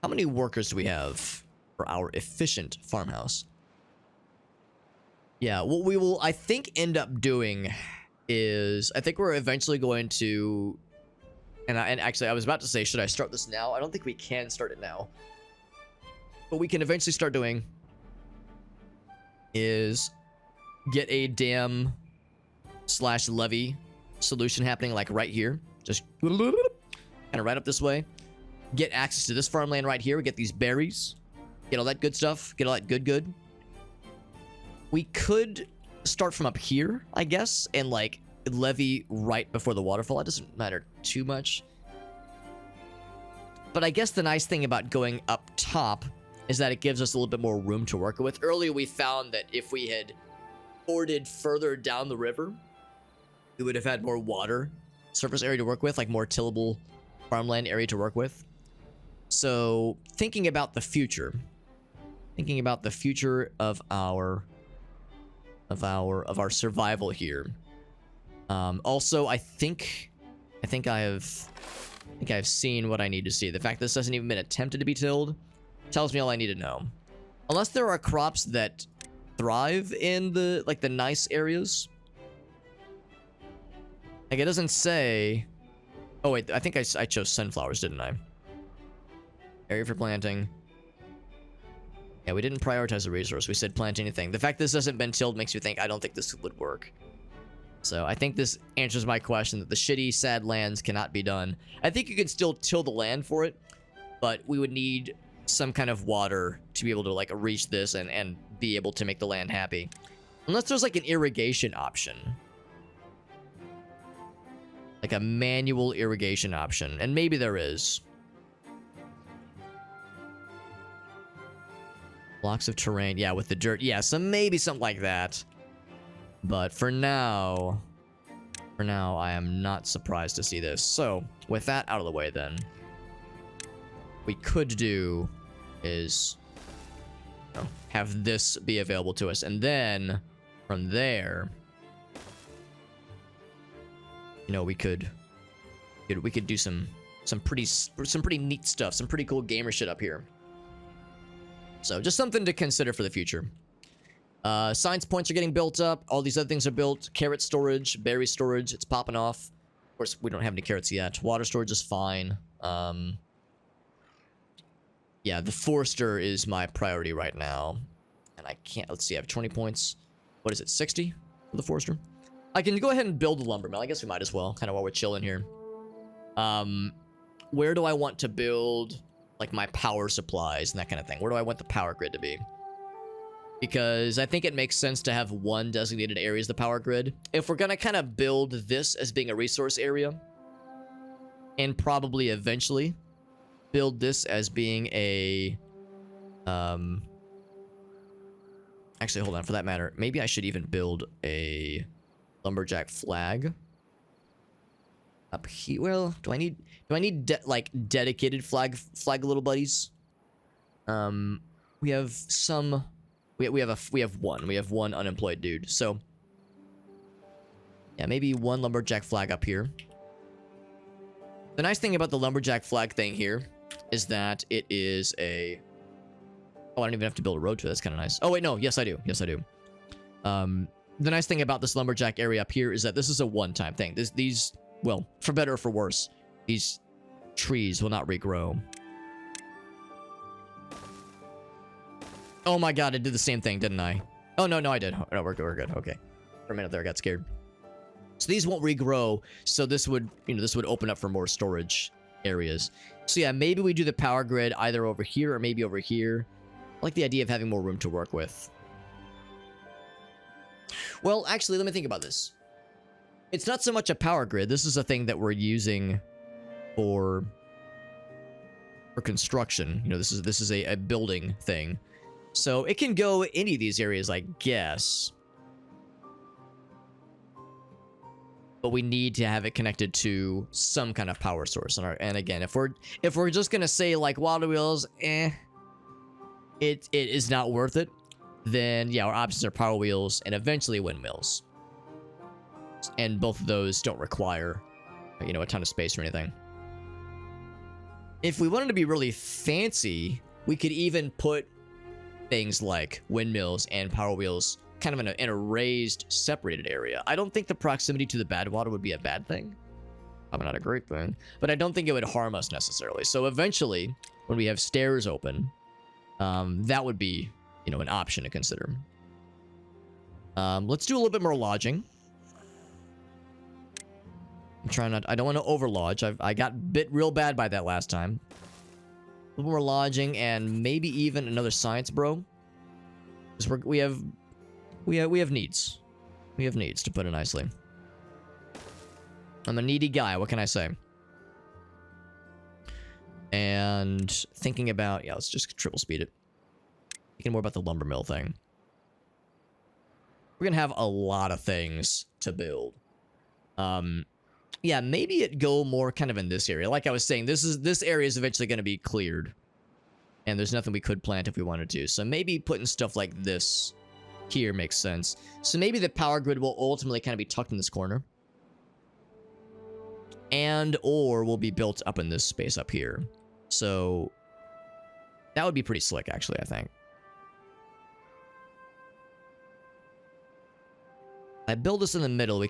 How many workers do we have for our efficient farmhouse? Yeah, what we will, I think, end up doing is, I think we're eventually going to, and actually, I was about to say, should I start this now? I don't think we can start it now. What we can eventually start doing is get a dam / levee solution happening, like right here. Just kind of right up this way. Get access to this farmland right here. We get these berries. Get all that good stuff. Get all that good. We could start from up here, I guess, and like levee right before the waterfall. It doesn't matter too much. But I guess the nice thing about going up top is that it gives us a little bit more room to work with. Earlier, we found that if we had forded further down the river, we would have had more water surface area to work with, like more tillable farmland area to work with. So thinking about the future of our survival here. Also, I think I have seen what I need to see. The fact this hasn't even been attempted to be tilled tells me all I need to know. Unless there are crops that thrive in the like the nice areas. Like it doesn't say. Oh wait, I think I chose sunflowers, didn't I? Area for planting. Yeah, we didn't prioritize the resource. We said plant anything. The fact this hasn't been tilled makes me think I don't think this would work. So I think this answers my question that the shitty, sad lands cannot be done. I think you can still till the land for it, but we would need some kind of water to be able to like reach this and be able to make the land happy. Unless there's like an irrigation option. Like a manual irrigation option. And maybe there is. Blocks of terrain. Yeah, with the dirt. Yeah, so maybe something like that. But for now, I am not surprised to see this. So, with that out of the way then, we could do is have this be available to us. And then, from there, you know, we could do some pretty neat stuff, some pretty cool gamer shit up here. So, just something to consider for the future. Science points are getting built up. All these other things are built. Carrot storage, berry storage, it's popping off. Of course, we don't have any carrots yet. Water storage is fine. Yeah, the forester is my priority right now. And I can't, let's see, I have 20 points. What is it, 60 for the forester? I can go ahead and build the lumber mill. I guess we might as well, kind of while we're chilling here. Where do I want to build, like, my power supplies and that kind of thing? Where do I want the power grid to be? Because I think it makes sense to have one designated area as the power grid. If we're going to kind of build this as being a resource area, and probably eventually build this as being a... Actually, hold on, for that matter, maybe I should even build a lumberjack flag up here. Well, do I need like dedicated flag little buddies? We have some... We have one unemployed dude. So yeah, maybe one lumberjack flag up here. The nice thing about the lumberjack flag thing here is that it is a... Oh, I don't even have to build a road to it. That's kind of nice. Oh wait, no. Yes, I do. Yes, I do. The nice thing about this lumberjack area up here is that this is a one-time thing. These, well, for better or for worse, these trees will not regrow. Oh my god, I did the same thing, didn't I? Oh, no, I did. Oh, no, we're good. Okay. For a minute there, I got scared. So these won't regrow, so this would, this would open up for more storage areas. So yeah, maybe we do the power grid either over here or maybe over here. I like the idea of having more room to work with. Well, actually, let me think about this. It's not so much a power grid. This is a thing that we're using for construction. This is a building thing. So it can go any of these areas, I guess. But we need to have it connected to some kind of power source. And again, if we're just gonna say like water wheels, it is not worth it. Then yeah, our options are power wheels and eventually windmills. And both of those don't require, a ton of space or anything. If we wanted to be really fancy, we could even put things like windmills and power wheels kind of in a raised, separated area. I don't think the proximity to the bad water would be a bad thing. Probably not a great thing, but I don't think it would harm us necessarily. So eventually, when we have stairs open, that would be, an option to consider. Let's do a little bit more lodging. I'm trying not... I don't want to overlodge. I got bit real bad by that last time. A little more lodging and maybe even another science bro. Because we have needs. We have needs, to put it nicely. I'm a needy guy, what can I say? And thinking about... Yeah, let's just triple speed it. Thinking more about the lumber mill thing. We're gonna have a lot of things to build. Yeah, maybe it go more kind of in this area. Like I was saying, this area is eventually going to be cleared. And there's nothing we could plant if we wanted to. So maybe putting stuff like this here makes sense. So maybe the power grid will ultimately kind of be tucked in this corner. And or will be built up in this space up here. So that would be pretty slick, actually, I think. I build this in the middle. We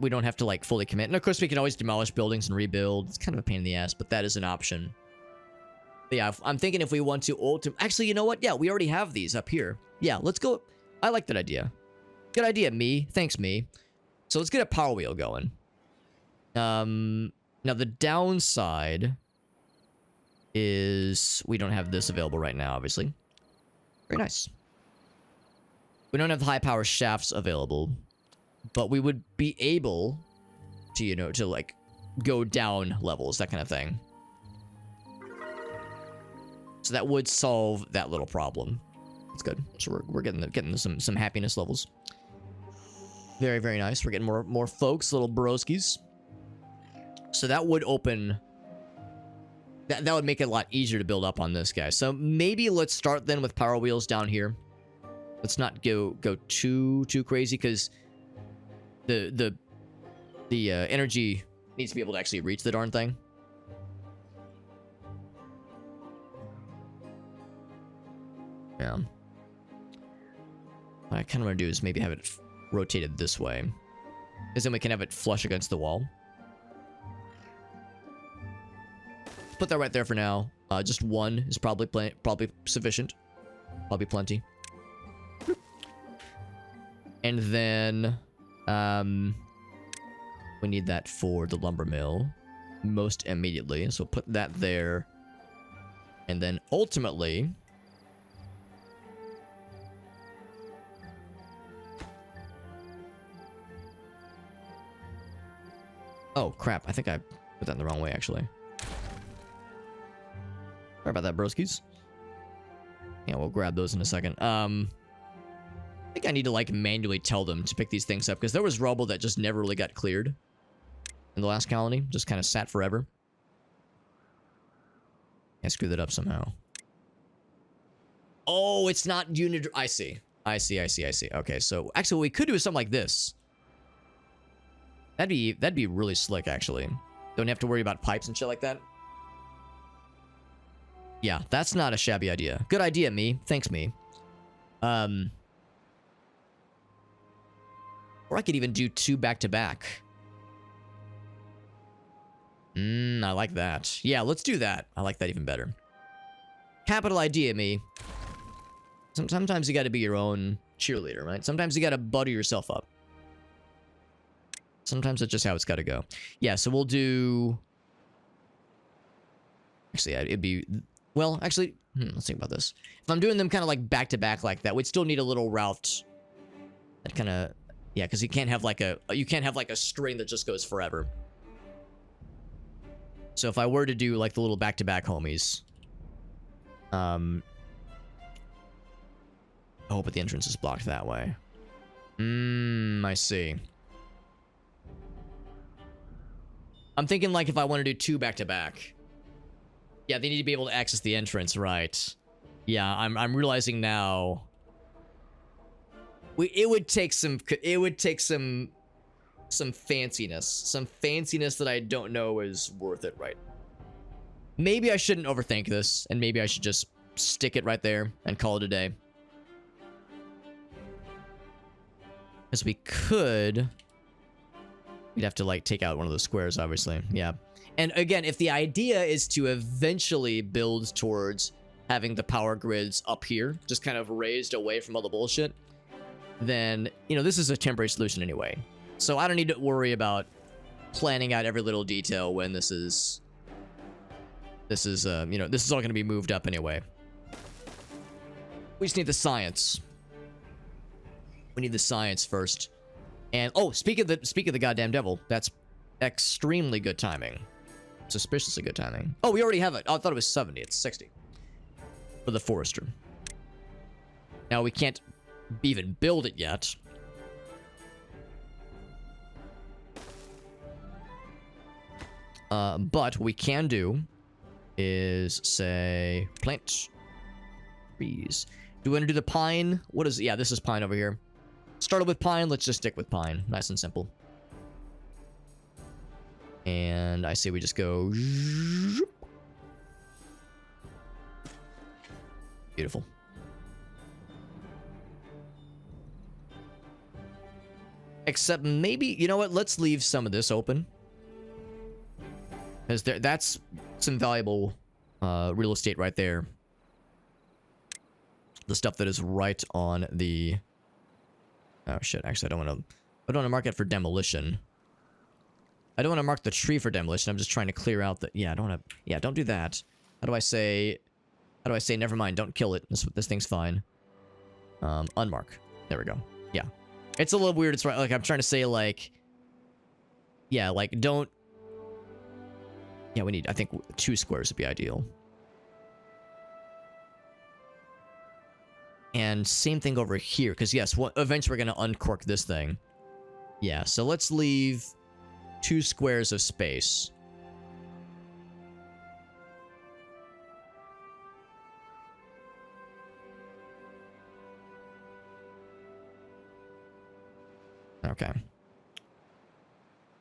don't have to like fully commit. And of course, we can always demolish buildings and rebuild. It's kind of a pain in the ass, but that is an option. But yeah, I'm thinking if we want to actually, you know what? Yeah, we already have these up here. Yeah, let's go. I like that idea. Good idea, me. Thanks, me. So let's get a power wheel going. Now the downside is we don't have this available right now, obviously. Very nice. We don't have high power shafts available, but we would be able to, you know, to like go down levels, that kind of thing. So that would solve that little problem. That's good. So we're getting some happiness levels. Very, very nice. We're getting more folks, little broskies. So that would open... That would make it a lot easier to build up on this guy. So maybe let's start then with power wheels down here. Let's not go too crazy, because the energy needs to be able to actually reach the darn thing. Yeah. What I kind of want to do is maybe have it rotated this way, because then we can have it flush against the wall. Put that right there for now. Just one is probably sufficient. Probably plenty. And then we need that for the lumber mill most immediately. So put that there. And then ultimately, oh crap, I think I put that in the wrong way actually. Sorry about that, broskies. Yeah, we'll grab those in a second. I think I need to like manually tell them to pick these things up, because there was rubble that just never really got cleared in the last colony. Just kind of sat forever. I screwed that up somehow. Oh, it's not unit. I see. Okay, so actually what we could do is something like this. That'd be really slick, actually. Don't have to worry about pipes and shit like that. Yeah, that's not a shabby idea. Good idea, me. Thanks, me. Or I could even do 2 back-to-back. I like that. Yeah, let's do that. I like that even better. Capital idea, me. Sometimes you gotta be your own cheerleader, right? Sometimes you gotta butter yourself up. Sometimes that's just how it's gotta go. Yeah, so we'll do... Actually, it'd be... Well, actually, let's think about this. If I'm doing them kind of like back-to-back like that, we'd still need a little route that kind of... Yeah, because you can't have like a string that just goes forever. So if I were to do like the little back-to-back homies... Oh, but the entrance is blocked that way. I see. I'm thinking like if I want to do 2 back-to-back... Yeah, they need to be able to access the entrance, right? Yeah, I'm realizing now. It would take some fanciness that I don't know is worth it, right? Maybe I shouldn't overthink this, and maybe I should just stick it right there and call it a day. Because we could... We'd have to like take out one of the squares, obviously. Yeah. And again, if the idea is to eventually build towards having the power grids up here, just kind of raised away from all the bullshit, then, you know, this is a temporary solution anyway. So I don't need to worry about planning out every little detail when this is, you know, this is all going to be moved up anyway. We just need the science. We need the science first. And, oh, speak of the goddamn devil, that's extremely good timing. Suspiciously good timing. Oh, we already have it. Oh, I thought it was 70. It's 60. For the Forester. Now, we can't even build it yet. But what we can do is say plant trees. Do we want to do the pine? What is... Yeah, this is pine over here. Started with pine. Let's just stick with pine. Nice and simple. And I say we just go... Beautiful. Except maybe, you know what? Let's leave some of this open. Because that's some valuable real estate right there. The stuff that is right on the... Oh shit, actually I don't want to mark it for demolition. I don't want to mark the tree for demolition. I'm just trying to clear out the... Yeah, I don't want to... Yeah, don't do that. How do I say... Never mind, don't kill it. This thing's fine. Unmark. There we go. Yeah. It's a little weird. It's right. Like, I'm trying to say, like... Yeah, like, don't... Yeah, we need... I think 2 squares would be ideal. And same thing over here. Because, yes, eventually we're going to uncork this thing. Yeah, so let's leave 2 squares of space. Okay.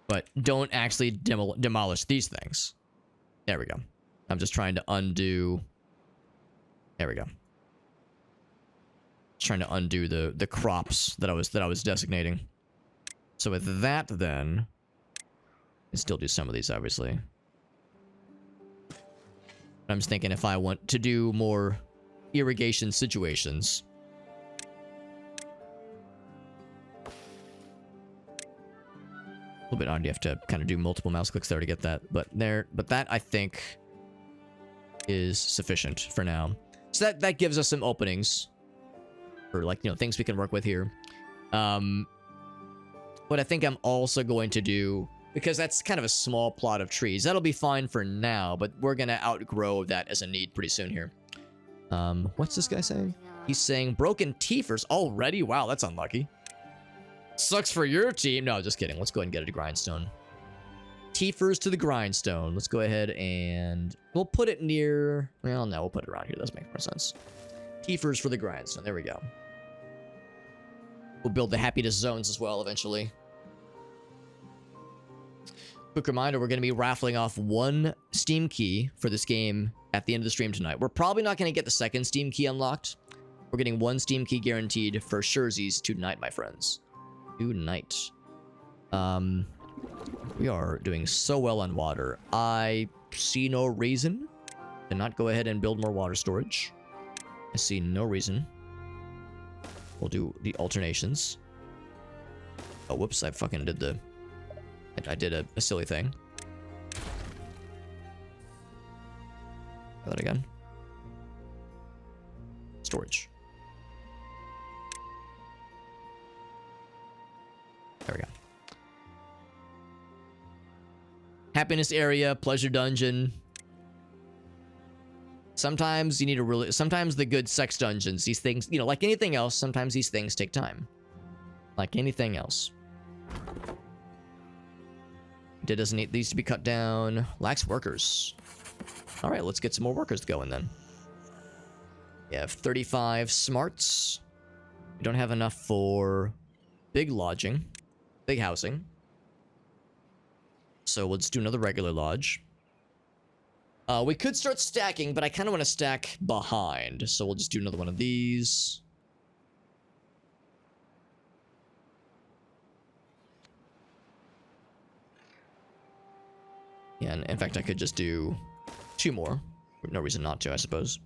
But don't actually demolish these things. There we go. I'm just trying to undo... There we go. Trying to undo the crops that I was designating. So with that, then... I still do some of these, obviously. I'm just thinking if I want to do more irrigation situations... A little bit odd. You have to kind of do multiple mouse clicks there to get that, but that I think is sufficient for now. So that gives us some openings for, like, you know, things we can work with here. What I think I'm also going to do, because that's kind of a small plot of trees, that'll be fine for now, but we're gonna outgrow that as a need pretty soon here. What's this guy saying? He's saying broken teethers already. Wow, that's unlucky. Sucks for your team. No, just kidding. Let's go ahead and get it to grindstone. Teethers to the grindstone. Let's go ahead and we'll put it near... Well, no, we'll put it around here. That makes more sense. Teethers for the grindstone. There we go. We'll build the happiness zones as well eventually. Quick reminder, we're going to be raffling off 1 Steam key for this game at the end of the stream tonight. We're probably not going to get the 2nd Steam key unlocked. We're getting 1 Steam key guaranteed for surezies tonight, my friends. Tonight. We are doing so well on water. I see no reason to not go ahead and build more water storage. I see no reason. We'll do the alternations. Oh, whoops, I fucking did the... I did a silly thing. Try that again. Storage. There we go. Happiness area, pleasure dungeon. Sometimes you need to really... Sometimes the good sex dungeons, these things, you know, like anything else, sometimes these things take time. Like anything else. It doesn't need these to be cut down. Lacks workers. Alright, let's get some more workers going then. We have 35 smarts. We don't have enough for big lodging. Big housing. So we'll just do another regular lodge. We could start stacking, but I kind of want to stack behind. So we'll just do another one of these. Yeah, and in fact, I could just do 2 more. No reason not to, I suppose.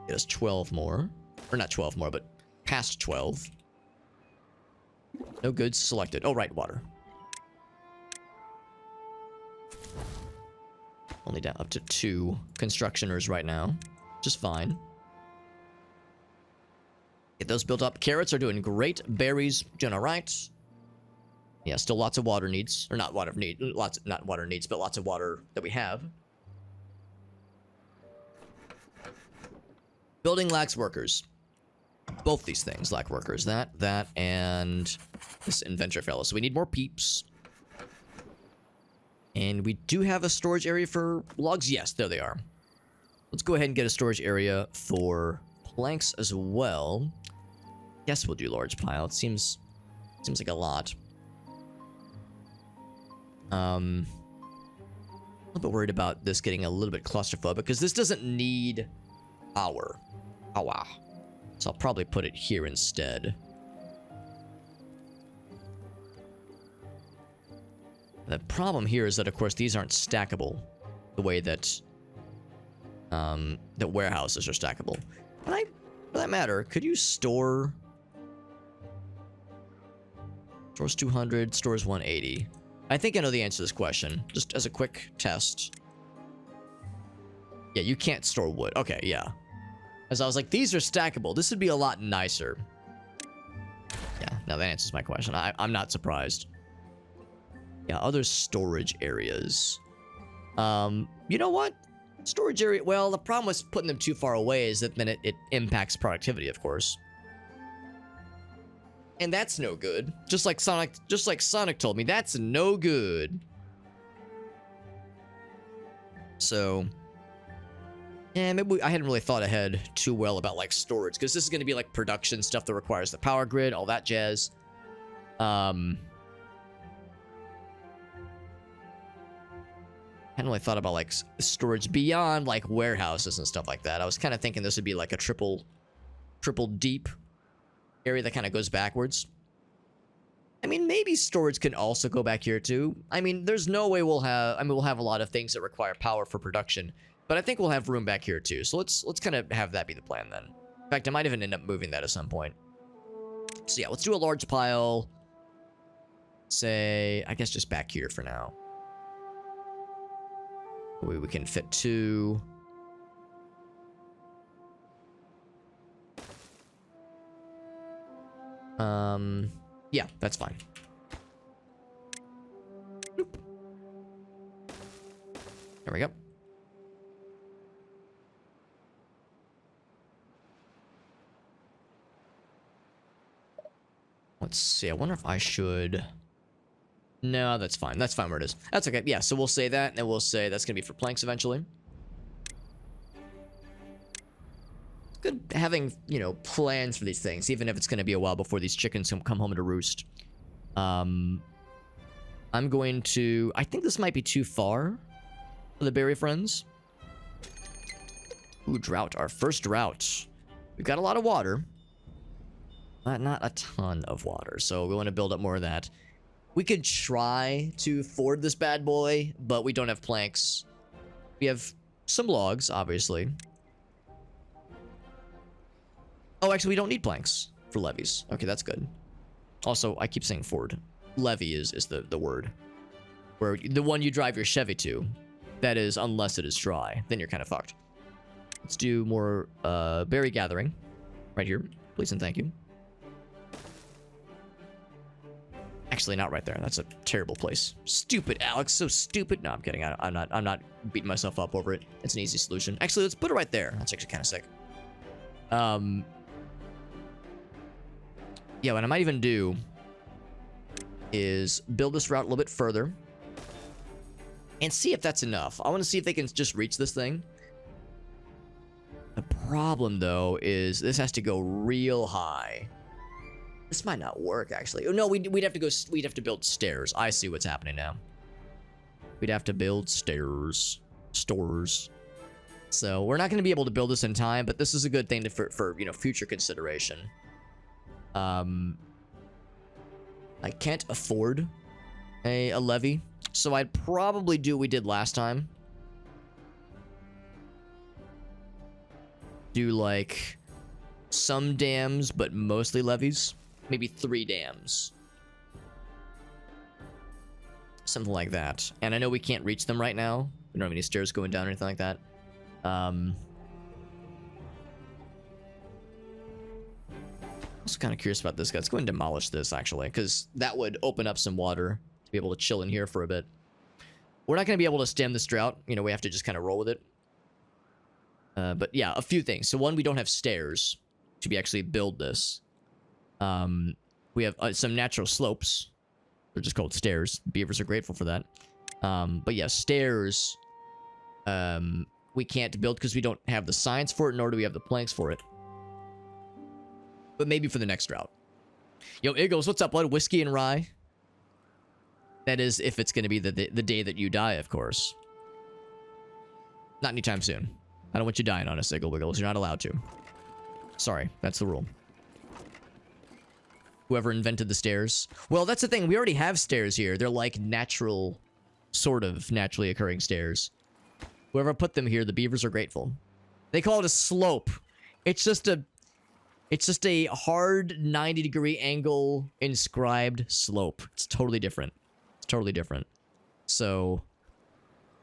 Get us 12 more. Or not 12 more, but past 12. No goods selected. Oh, right, water. Only down up to 2 constructioners right now. Just fine. Get those built up. Carrots are doing great. Berries doing alright. Yeah, still lots of water needs. Or not water need. Not water needs, but lots of water that we have. Building lacks workers. Both these things lack workers. That, and this inventor fellow. So we need more peeps. And we do have a storage area for logs. Yes, there they are. Let's go ahead and get a storage area for planks as well. Yes, we'll do large pile. It seems like a lot. A little bit worried about this getting a little bit claustrophobic because this doesn't need power. So I'll probably put it here instead. The problem here is that, of course, these aren't stackable the way that that warehouses are stackable. And for that matter, could you store... Stores 200, stores 180. I think I know the answer to this question, just as a quick test. Yeah, you can't store wood. Okay, yeah. As I was like, these are stackable. This would be a lot nicer. Yeah, now that answers my question. I'm not surprised. Yeah, other storage areas. You know what? Storage area... Well, the problem with putting them too far away is that then it impacts productivity, of course. And that's no good. Just like Sonic told me, that's no good. So... Yeah, maybe I hadn't really thought ahead too well about, like, storage. Because this is going to be, like, production stuff that requires the power grid, all that jazz. Hadn't really thought about, like, storage beyond, like, warehouses and stuff like that. I was kind of thinking this would be, like, a triple deep area that kind of goes backwards. I mean, maybe storage can also go back here, too. I mean, there's no way we'll have... I mean, we'll have a lot of things that require power for production. But I think we'll have room back here too. So let's kind of have that be the plan then. In fact, I might even end up moving that at some point. So yeah, let's do a large pile. Say, I guess just back here for now. We can fit 2. Yeah, that's fine. Nope. There we go. Let's see, I wonder if I should... No, that's fine. That's fine where it is. That's okay. Yeah, so we'll say that, and then we'll say that's going to be for planks eventually. Good having, you know, plans for these things, even if it's going to be a while before these chickens come home to roost. I'm going to... I think this might be too far for the berry friends. Ooh, drought. Our first drought. We've got a lot of water. Not a ton of water, so we want to build up more of that. We could try to ford this bad boy, but we don't have planks. We have some logs, obviously. Oh, actually, we don't need planks for levees. Okay, that's good. Also, I keep saying ford. Levee is the word. Where the one you drive your Chevy to. That is, unless it is dry. Then you're kind of fucked. Let's do more berry gathering. Right here. Please and thank you. Actually, not right there. That's a terrible place. Stupid, Alex. So stupid. No, I'm kidding. I'm not beating myself up over it. It's an easy solution. Actually, let's put it right there. That's actually kind of sick. Yeah, what I might even do is build this route a little bit further and see if that's enough. I want to see if they can just reach this thing. The problem, though, is this has to go real high. This might not work, actually. Oh, no, we'd have to go... We'd have to build stairs. I see what's happening now. We'd have to build stairs. Stores. So, we're not going to be able to build this in time, but this is a good thing for you know, future consideration. I can't afford a levee, so I'd probably do what we did last time. Do, like, some dams, but mostly levees. Maybe 3 dams. Something like that. And I know we can't reach them right now. We don't have any stairs going down or anything like that. I'm also kind of curious about this guy. Let's go and demolish this, actually, because that would open up some water to be able to chill in here for a bit. We're not going to be able to stem this drought. You know, we have to just kind of roll with it. But yeah, a few things. So one, we don't have stairs to be actually build this. We have some natural slopes. They're just called stairs. Beavers are grateful for that. But yeah, stairs, we can't build because we don't have the science for it, nor do we have the planks for it. But maybe for the next drought. Yo, Eagles, what's up, bud? Whiskey and rye. That is if it's going to be the day that you die, of course. Not anytime soon. I don't want you dying on us, Iggle Wiggles. You're not allowed to. Sorry, that's the rule. Whoever invented the stairs. Well, that's the thing. We already have stairs here. They're like natural, sort of naturally occurring stairs. Whoever put them here, the beavers are grateful. They call it a slope. It's just a hard 90-degree angle inscribed slope. It's totally different. It's totally different. So,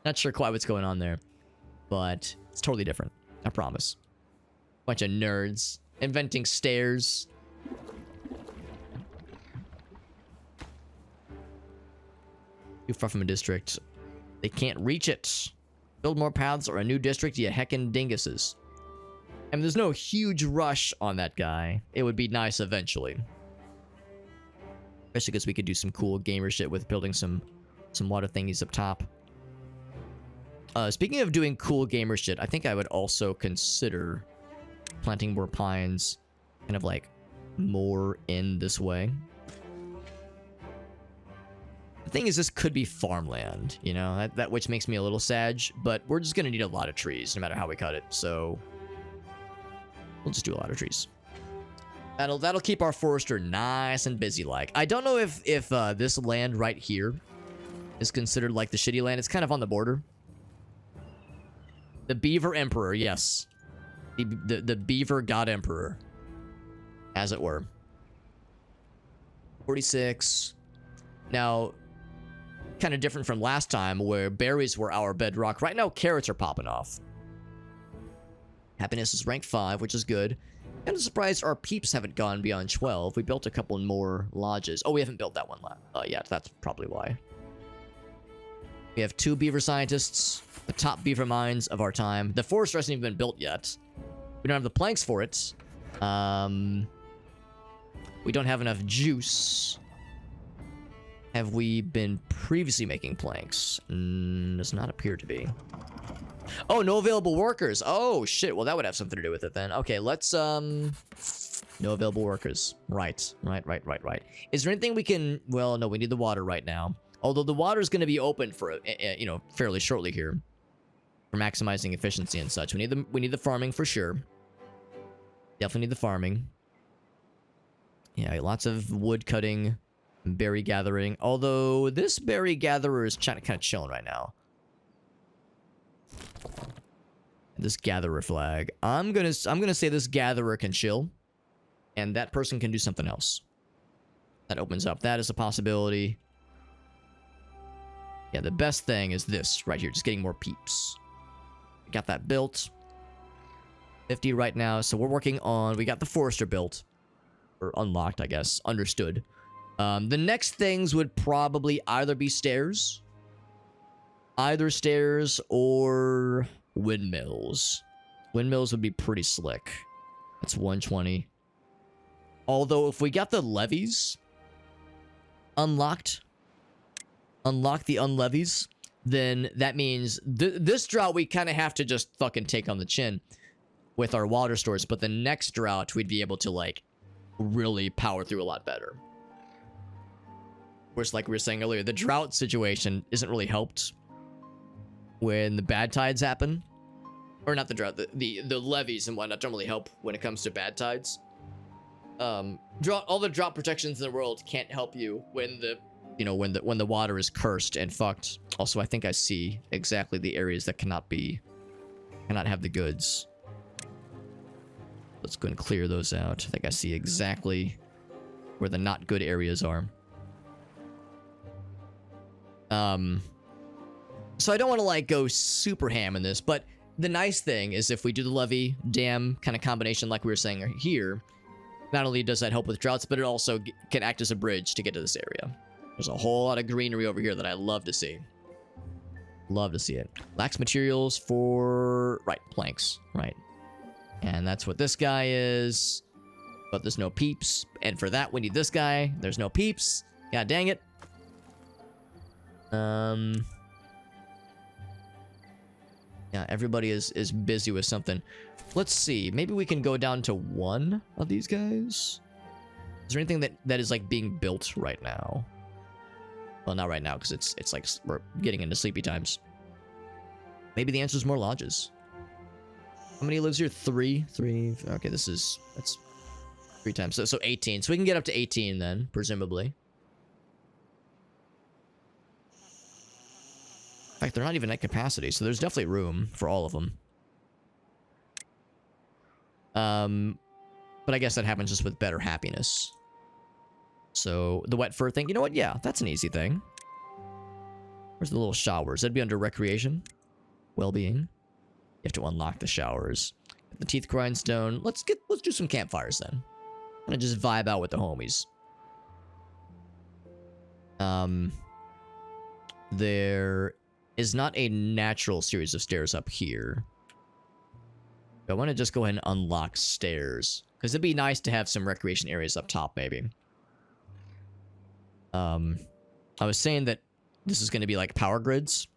not sure quite what's going on there. But it's totally different. I promise. Bunch of nerds. Inventing stairs. Too far from a district. They can't reach it. Build more paths or a new district, you heckin' dinguses. And there's no huge rush on that guy. It would be nice eventually. Especially because we could do some cool gamer shit with building some water thingies up top. Speaking of doing cool gamer shit, I think I would also consider planting more pines kind of like more in this way. The thing is, this could be farmland, you know, that which makes me a little sad, but we're just gonna need a lot of trees no matter how we cut it, so we'll just do a lot of trees. That'll keep our forester nice and busy like. I don't know if this land right here is considered like the shitty land. It's kind of on the border. The Beaver Emperor, yes. The Beaver God Emperor, as it were. 46. Now, kind of different from last time where berries were our bedrock. Right now, carrots are popping off. Happiness is rank 5, which is good. Kind of surprised our peeps haven't gone beyond 12. We built a couple more lodges. Oh, we haven't built that one yet. That's probably why. We have 2 beaver scientists, the top beaver minds of our time. The forester hasn't even been built yet. We don't have the planks for it. We don't have enough juice. Have we been previously making planks? Does not appear to be. Oh, no available workers. Oh, shit. Well, that would have something to do with it then. Okay, let's, no available workers. Right. Is there anything we can... Well, no, we need the water right now. Although the water is going to be open for, you know, fairly shortly here. For maximizing efficiency and such. We need the farming for sure. Definitely need the farming. Yeah, lots of wood cutting, berry gathering. Although this berry gatherer is kind of chilling right now. This gatherer flag. I'm gonna say this gatherer can chill, and that person can do something else. That opens up. That is a possibility. Yeah, the best thing is this right here, just getting more peeps. We got that built. 50 right now, so we're working on... We got the forester built. Or unlocked, I guess. Understood. The next things would probably either be stairs. Either stairs or windmills. Windmills would be pretty slick. That's 120. Although, if we got the levees unlocked... Unlock the unlevees, then that means this drought we kind of have to just fucking take on the chin with our water stores, but the next drought we'd be able to like really power through a lot better. Of course, like we were saying earlier, the drought situation isn't really helped when the bad tides happen. Or not the drought, the levees and whatnot don't really help when it comes to bad tides. All the drought protections in the world can't help you when the when the water is cursed and fucked. Also, I think I see exactly the areas that cannot have the goods. Let's go and clear those out. I think I see exactly where the not good areas are. So I don't want to like go super ham in this, but the nice thing is if we do the levee dam kind of combination like we were saying here, not only does that help with droughts, but it also can act as a bridge to get to this area. There's a whole lot of greenery over here that I love to see. Love to see it. Lacks materials for... Right, planks. Right. And that's what this guy is. But there's no peeps. And for that, we need this guy. There's no peeps. God dang it. Yeah, everybody is busy with something. Let's see. Maybe we can go down to 1 of these guys. Is there anything that is like being built right now? Well, not right now, because it's like we're getting into sleepy times. Maybe the answer is more lodges. How many lives here? 3? 3. Okay, that's 3 times. So 18. So we can get up to 18 then, presumably. In fact, they're not even at capacity, so there's definitely room for all of them. But I guess that happens just with better happiness. So the wet fur thing, you know what? Yeah, that's an easy thing. Where's the little showers? That'd be under recreation, well-being. You have to unlock the showers. The teeth grindstone. Let's do some campfires then. And just vibe out with the homies. There is not a natural series of stairs up here. I want to just go ahead and unlock stairs. Because it'd be nice to have some recreation areas up top, maybe. I was saying that this is going to be like power grids.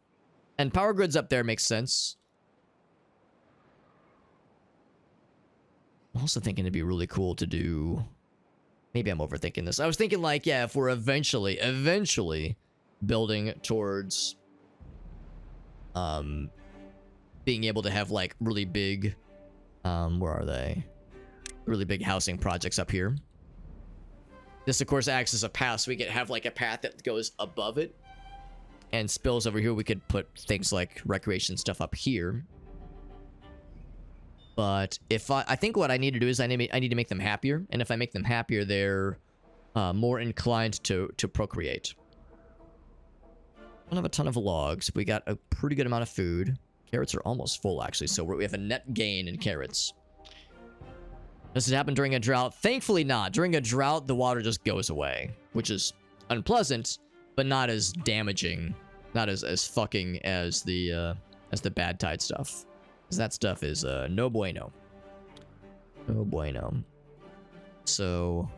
And power grids up there makes sense. I'm also thinking it'd be really cool to do... Maybe I'm overthinking this. I was thinking like, yeah, if we're eventually building towards... being able to have like really big... where are they? Really big housing projects up here. This, of course, acts as a path, so we could have like a path that goes above it and spills over here. We could put things like recreation stuff up here. But if I think what I need to do is I need to make them happier, and if I make them happier, they're more inclined to procreate. I don't have a ton of logs. We got a pretty good amount of food. Carrots are almost full, actually, so we have a net gain in carrots. Does it happen during a drought? Thankfully not. During a drought, the water just goes away, which is unpleasant, but not as damaging, not as fucking as the bad tide stuff. Because that stuff is no bueno. No bueno. So,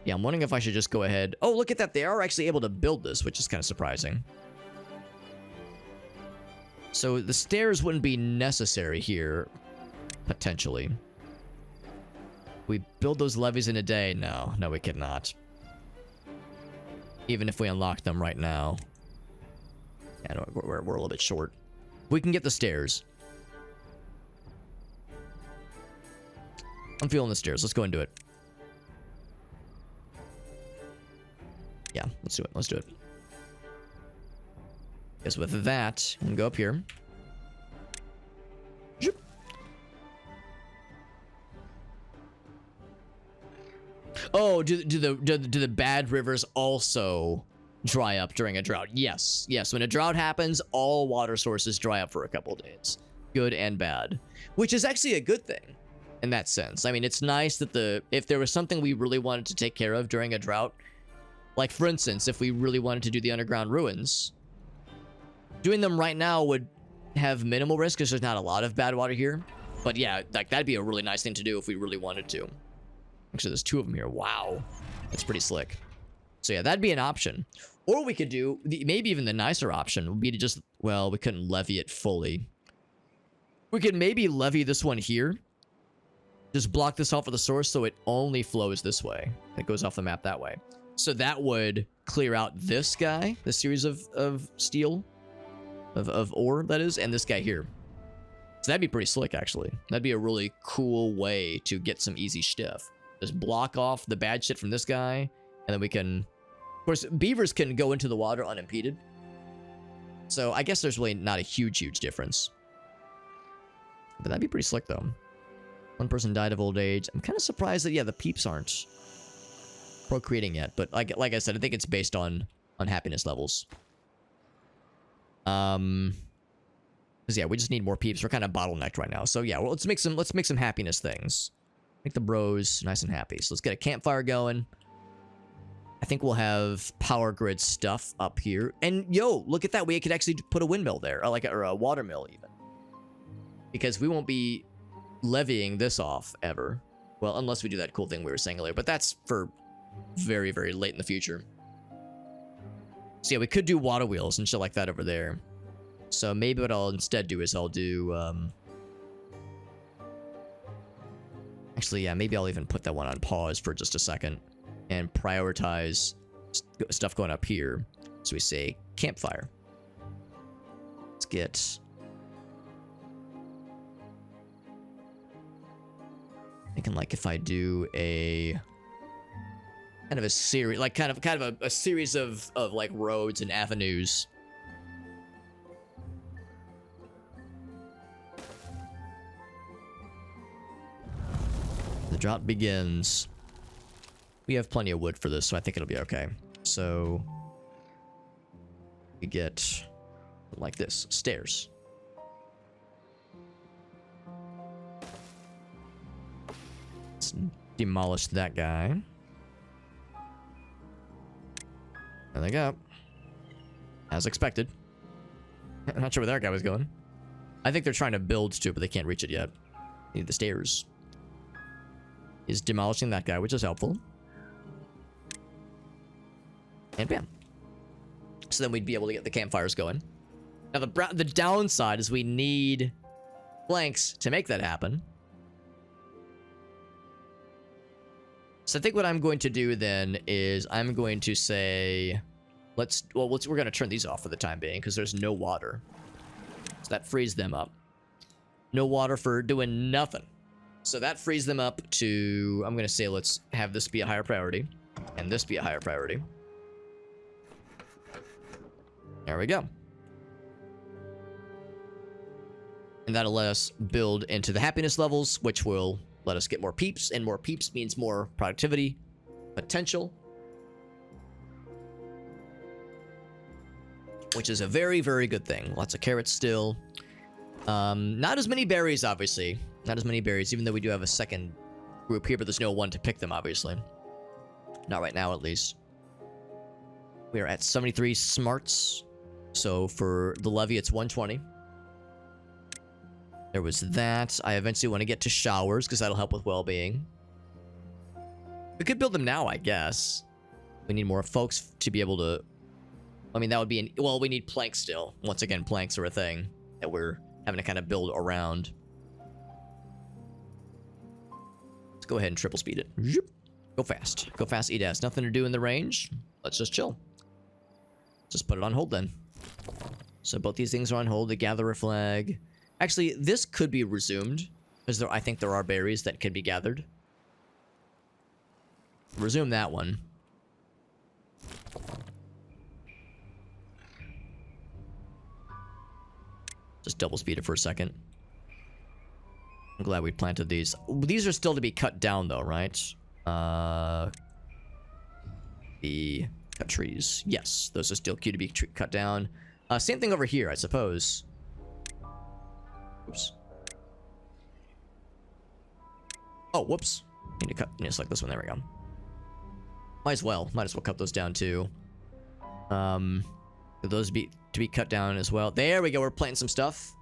yeah, I'm wondering if I should just go ahead. Oh, look at that. They are actually able to build this, which is kind of surprising. So the stairs wouldn't be necessary here, potentially. We build those levees in a day? No, we cannot. Even if we unlock them right now. Yeah, no, we're a little bit short. We can get the stairs. I'm feeling the stairs. Let's go and do it. Yeah, let's do it. Let's do it. Because with that, we can go up here. Zoop. Oh, do the bad rivers also dry up during a drought? Yes. Yes, when a drought happens, all water sources dry up for a couple of days. Good and bad. Which is actually a good thing in that sense. I mean, it's nice that if there was something we really wanted to take care of during a drought, like for instance, if we really wanted to do the underground ruins, doing them right now would have minimal risk because there's not a lot of bad water here. But yeah, like that'd be a really nice thing to do if we really wanted to. Actually, there's 2 of them here. Wow. That's pretty slick. So yeah, that'd be an option. Or we could do, maybe even the nicer option would be to just, well, we couldn't levy it fully. We could maybe levy this one here. Just block this off of the source so it only flows this way. It goes off the map that way. So that would clear out this guy, the series of steel, of ore, that is, and this guy here. So that'd be pretty slick, actually. That'd be a really cool way to get some easy stuff. Just block off the bad shit from this guy, and then we can... Of course, beavers can go into the water unimpeded. So I guess there's really not a huge difference. But that'd be pretty slick, though. 1 person died of old age. I'm kind of surprised that, yeah, the peeps aren't procreating yet. But like I said, I think it's based on happiness levels. Because yeah, we just need more peeps. We're kind of bottlenecked right now. So yeah, well, let's make some happiness things. Make the bros nice and happy. So let's get a campfire going. I think we'll have power grid stuff up here. And yo, look at that. We could actually put a windmill there, or a water mill even. Because we won't be levying this off ever. Well, unless we do that cool thing we were saying earlier. But that's for very, very late in the future. So yeah, we could do water wheels and shit like that over there. So maybe what I'll instead do is I'll do... Actually, yeah, maybe I'll even put that one on pause for just a second. And prioritize stuff going up here. So we say campfire. Let's get... Thinking like if I do a kind of a series, like kind of a series of like roads and avenues. The drop begins. We have plenty of wood for this, so I think it'll be okay. So we get like this, stairs. Let's demolish that guy. There they go. As expected. I'm not sure where that guy was going. I think they're trying to build to it, but they can't reach it yet. Need the stairs. Is demolishing that guy, which is helpful. And bam. So then we'd be able to get the campfires going. Now the downside is we need planks to make that happen. So I think what I'm going to do then is I'm going to say, we're going to turn these off for the time being because there's no water. So that frees them up. No water for doing nothing. So that frees them up to, I'm going to say, let's have this be a higher priority and this be a higher priority. There we go. And that'll let us build into the happiness levels, which will let us get more peeps, and more peeps means more productivity potential, which is a very, very good thing. Lots of carrots still. Not as many berries, obviously. Not as many berries, even though we do have a second group here, but there's no one to pick them, obviously. Not right now, at least. We are at 73 smarts. So for the levy, it's 120. There was that. I eventually want to get to showers because that'll help with well-being. We could build them now, I guess. We need more folks to be able to... I mean, that would be... well, we need planks still. Once again, planks are a thing that we're having to kind of build around. Let's go ahead and triple speed it. Go fast. Go fast, eat ass. Nothing to do in the range. Let's just chill. Just put it on hold then. So both these things are on hold. The gatherer flag... Actually, this could be resumed, because I think there are berries that can be gathered. Resume that one. Just double speed it for a second. I'm glad we planted these. These are still to be cut down, though, right? The cut trees. Yes, those are still queued to be cut down. Same thing over here, I suppose. Oops. Oh, whoops. Need to select this one. There we go. Might as well cut those down too. Those to be cut down as well. There we go. We're planting some stuff.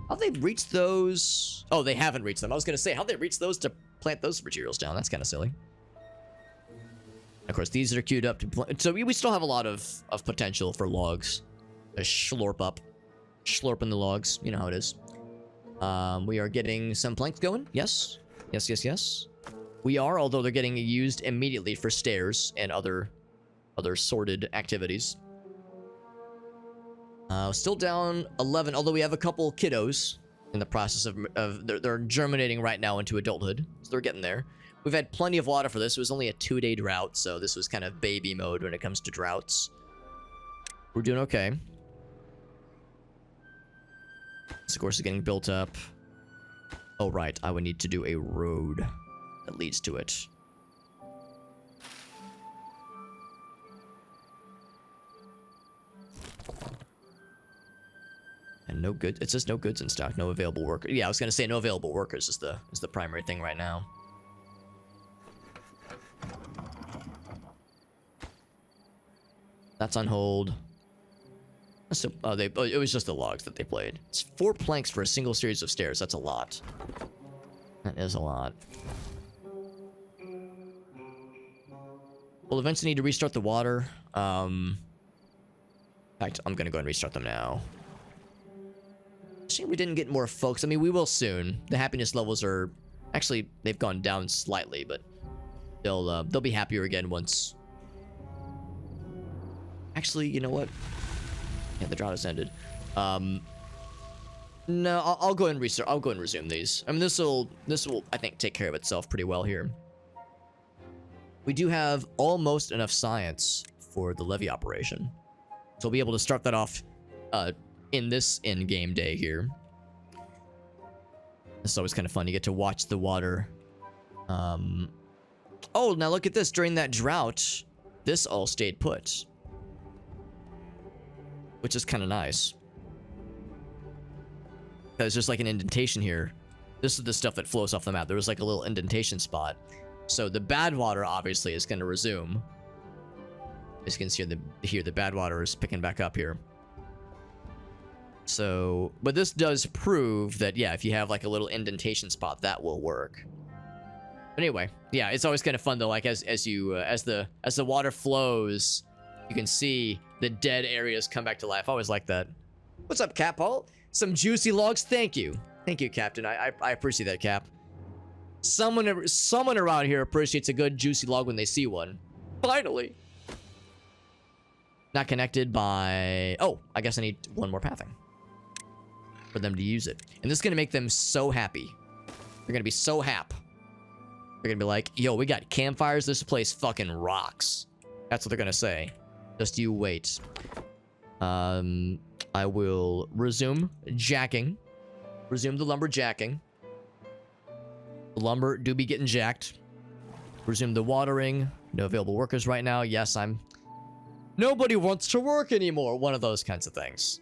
How'd they reach those? Oh, they haven't reached them. I was gonna say, how'd they reach those to plant those materials down? That's kind of silly. Of course, these are queued up to plant. So we still have a lot of potential for logs. A slurp up. Slurping the logs. You know how it is. We are getting some planks going. Yes. Yes, yes, yes. We are, although they're getting used immediately for stairs and other sorted activities. Still down 11, although we have a couple kiddos in the process of they're germinating right now into adulthood. So they're getting there. We've had plenty of water for this. It was only a 2-day drought, so this was kind of baby mode when it comes to droughts. We're doing okay. This, of course, is getting built up. Oh, right. I would need to do a road that leads to it. And no good. It says no goods in stock. No available workers. Yeah, I was gonna say no available workers is the primary thing right now. That's on hold. So, it was just the logs that they played. It's 4 planks for a single series of stairs. That's a lot. That is a lot. We'll eventually need to restart the water. In fact, I'm gonna go and restart them now. Shame we didn't get more folks. I mean, we will soon. The happiness levels are... Actually, they've gone down slightly, but they'll be happier again once... Actually, you know what? Yeah, the drought has ended. No, I'll go and restart. I'll go and resume these. I mean, this will I think take care of itself pretty well here. We do have almost enough science for the levee operation, so we'll be able to start that off in this in-game day here. It's always kind of fun. You get to watch the water. Oh, now look at this. During that drought, this all stayed put, which is kind of nice. There's just like an indentation here. This is the stuff that flows off the map. There was like a little indentation spot. So the bad water obviously is going to resume. As you can see here, the bad water is picking back up here. So, but this does prove that, yeah, if you have like a little indentation spot, that will work. But anyway, yeah, it's always kind of fun though. Like as the water flows, you can see the dead areas come back to life. I always like that. What's up, Cap Paul? Some juicy logs. Thank you, Captain. I appreciate that, Cap. Someone around here appreciates a good juicy log when they see one. Finally. Not connected by... Oh, I guess I need one more pathing for them to use it. And this is going to make them so happy. They're going to be so happy. They're going to be like, yo, we got campfires. This place fucking rocks. That's what they're going to say. Just you wait. I will resume jacking. Resume the lumber jacking. The lumber do be getting jacked. Resume the watering. No available workers right now. Yes, nobody wants to work anymore. One of those kinds of things.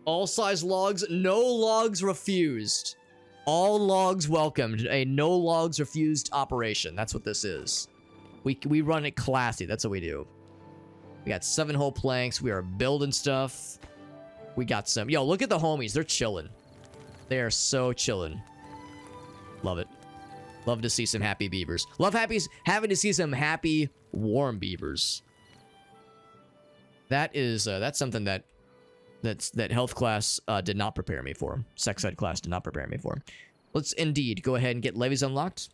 All size logs. No logs refused. All logs welcomed. A no logs refused operation. That's what this is. We run it classy. That's what we do. We got 7 whole planks. We are building stuff. We got some... Yo, look at the homies. They're chilling. They are so chilling. Love it. Love to see some happy beavers. Love having to see some happy, warm beavers. That is... that's something that health class did not prepare me for. Sex ed class did not prepare me for. Let's indeed go ahead and get levees unlocked.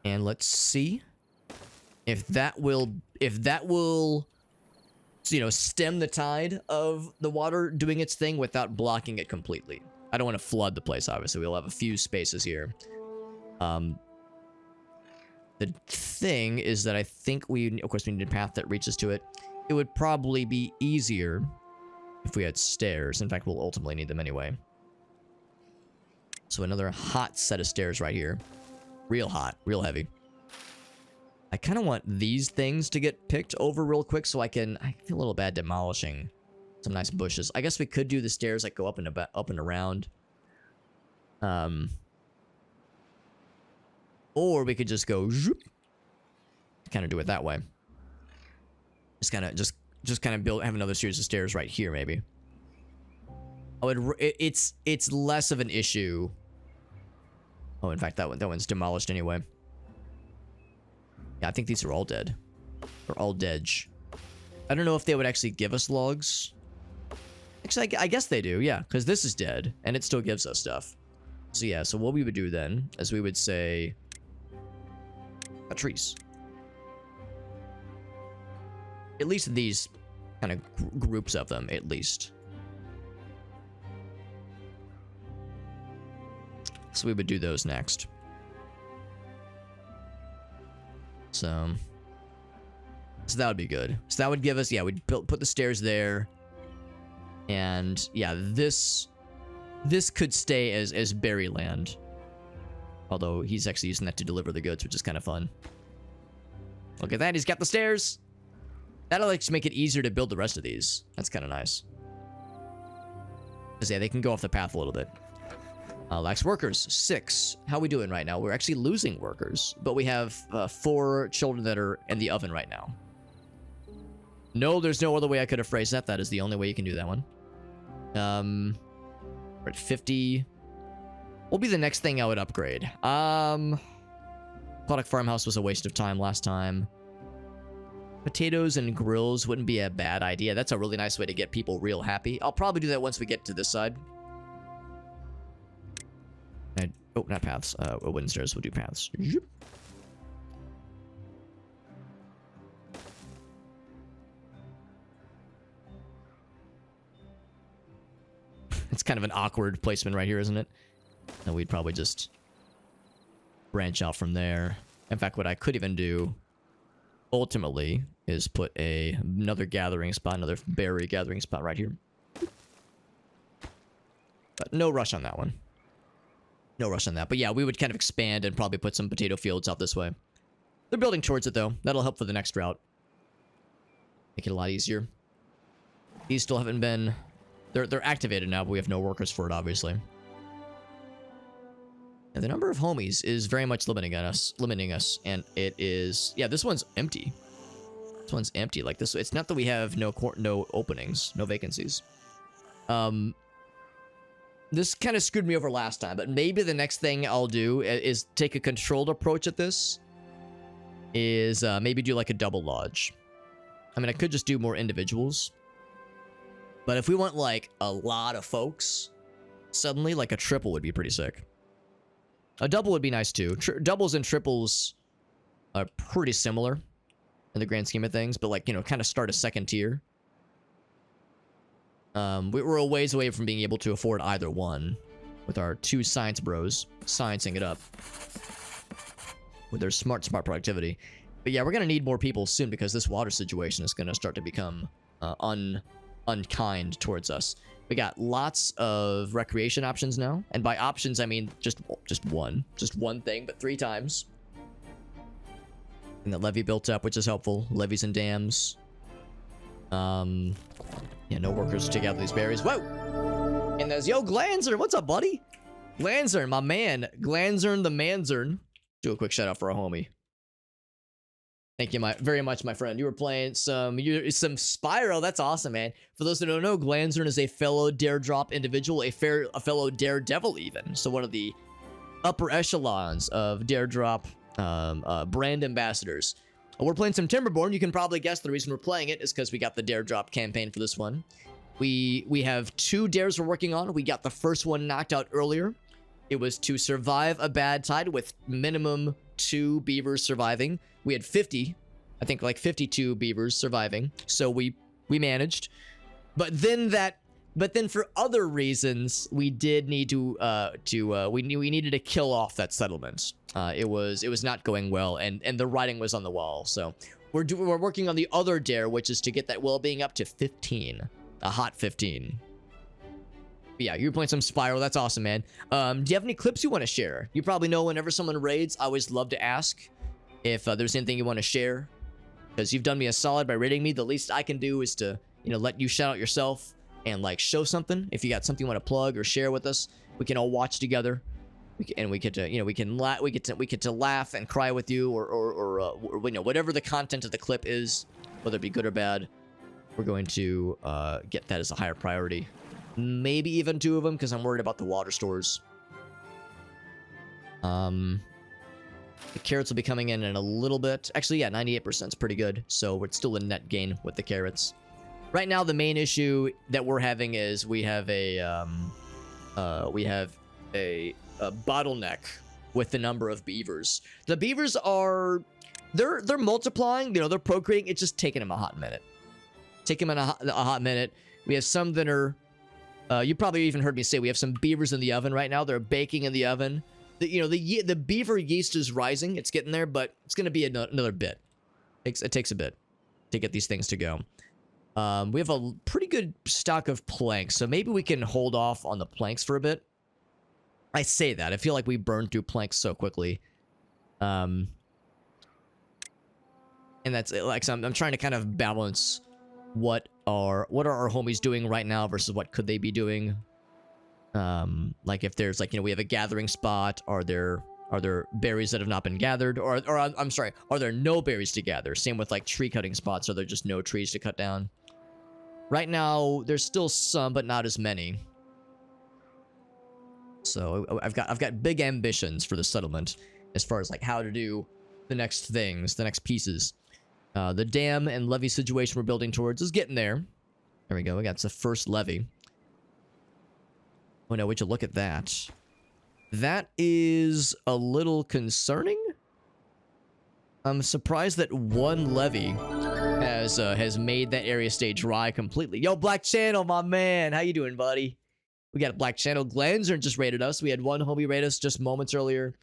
And let's see if that will you know, stem the tide of the water doing its thing without blocking it completely. I don't want to flood the place, obviously. We'll have a few spaces here. The thing is that I think of course, we need a path that reaches to it. It would probably be easier if we had stairs. In fact, we'll ultimately need them anyway. So another hot set of stairs right here. Real hot, real heavy. I kind of want these things to get picked over real quick so I feel a little bad demolishing some nice bushes. I guess we could do the stairs that go up and around. Or we could just go zoop, kind of do it that way. Just kind of have another series of stairs right here maybe. Oh, it's less of an issue. Oh, in fact, that one's demolished anyway. Yeah, I think these are all dead. They're all dead. I don't know if they would actually give us logs. Actually, I guess they do, yeah, because this is dead, and it still gives us stuff. So yeah, so what we would do then is we would say... trees. At least these kind of groups of them, at least. So we would do those next. So that would be good. So that would give us, yeah, we'd put the stairs there. And yeah, this could stay as Berryland. Although he's actually using that to deliver the goods, which is kind of fun. Look at that, he's got the stairs. That'll like make it easier to build the rest of these. That's kind of nice. Because yeah, they can go off the path a little bit. Lacks workers, 6. How are we doing right now? We're actually losing workers, but we have 4 children that are in the oven right now. No, there's no other way I could have phrased that. That is the only way you can do that one. We're at 50. What will be the next thing I would upgrade? Aquatic farmhouse was a waste of time last time. Potatoes and grills wouldn't be a bad idea. That's a really nice way to get people real happy. I'll probably do that once we get to this side. Oh, not paths. Wooden stairs. We'll do paths. kind of an awkward placement right here, isn't it? And we'd probably just branch out from there. In fact, what I could even do ultimately is put another gathering spot, another berry gathering spot right here. But no rush on that one. No rush on that. But yeah, we would kind of expand and probably put some potato fields out this way. They're building towards it, though. That'll help for the next route. Make it a lot easier. These still haven't been... They're activated now, but we have no workers for it, obviously. And the number of homies is very much limiting us, and it is... Yeah, this one's empty. This one's empty. Like, this... It's not that we have no openings, no vacancies. This kind of screwed me over last time, but maybe the next thing I'll do is take a controlled approach at this. Is maybe do like a double lodge. I mean, I could just do more individuals. But if we want like a lot of folks, suddenly like a triple would be pretty sick. A double would be nice too. Doubles and triples are pretty similar in the grand scheme of things, but like, you know, kind of start a second tier. We're a ways away from being able to afford either one with our two science bros sciencing it up with their smart productivity. But yeah, we're going to need more people soon because this water situation is going to start to become unkind towards us. We got lots of recreation options now. And by options, I mean just one thing, but 3 times. And the levee built up, which is helpful. Levees and dams. Yeah, no workers to take out these berries. Whoa! And there's, yo, Glanzern, what's up, buddy? Glanzern, my man. Glanzern the Manzern. Do a quick shout out for a homie. Thank you very much, my friend. You were playing some Spyro. That's awesome, man. For those that don't know, Glanzern is a fellow Dare Drop individual, a fellow Daredevil even. So one of the upper echelons of Dare Drop brand ambassadors. We're playing some Timberborn. You can probably guess the reason we're playing it is because we got the Dare Drop campaign for this one. We have 2 dares we're working on. We got the first one knocked out earlier. It was to survive a bad tide with minimum 2 beavers surviving. We had 50, I think like 52 beavers surviving. So we managed. But then for other reasons, we did need to we needed to kill off that settlement. It was not going well, and the writing was on the wall. So we're working on the other dare, which is to get that well-being up to 15, a hot 15. But yeah, you're playing some Spyro. That's awesome, man. Do you have any clips you want to share? You probably know whenever someone raids, I always love to ask if there's anything you want to share, because you've done me a solid by raiding me. The least I can do is to, you know, let you shout out yourself and like show something. If you got something you want to plug or share with us, we can all watch together. We get to, you know, we get to laugh and cry with you, or you know, whatever the content of the clip is, whether it be good or bad. We're going to get that as a higher priority. Maybe even 2 of them, because I'm worried about the water stores. The carrots will be coming in a little bit. Actually, yeah, 98% is pretty good. So we're still a net gain with the carrots. Right now, the main issue that we're having is we have a bottleneck with the number of beavers. The beavers are they're multiplying. You know, they're procreating. It's just taking them a hot minute. A hot minute. We have some that are. You probably even heard me say we have some beavers in the oven right now. They're baking in the oven. The beaver yeast is rising. It's getting there, but it's going to be another bit. It takes a bit to get these things to go. We have a pretty good stock of planks, so maybe we can hold off on the planks for a bit. I say that. I feel like we burned through planks so quickly. And that's like, so I'm trying to kind of balance what are our homies doing right now versus what could they be doing. Like if there's like, you know, we have a gathering spot, are there berries that have not been gathered, or I'm sorry, are there no berries to gather? Same with like tree cutting spots, are there just no trees to cut down? Right now there's still some, but not as many. So I've got big ambitions for the settlement as far as like how to do the next things, the next pieces. The dam and levee situation we're building towards is getting there. There we go. We got the first levee. Oh no, would you look at that? That is a little concerning. I'm surprised that one levee has made that area stay dry completely. Yo, Black Channel, my man. How you doing, buddy? We got Black Channel. Glanzer just raided us. We had one homie raid us just moments earlier.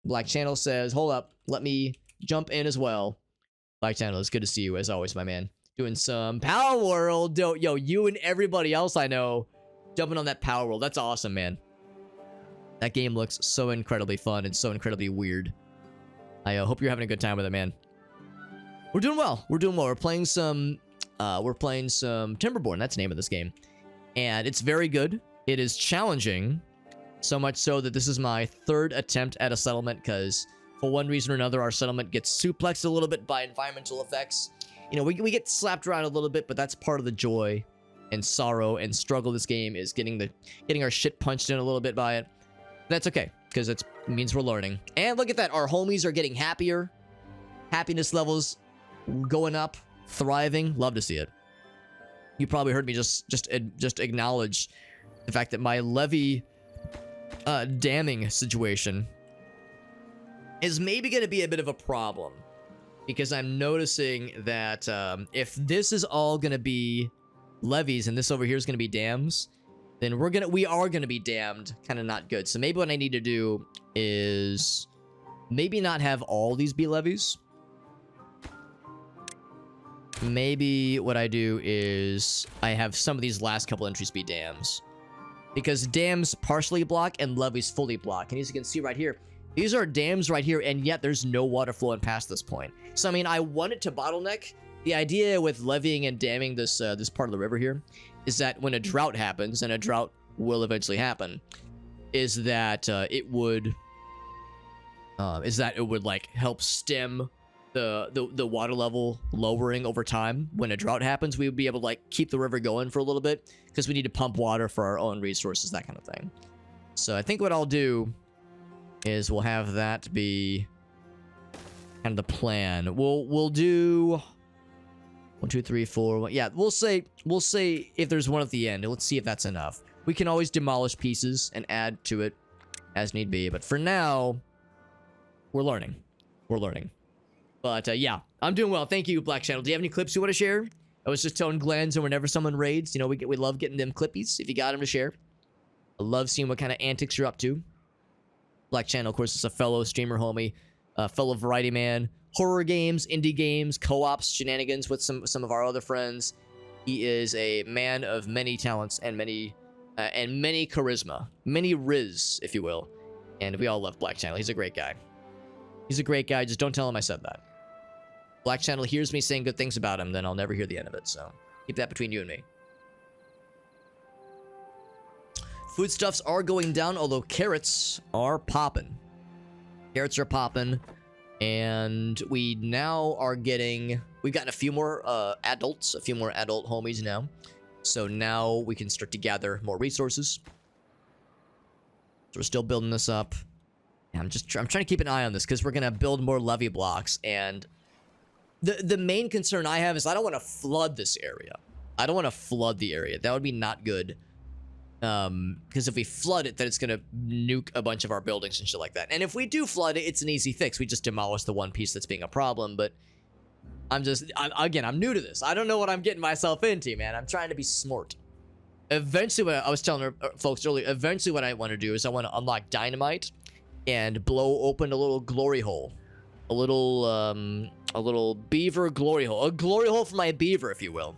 Black Channel says, hold up, let me jump in as well. Black Channel, it's good to see you as always, my man. Doing some Power World. Yo, you and everybody else I know jumping on that Power World. That's awesome, man. That game looks so incredibly fun and so incredibly weird. I hope you're having a good time with it, man. We're doing well. We're doing well. We're playing some Timberborn. That's the name of this game. And it's very good. It is challenging. So much so that this is my third attempt at a settlement because for one reason or another, our settlement gets suplexed a little bit by environmental effects. You know, we get slapped around a little bit, but that's part of the joy and sorrow and struggle of this game is getting our shit punched in a little bit by it. That's okay, because it means we're learning. And look at that, our homies are getting happier. Happiness levels going up, thriving. Love to see it. You probably heard me just acknowledge the fact that my levee damming situation is maybe going to be a bit of a problem. Because I'm noticing that if this is all going to be levees and this over here is going to be dams, then we are going to be damned kind of not good. So maybe what I need to do is maybe not have all these be levees. Maybe what I do is I have some of these last couple entries be dams. Because dams partially block and levees fully block. And as you can see right here, these are dams right here, and yet there's no water flowing past this point. So, I mean, I want it to bottleneck. The idea with leveeing and damming this this part of the river here is that when a drought happens, and a drought will eventually happen, is that it would like help stem the water level lowering over time. When a drought happens, we would be able to like keep the river going for a little bit because we need to pump water for our own resources, that kind of thing. So I think what I'll do is we'll have that be kind of the plan. We'll do 1, 2, 3, 4. Yeah, we'll say if there's one at the end. Let's see if that's enough. We can always demolish pieces and add to it as need be. But for now, we're learning. We're learning. But yeah, I'm doing well. Thank you, Black Channel. Do you have any clips you want to share? I was just telling Glenn, so whenever someone raids, you know, we love getting them clippies. If you got them to share, I love seeing what kind of antics you're up to. Black Channel, of course, is a fellow streamer homie, fellow variety man. Horror games, indie games, co-ops, shenanigans with some of our other friends. He is a man of many talents and many charisma, many riz, if you will. And we all love Black Channel. He's a great guy. He's a great guy. Just don't tell him I said that. Black Channel hears me saying good things about him, then I'll never hear the end of it. So keep that between you and me. Foodstuffs are going down, although carrots are popping. Carrots are popping. And we now are getting... We've gotten a few more adult homies now. So now we can start to gather more resources. So we're still building this up. And I'm trying to keep an eye on this because we're going to build more levee blocks. And the main concern I have is I don't want to flood this area. I don't want to flood the area. That would be not good. Because if we flood it, then it's gonna nuke a bunch of our buildings and shit like that. And if we do flood it, it's an easy fix. We just demolish the one piece that's being a problem. But I'm new to this. I don't know what I'm getting myself into, man. I'm trying to be smart. Eventually, what I was telling folks earlier, eventually what I want to do is I want to unlock dynamite and blow open a little glory hole. A little beaver glory hole. A glory hole for my beaver, if you will.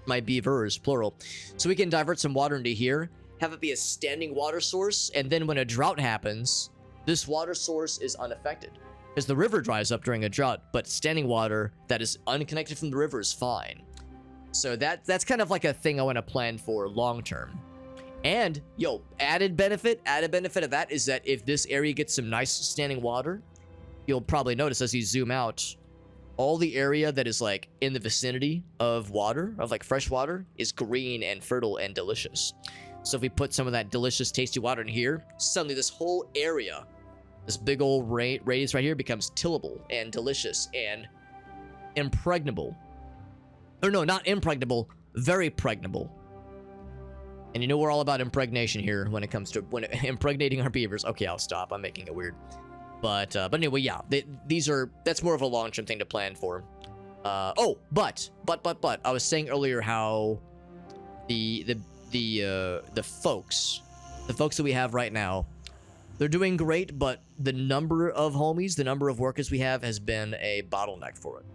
My beavers, plural. So we can divert some water into here, have it be a standing water source, and then when a drought happens, this water source is unaffected. Because the river dries up during a drought, but standing water that is unconnected from the river is fine. So that's kind of like a thing I want to plan for long term. And, yo, added benefit of that is that if this area gets some nice standing water, you'll probably notice as you zoom out, all the area that is like in the vicinity of water, of like fresh water, is green and fertile and delicious. So if we put some of that delicious, tasty water in here, suddenly this whole area, this big old radius right here becomes tillable and delicious and impregnable. Or no, not impregnable, very pregnable. And you know we're all about impregnation here when it comes to impregnating our beavers. Okay, I'll stop. I'm making it weird. But anyway, yeah, that's more of a long-term thing to plan for. But I was saying earlier how the the folks that we have right now, they're doing great, but the number of homies, the number of workers we have has been a bottleneck for it.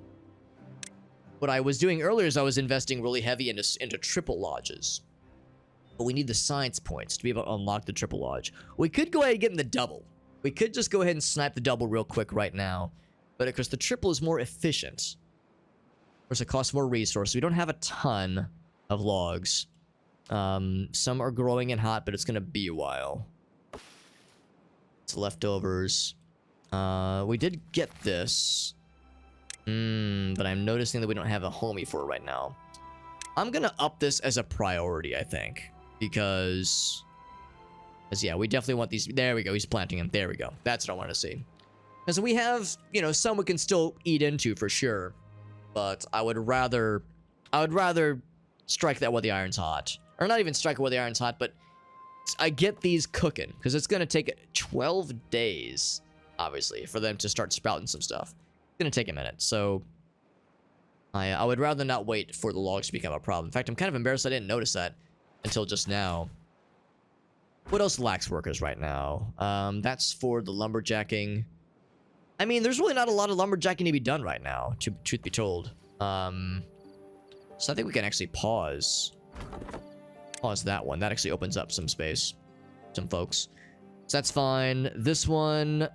What I was doing earlier is I was investing really heavy into triple lodges. But we need the science points to be able to unlock the triple lodge. We could go ahead and get in the double. We could just go ahead and snipe the double real quick right now. But of course, the triple is more efficient. Of course, it costs more resources. We don't have a ton of logs. Some are growing and hot, but it's going to be a while. It's leftovers. We did get this. But I'm noticing that we don't have a homie for it right now. I'm going to up this as a priority, I think. Because yeah, we definitely want these. There we go. He's planting them. There we go. That's what I want to see. Because we have, you know, some we can still eat into for sure. But I would rather strike that while the iron's hot. Or not even strike it while the iron's hot, but I get these cooking. Because it's going to take 12 days, obviously, for them to start sprouting some stuff. It's going to take a minute. So I would rather not wait for the logs to become a problem. In fact, I'm kind of embarrassed I didn't notice that until just now. What else lacks workers right now? That's for the lumberjacking. I mean, there's really not a lot of lumberjacking to be done right now, truth be told. So I think we can actually pause that one. That actually opens up some space. Some folks. So that's fine. This one,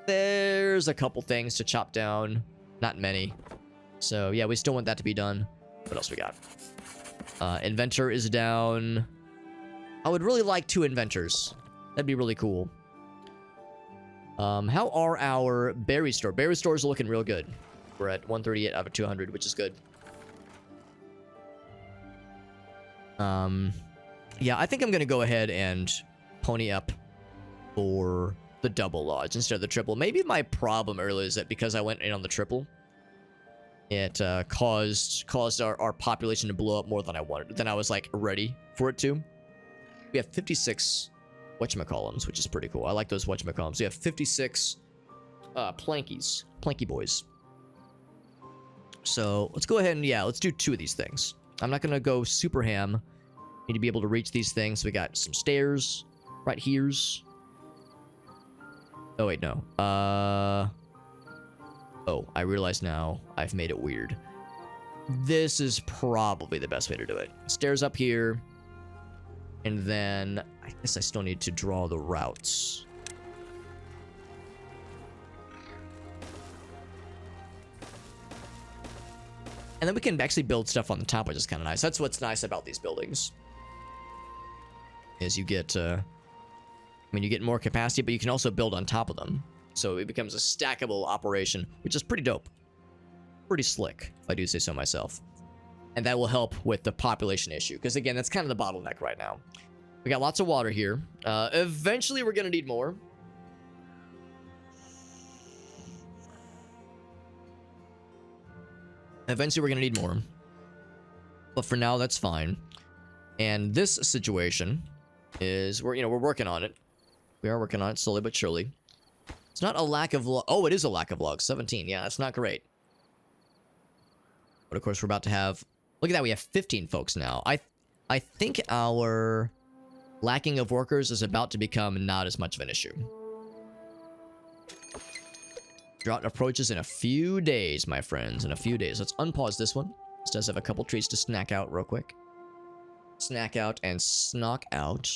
there's a couple things to chop down. Not many. So yeah, we still want that to be done. What else we got? Inventor is down. I would really like 2 inventors. That'd be really cool. How are our berry store? Berry stores are looking real good. We're at 138 out of 200, which is good. Yeah, I think I'm gonna go ahead and pony up for the double lodge instead of the triple. Maybe my problem earlier is that because I went in on the triple, it caused our population to blow up more than I wanted. Than I was like ready for it to. We have 56 whatchamacallums, which is pretty cool. I like those whatchamacallums. We have 56 planky boys. So let's go ahead and let's do 2 of these things. I'm not gonna go super ham. Need to be able to reach these things. We got some stairs right here's. Oh wait, no. Oh, I realize now I've made it weird. This is probably the best way to do it. Stairs up here. And then I guess I still need to draw the routes. And then we can actually build stuff on the top, which is kind of nice. That's what's nice about these buildings. Is you get, I mean, you get more capacity, but you can also build on top of them. So it becomes a stackable operation, which is pretty dope. Pretty slick, if I do say so myself. And that will help with the population issue. Because again, that's kind of the bottleneck right now. We got lots of water here. Eventually, we're going to need more. Eventually, we're going to need more. But for now, that's fine. And this situation is, we're working on it. We are working on it slowly but surely. It's not a lack of oh, it is a lack of logs. 17. Yeah, that's not great. But of course, we're about to have... Look at that. We have 15 folks now. I think our lacking of workers is about to become not as much of an issue. Drought approaches in a few days, my friends. In a few days. Let's unpause this one. This does have a couple trees to snack out real quick. Snack out and snock out.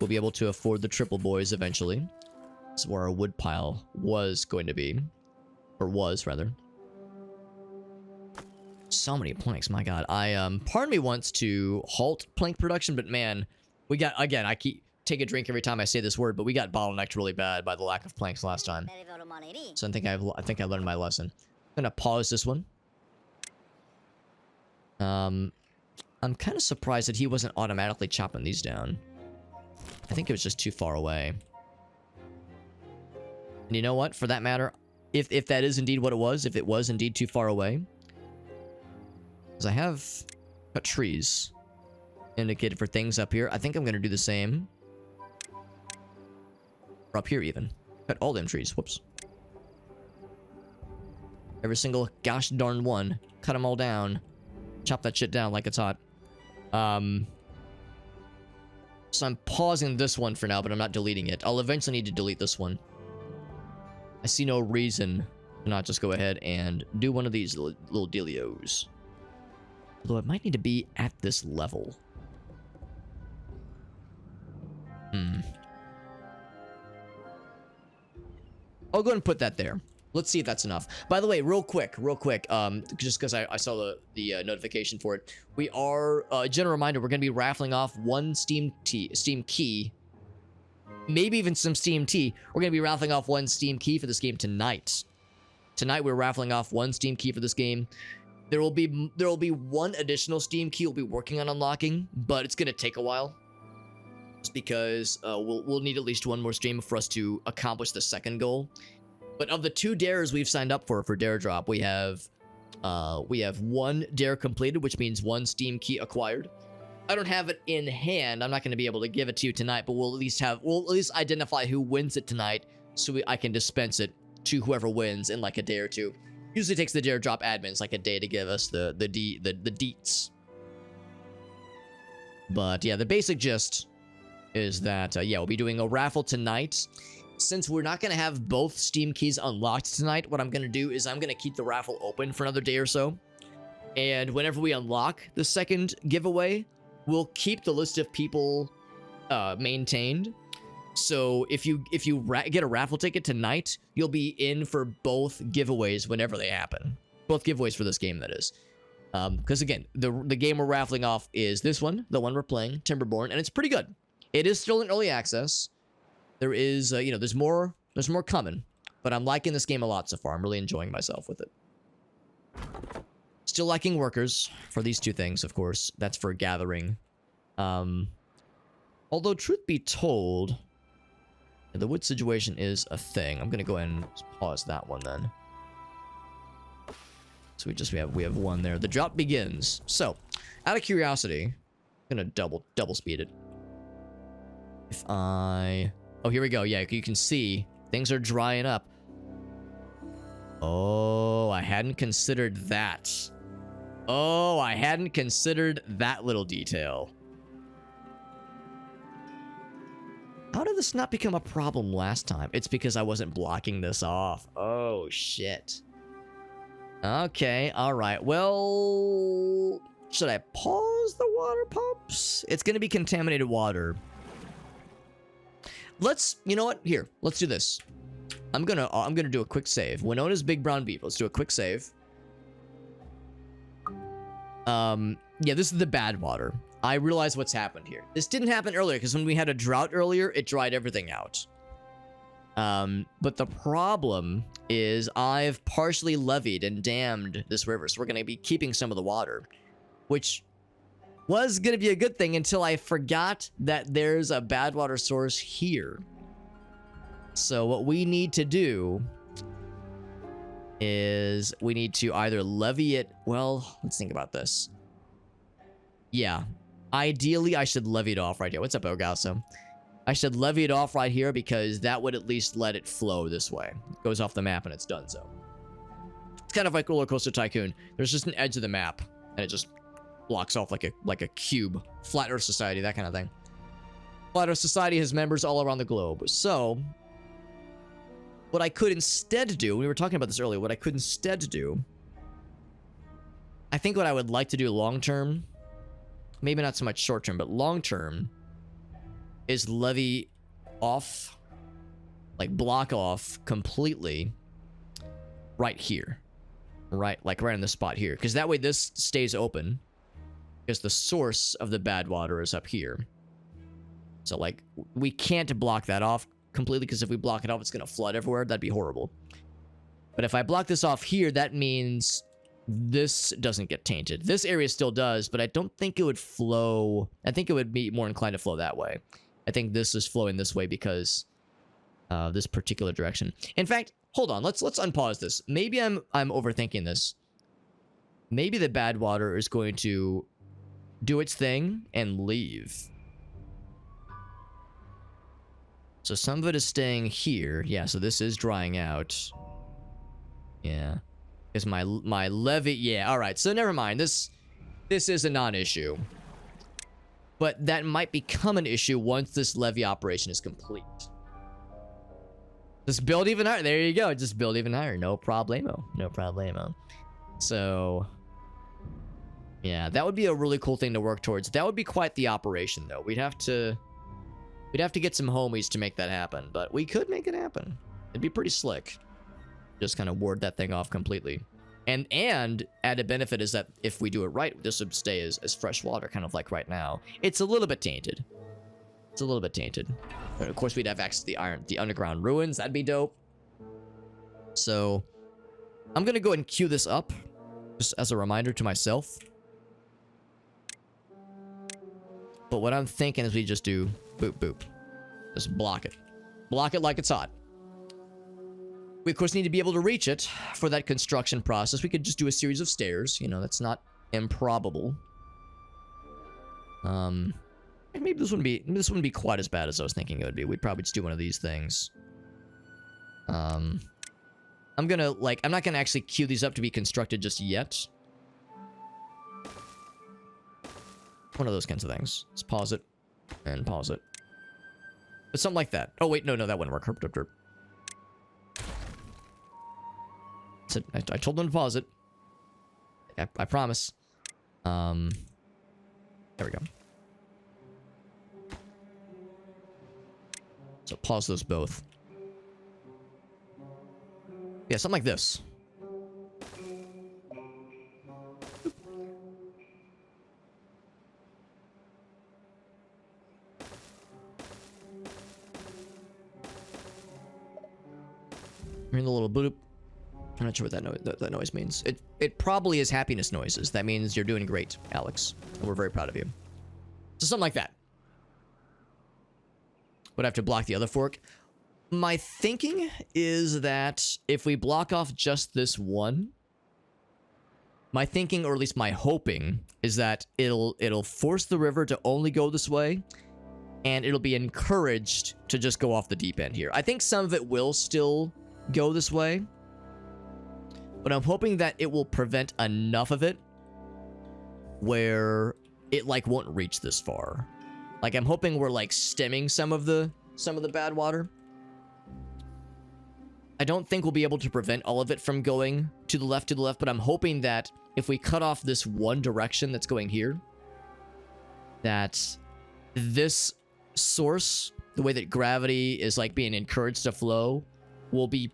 We'll be able to afford the triple boys eventually. This is where our wood pile was going to be. Or was, rather. So many planks, my god. Part of me wants to halt plank production, but man, we got, again, I keep take a drink every time I say this word, but we got bottlenecked really bad by the lack of planks last time. So I think I learned my lesson. I'm gonna pause this one. I'm kind of surprised that he wasn't automatically chopping these down. I think it was just too far away. And you know what? For that matter, if that is indeed what it was, if it was indeed too far away, because I have cut trees indicated for things up here. I think I'm going to do the same. Or up here even. Cut all them trees. Whoops. Every single gosh darn one. Cut them all down. Chop that shit down like it's hot. So I'm pausing this one for now, but I'm not deleting it. I'll eventually need to delete this one. I see no reason to not just go ahead and do one of these little dealios. Although it might need to be at this level. I'll go ahead and put that there. Let's see if that's enough. By the way, real quick, just because I saw the notification for it, we are, general reminder, we're going to be raffling off one Steam key, maybe even some Steam tea. We're going to be raffling off one Steam key for this game tonight. Tonight, we're raffling off one Steam key for this game. There will be one additional Steam key we'll be working on unlocking, but it's going to take a while. Just because we'll need at least one more stream for us to accomplish the second goal. But of the 2 dares we've signed up for Dare Drop, we have 1 dare completed, which means 1 Steam key acquired. I don't have it in hand. I'm not going to be able to give it to you tonight, but we'll at least identify who wins it tonight, so I can dispense it to whoever wins in like a day or two. Usually takes the Dare Drop admins like a day to give us the deets. But yeah, the basic gist is that yeah, we'll be doing a raffle tonight. Since we're not going to have both Steam keys unlocked tonight, what I'm going to do is I'm going to keep the raffle open for another day or so. And whenever we unlock the second giveaway, we'll keep the list of people maintained. So if you get a raffle ticket tonight, you'll be in for both giveaways whenever they happen. Both giveaways for this game, that is. Because again, the game we're raffling off is this one, the one we're playing, Timberborn, and it's pretty good. It is still in early access. There is, there's more coming, but I'm liking this game a lot so far. I'm really enjoying myself with it. Still lacking workers for these 2 things, of course. That's for gathering. Although, truth be told, the wood situation is a thing. I'm gonna go ahead and pause that one then. So we have 1 there. The drought begins. So, out of curiosity, I'm gonna double speed it. If I... Oh, here we go. Yeah, you can see things are drying up. Oh, I hadn't considered that. Oh, I hadn't considered that little detail. How did this not become a problem last time? It's because I wasn't blocking this off. Oh, shit. Okay, alright. Well, should I pause the water pumps? It's going to be contaminated water. You know what? Here, let's do this. I'm gonna do a quick save. Winona's Big Brown Beef. Let's do a quick save. Yeah, this is the bad water. I realize what's happened here. This didn't happen earlier, because when we had a drought earlier, it dried everything out. But the problem is I've partially levied and dammed this river, so we're gonna be keeping some of the water, which was gonna be a good thing until I forgot that there's a bad water source here. So what we need to do is we need to either levy it. Well, let's think about this. Yeah, ideally I should levy it off right here. What's up, Ogasso? I should levy it off right here because that would at least let it flow this way. It goes off the map and it's done so. It's kind of like Roller Coaster Tycoon. There's just an edge of the map and it just blocks off like a cube. Flat Earth Society, that kind of thing. Flat Earth Society has members all around the globe. So, what I could instead do, we were talking about this earlier, what I could instead do, I think what I would like to do long term, maybe not so much short term, but long term, is levy off, like block off completely right here. Right, like right in the spot here. Because that way this stays open. Because the source of the bad water is up here. So, like, we can't block that off completely, because if we block it off, it's going to flood everywhere. That'd be horrible. But if I block this off here, that means this doesn't get tainted. This area still does, but I don't think it would flow. I think it would be more inclined to flow that way. I think this is flowing this way because this particular direction. In fact, hold on. Let's unpause this. Maybe I'm overthinking this. Maybe the bad water is going to do its thing and leave. So some of it is staying here. Yeah, so this is drying out. Yeah. Is my levy... Yeah, alright. So never mind. This is a non-issue. But that might become an issue once this levee operation is complete. Just build even higher. There you go. Just build even higher. No problemo. No problemo. So, yeah, that would be a really cool thing to work towards. That would be quite the operation, though. We'd have to get some homies to make that happen, but we could make it happen. It'd be pretty slick. Just kind of ward that thing off completely. And added benefit is that if we do it right, this would stay as fresh water, kind of like right now. It's a little bit tainted. It's a little bit tainted. But of course, we'd have access to the underground ruins. That'd be dope. So, I'm gonna go ahead and queue this up, just as a reminder to myself. But what I'm thinking is we just do boop boop. Just block it. Block it like it's hot. We, of course, need to be able to reach it for that construction process. We could just do a series of stairs. You know, that's not improbable. Maybe this wouldn't be quite as bad as I was thinking it would be. We'd probably just do one of these things. I'm not gonna actually queue these up to be constructed just yet. One of those kinds of things. Let's pause it and pause it. But something like that. Oh wait, no, that wouldn't work. Herp, herp, herp. I told them to pause it. I promise. There we go. So pause those both. Yeah, something like this. Hearing the little boop. I'm not sure what that noise means. It probably is happiness noises. That means you're doing great, Alex. And we're very proud of you. So something like that. Would have to block the other fork. My thinking is that if we block off just this one, my thinking, or at least my hoping, is that it'll force the river to only go this way, and it'll be encouraged to just go off the deep end here. I think some of it will still go this way, but I'm hoping that it will prevent enough of it where it won't reach this far. Like, I'm hoping we're stemming some of the bad water. I don't think we'll be able to prevent all of it from going to the left, but I'm hoping that if we cut off this one direction that's going here, that this source, the way that gravity is being encouraged to flow, will be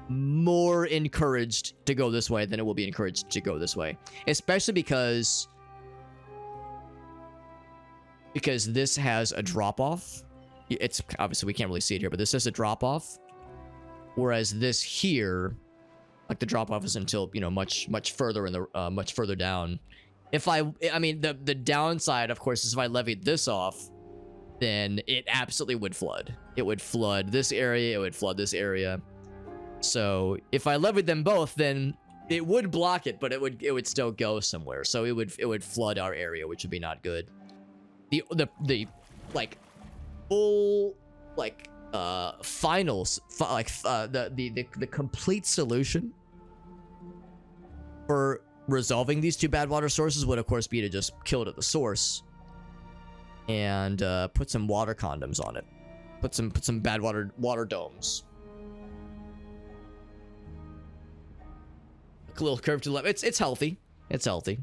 more encouraged to go this way than it will be encouraged to go this way. Especially because this has a drop-off. It's obviously, we can't really see it here, but this has a drop-off. Whereas this here, the drop-off is until, much further in the much further down. I mean, the downside, of course, is if I levied this off, then it absolutely would flood. It would flood this area, it would flood this area. So if I levied them both, then it would block it, but it would still go somewhere. So it would flood our area, which would be not good. The full finals, the complete solution for resolving these two bad water sources would, of course, be to just kill it at the source and put some water condoms on it. Put some bad water domes. A little curve to the left. It's healthy. It's healthy.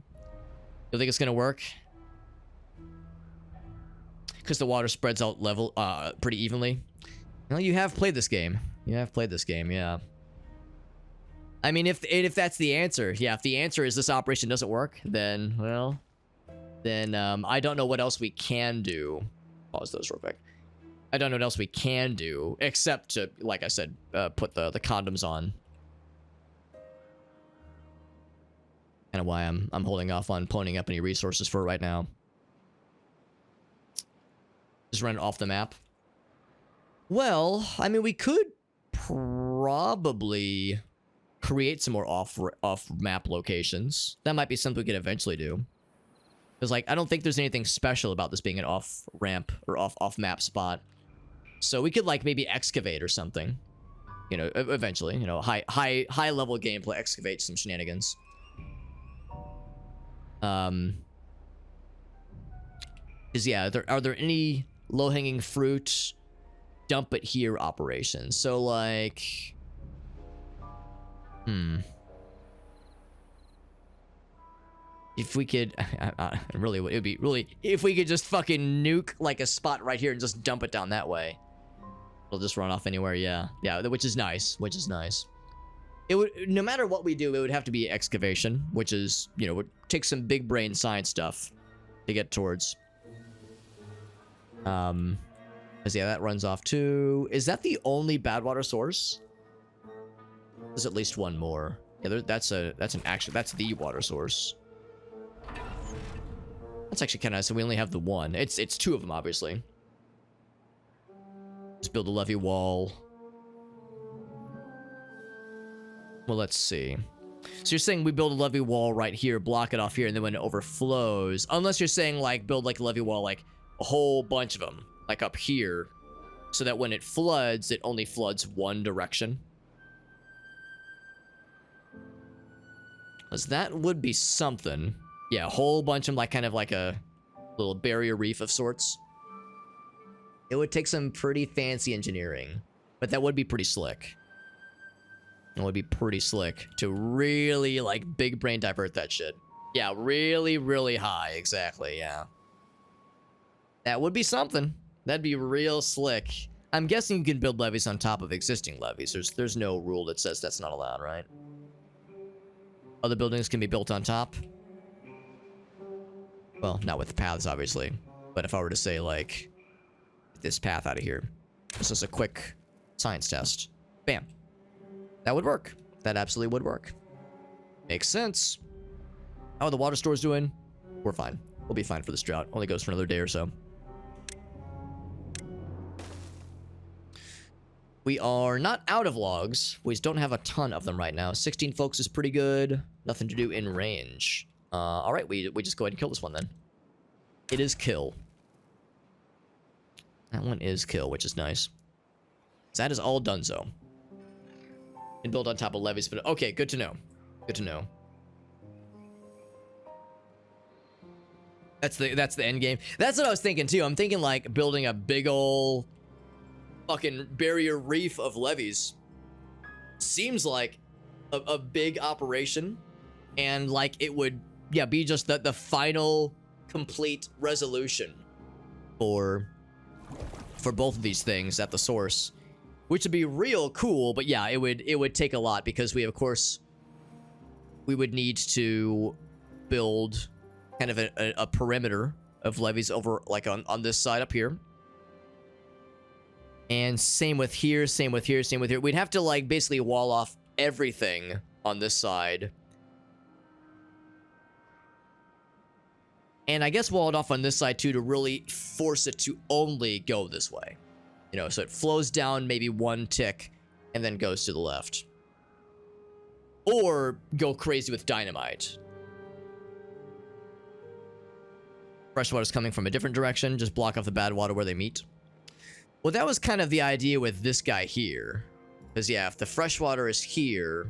You think it's gonna work? Because the water spreads out pretty evenly. Well, you have played this game. Yeah. I mean, if that's the answer, yeah. If the answer is this operation doesn't work, then I don't know what else we can do. Pause those real quick. I don't know what else we can do except to, like I said, put the condoms on. Kind of why I'm holding off on ponying up any resources for it right now. Just run it off the map. Well, I mean, we could probably create some more off-map locations. That might be something we could eventually do. Because, I don't think there's anything special about this being an off-ramp or off-map spot. So we could, maybe excavate or something. Eventually. High-level gameplay, excavate some shenanigans. Is yeah, are there any low-hanging fruit, dump it here operations? So like, if we could, really, it would be really, if we could just fucking nuke like a spot right here and just dump it down that way. It'll just run off anywhere, yeah. Yeah, which is nice, It would, no matter what we do, it would have to be excavation, which is, you know, would take some big brain science stuff to get towards. Cause yeah, that runs off too. Is that the only bad water source? There's at least one more. Yeah, that's the water source. That's actually kind of nice. So we only have the one. It's two of them, obviously. Let's build a levee wall. Well, let's see. So you're saying we build a levee wall right here, block it off here, and then when it overflows, unless you're saying like build like a levee wall, like a whole bunch of them, like up here, so that when it floods, it only floods one direction. Because that would be something. Yeah, a whole bunch of them, like kind of like a little barrier reef of sorts. It would take some pretty fancy engineering, but that would be pretty slick. It would be pretty slick to really like big brain divert that shit. Yeah, really, really high. Exactly, yeah. That would be something. That'd be real slick. I'm guessing you can build levees on top of existing levees. There's no rule that says that's not allowed, right? Other buildings can be built on top. Well, not with the paths, obviously. But if I were to say, like, this path out of here. This is a quick science test. Bam. That would work. That absolutely would work. Makes sense. How are the water stores doing? We're fine. We'll be fine for this drought. Only goes for another day or so. We are not out of logs. We just don't have a ton of them right now. 16 folks is pretty good. Nothing to do in range. All right, we just go ahead and kill this one then. It is kill. That one is kill, which is nice. So that is all donezo. And build on top of levees, but okay, good to know. Good to know. That's the end game. That's what I was thinking too. I'm thinking like building a big ol' fucking barrier reef of levees. Seems like a big operation, and like it would, yeah, be just the final complete resolution for both of these things at the source, which would be real cool. But yeah, it would take a lot, because we, of course, we would need to build kind of a perimeter of levees over, like on this side up here. And same with here, same with here, same with here. We'd have to like basically wall off everything on this side. And I guess wall it off on this side too, to really force it to only go this way. You know, so it flows down maybe one tick and then goes to the left. Or go crazy with dynamite. Fresh water's coming from a different direction, just block off the bad water where they meet. Well, that was kind of the idea with this guy here. Because, yeah, if the fresh water is here...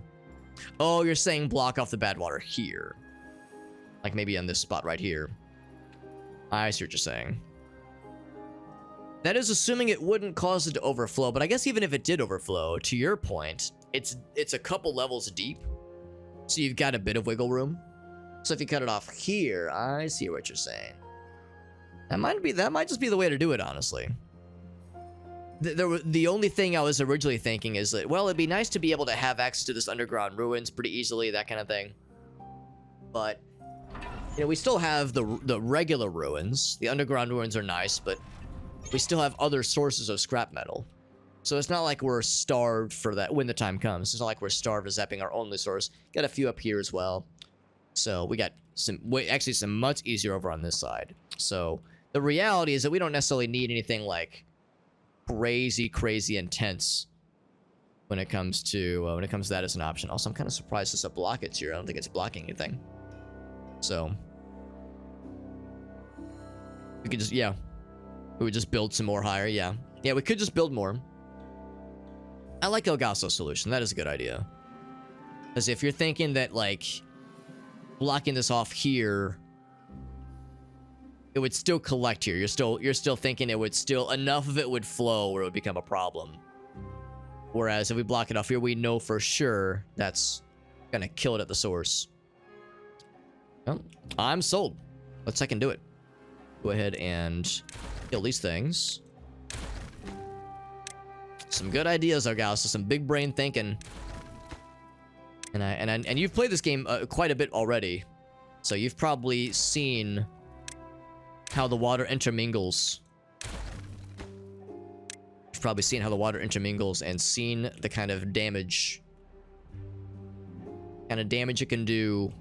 Oh, you're saying block off the bad water here. Like maybe on this spot right here. I see what you're saying. That is assuming it wouldn't cause it to overflow. But I guess even if it did overflow, to your point, it's a couple levels deep. So you've got a bit of wiggle room. So if you cut it off here, I see what you're saying. That might just be the way to do it, honestly. The only thing I was originally thinking is that, well, it'd be nice to be able to have access to this underground ruins pretty easily, that kind of thing. But, you know, we still have the regular ruins. The underground ruins are nice, but we still have other sources of scrap metal. So it's not like we're starved for that when the time comes. It's not like we're starved of zapping our only source. Got a few up here as well. So we got some much easier over on this side. So the reality is that we don't necessarily need anything like crazy intense when it comes to that as an option. Also, I'm kind of surprised it's a block it's here. I don't think it's blocking anything. So we could just, yeah, we would just build some more higher. Yeah, we could just build more. I like El Gaso's solution. That is a good idea. Because if you're thinking that like blocking this off here, it would still collect here. You're still thinking it would still, enough of it would flow where it would become a problem. Whereas if we block it off here, we know for sure that's gonna kill it at the source. Well, I'm sold. Let's second do it. Go ahead and kill these things. Some good ideas, though, guys. So some big brain thinking. And you've played this game quite a bit already, so you've probably seen how the water intermingles. You've probably seen how the water intermingles and seen the kind of damage it can do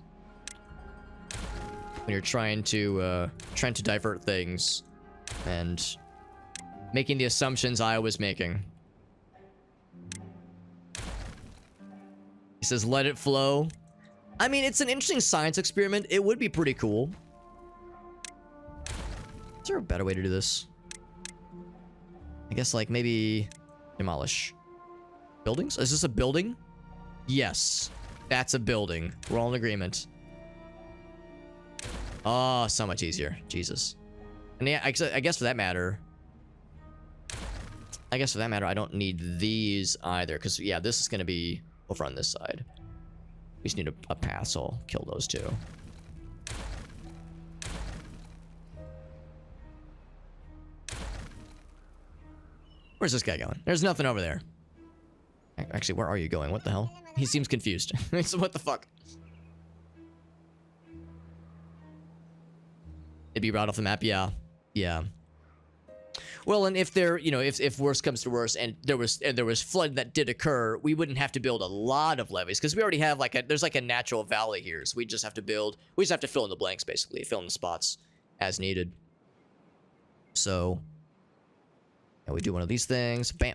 when you're trying to divert things and making the assumptions I was making. He says, let it flow. I mean, it's an interesting science experiment. It would be pretty cool. Is there a better way to do this? I guess, like, maybe demolish buildings? Is this a building? Yes, that's a building. We're all in agreement. Oh, so much easier. Jesus. And yeah, I guess for that matter, I don't need these either. Because, yeah, this is going to be over on this side. We just need a pass, so I'll kill those two. Where's this guy going? There's nothing over there. Actually, where are you going? What the hell? He seems confused. So what the fuck? It'd be right off the map? Yeah. Yeah. Well, and if there, you know, if worse comes to worse, and there was flood that did occur, we wouldn't have to build a lot of levees because we already have there's like a natural valley here, so we just have to fill in the blanks, basically fill in the spots as needed. So, and we do one of these things, bam,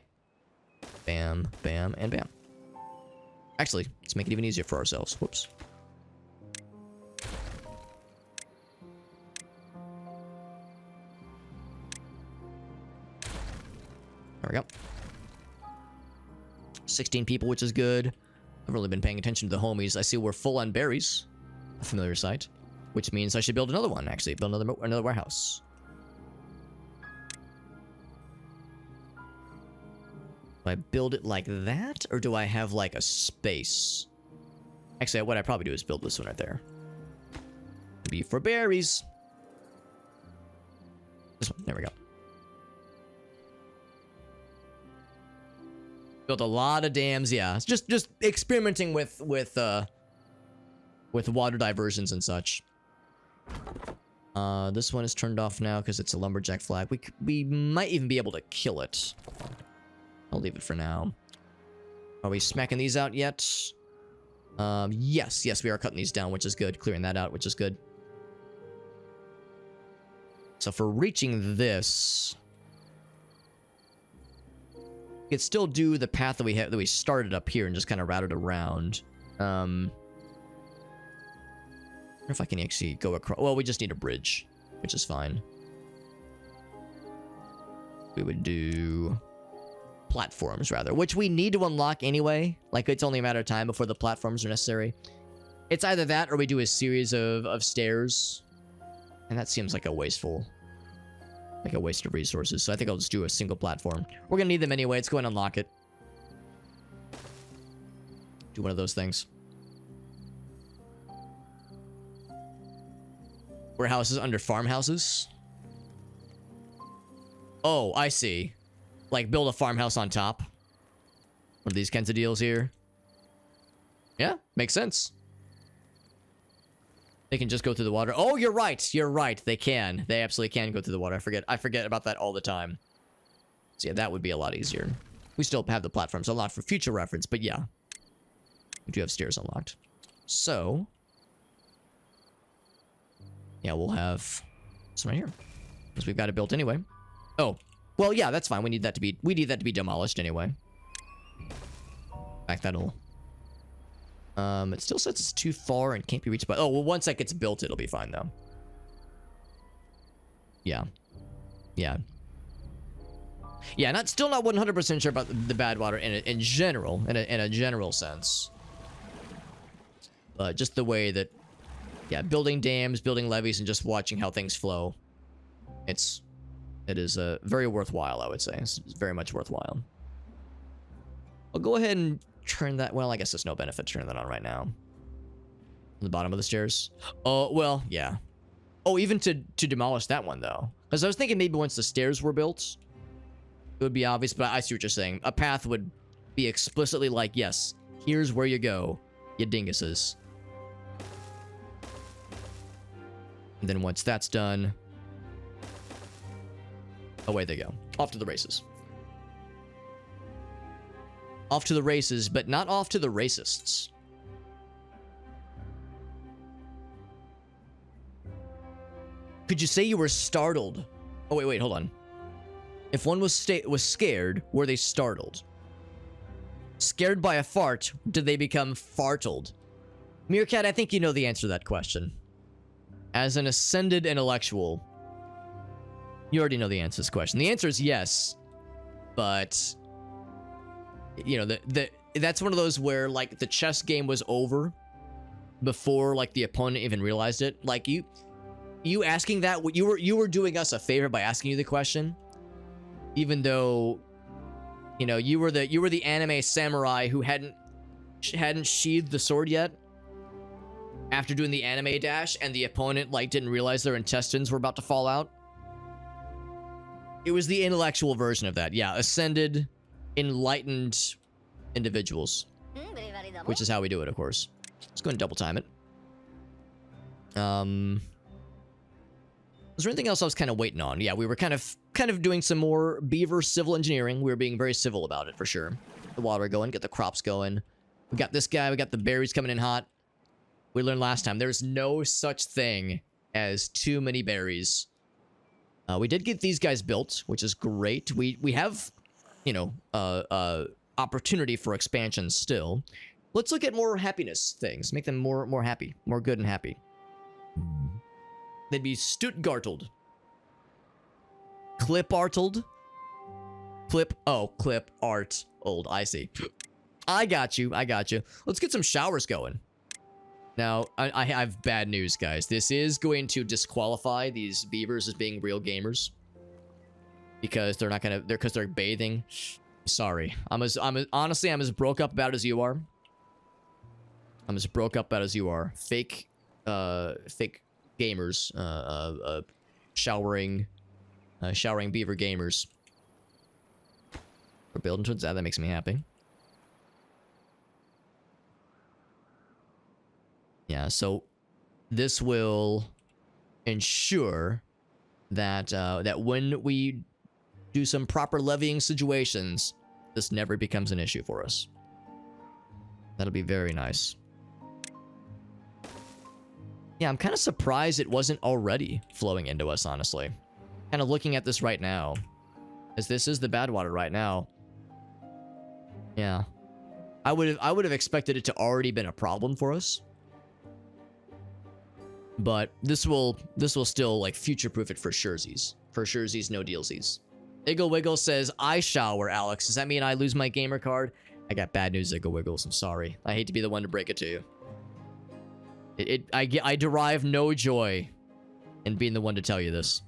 bam, bam, and bam. Actually, let's make it even easier for ourselves. Whoops. There we go. 16 people, which is good. I've really been paying attention to the homies. I see we're full on berries. A familiar sight. Which means I should build another one, actually. Build another warehouse. Do I build it like that? Or do I have, like, a space? Actually, what I probably do is build this one right there. Be for berries. This one. There we go. Built a lot of dams, yeah. Just experimenting with water diversions and such. This one is turned off now because it's a lumberjack flag. We might even be able to kill it. I'll leave it for now. Are we smacking these out yet? Yes, we are cutting these down, which is good. Clearing that out, which is good. So for reaching this, we could still do the path that we started up here and just kind of route it around. I wonder if I can actually go across. Well, we just need a bridge, which is fine. We would do platforms, rather, which we need to unlock anyway. Like, it's only a matter of time before the platforms are necessary. It's either that or we do a series of stairs. And that seems like a waste of resources. So I think I'll just do a single platform. We're gonna need them anyway. Let's go and unlock it. Do one of those things. Warehouses under farmhouses. Oh, I see. Like, build a farmhouse on top. One of these kinds of deals here. Yeah, makes sense. They can just go through the water. Oh, you're right. You're right. They can. They absolutely can go through the water. I forget about that all the time. So yeah, that would be a lot easier. We still have the platforms unlocked for future reference, but yeah. We do have stairs unlocked. So, yeah, we'll have some right here. Because we've got it built anyway. Oh, well, yeah, that's fine. We need that to be demolished anyway. In fact, that'll... it still says it's too far and can't be reached by... Oh, well, once that gets built, it'll be fine, though. Yeah. Yeah. Yeah, still not 100% sure about the bad water in general, in a general sense. But just the way that... Yeah, building dams, building levees, and just watching how things flow It is very worthwhile, I would say. It's very much worthwhile. I'll go ahead and turn that. Well, I guess there's no benefit turning that on right now. The bottom of the stairs. Oh, well, yeah. Oh, even to demolish that one, though. Because I was thinking maybe once the stairs were built, it would be obvious, but I see what you're saying. A path would be explicitly like, yes, here's where you go, you dinguses. And then once that's done, away they go. Off to the races. Off to the races, but not off to the racists. Could you say you were startled? Oh, wait, hold on. If one was scared, were they startled? Scared by a fart, did they become fartled? Meerkat, I think you know the answer to that question. As an ascended intellectual, you already know the answer to this question. The answer is yes, but you know, that's one of those where like the chess game was over before like the opponent even realized it. Like you asking that, you were doing us a favor by asking you the question, even though, you know, you were the anime samurai who hadn't sheathed the sword yet after doing the anime dash, and the opponent like didn't realize their intestines were about to fall out. It was the intellectual version of that. Yeah, ascended, enlightened individuals, which is how we do it, of course. Let's go and double time it. Was there anything else I was kind of waiting on? Yeah, we were kind of doing some more beaver civil engineering. We were being very civil about it, for sure. The water going, get the crops going. We got this guy, we got the berries coming in hot. We learned last time, there's no such thing as too many berries. We did get these guys built, which is great. We have, you know, opportunity for expansion still. Let's look at more happiness things. Make them more happy. More good and happy. They'd be Stuttgartled. Clip-artled. Clip art old. I see. I got you. Let's get some showers going. Now, I have bad news, guys. This is going to disqualify these beavers as being real gamers. Because they're not gonna, because they're bathing. Sorry. Honestly, I'm as broke up about it as you are. I'm as broke up about it as you are. Fake gamers, showering beaver gamers. We're building towards that. That makes me happy. Yeah, so this will ensure that that when we do some proper levying situations, this never becomes an issue for us. That'll be very nice. Yeah, I'm kind of surprised it wasn't already flowing into us, honestly. Kind of looking at this right now, as this is the bad water right now. Yeah, I would have expected it to already been a problem for us. But this will still like future-proof it for surezies. For surezies, no dealsies. Iggle Wiggle says, I shower, Alex. Does that mean I lose my gamer card? I got bad news, Iggle Wiggles. I'm sorry. I hate to be the one to break it to you. I derive no joy in being the one to tell you this.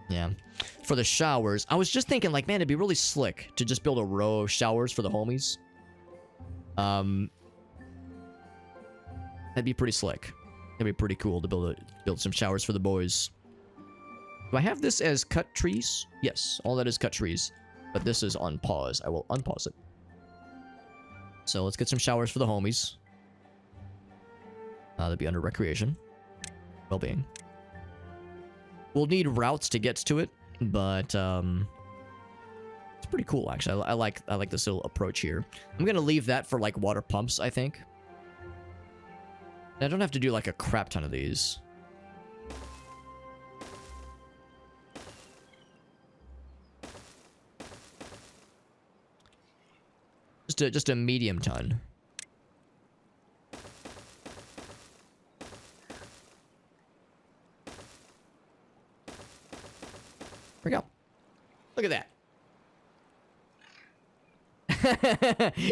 Yeah. For the showers, I was just thinking, like, man, it'd be really slick to just build a row of showers for the homies. That'd be pretty slick. That'd be pretty cool to build some showers for the boys. Do I have this as cut trees? Yes, all that is cut trees. But this is on pause. I will unpause it. So let's get some showers for the homies. That'd be under recreation. Well-being. We'll need routes to get to it, but it's pretty cool actually. I like this little approach here. I'm gonna leave that for like water pumps, I think. I don't have to do like a crap ton of these. Just a medium ton. There we go. Look at that.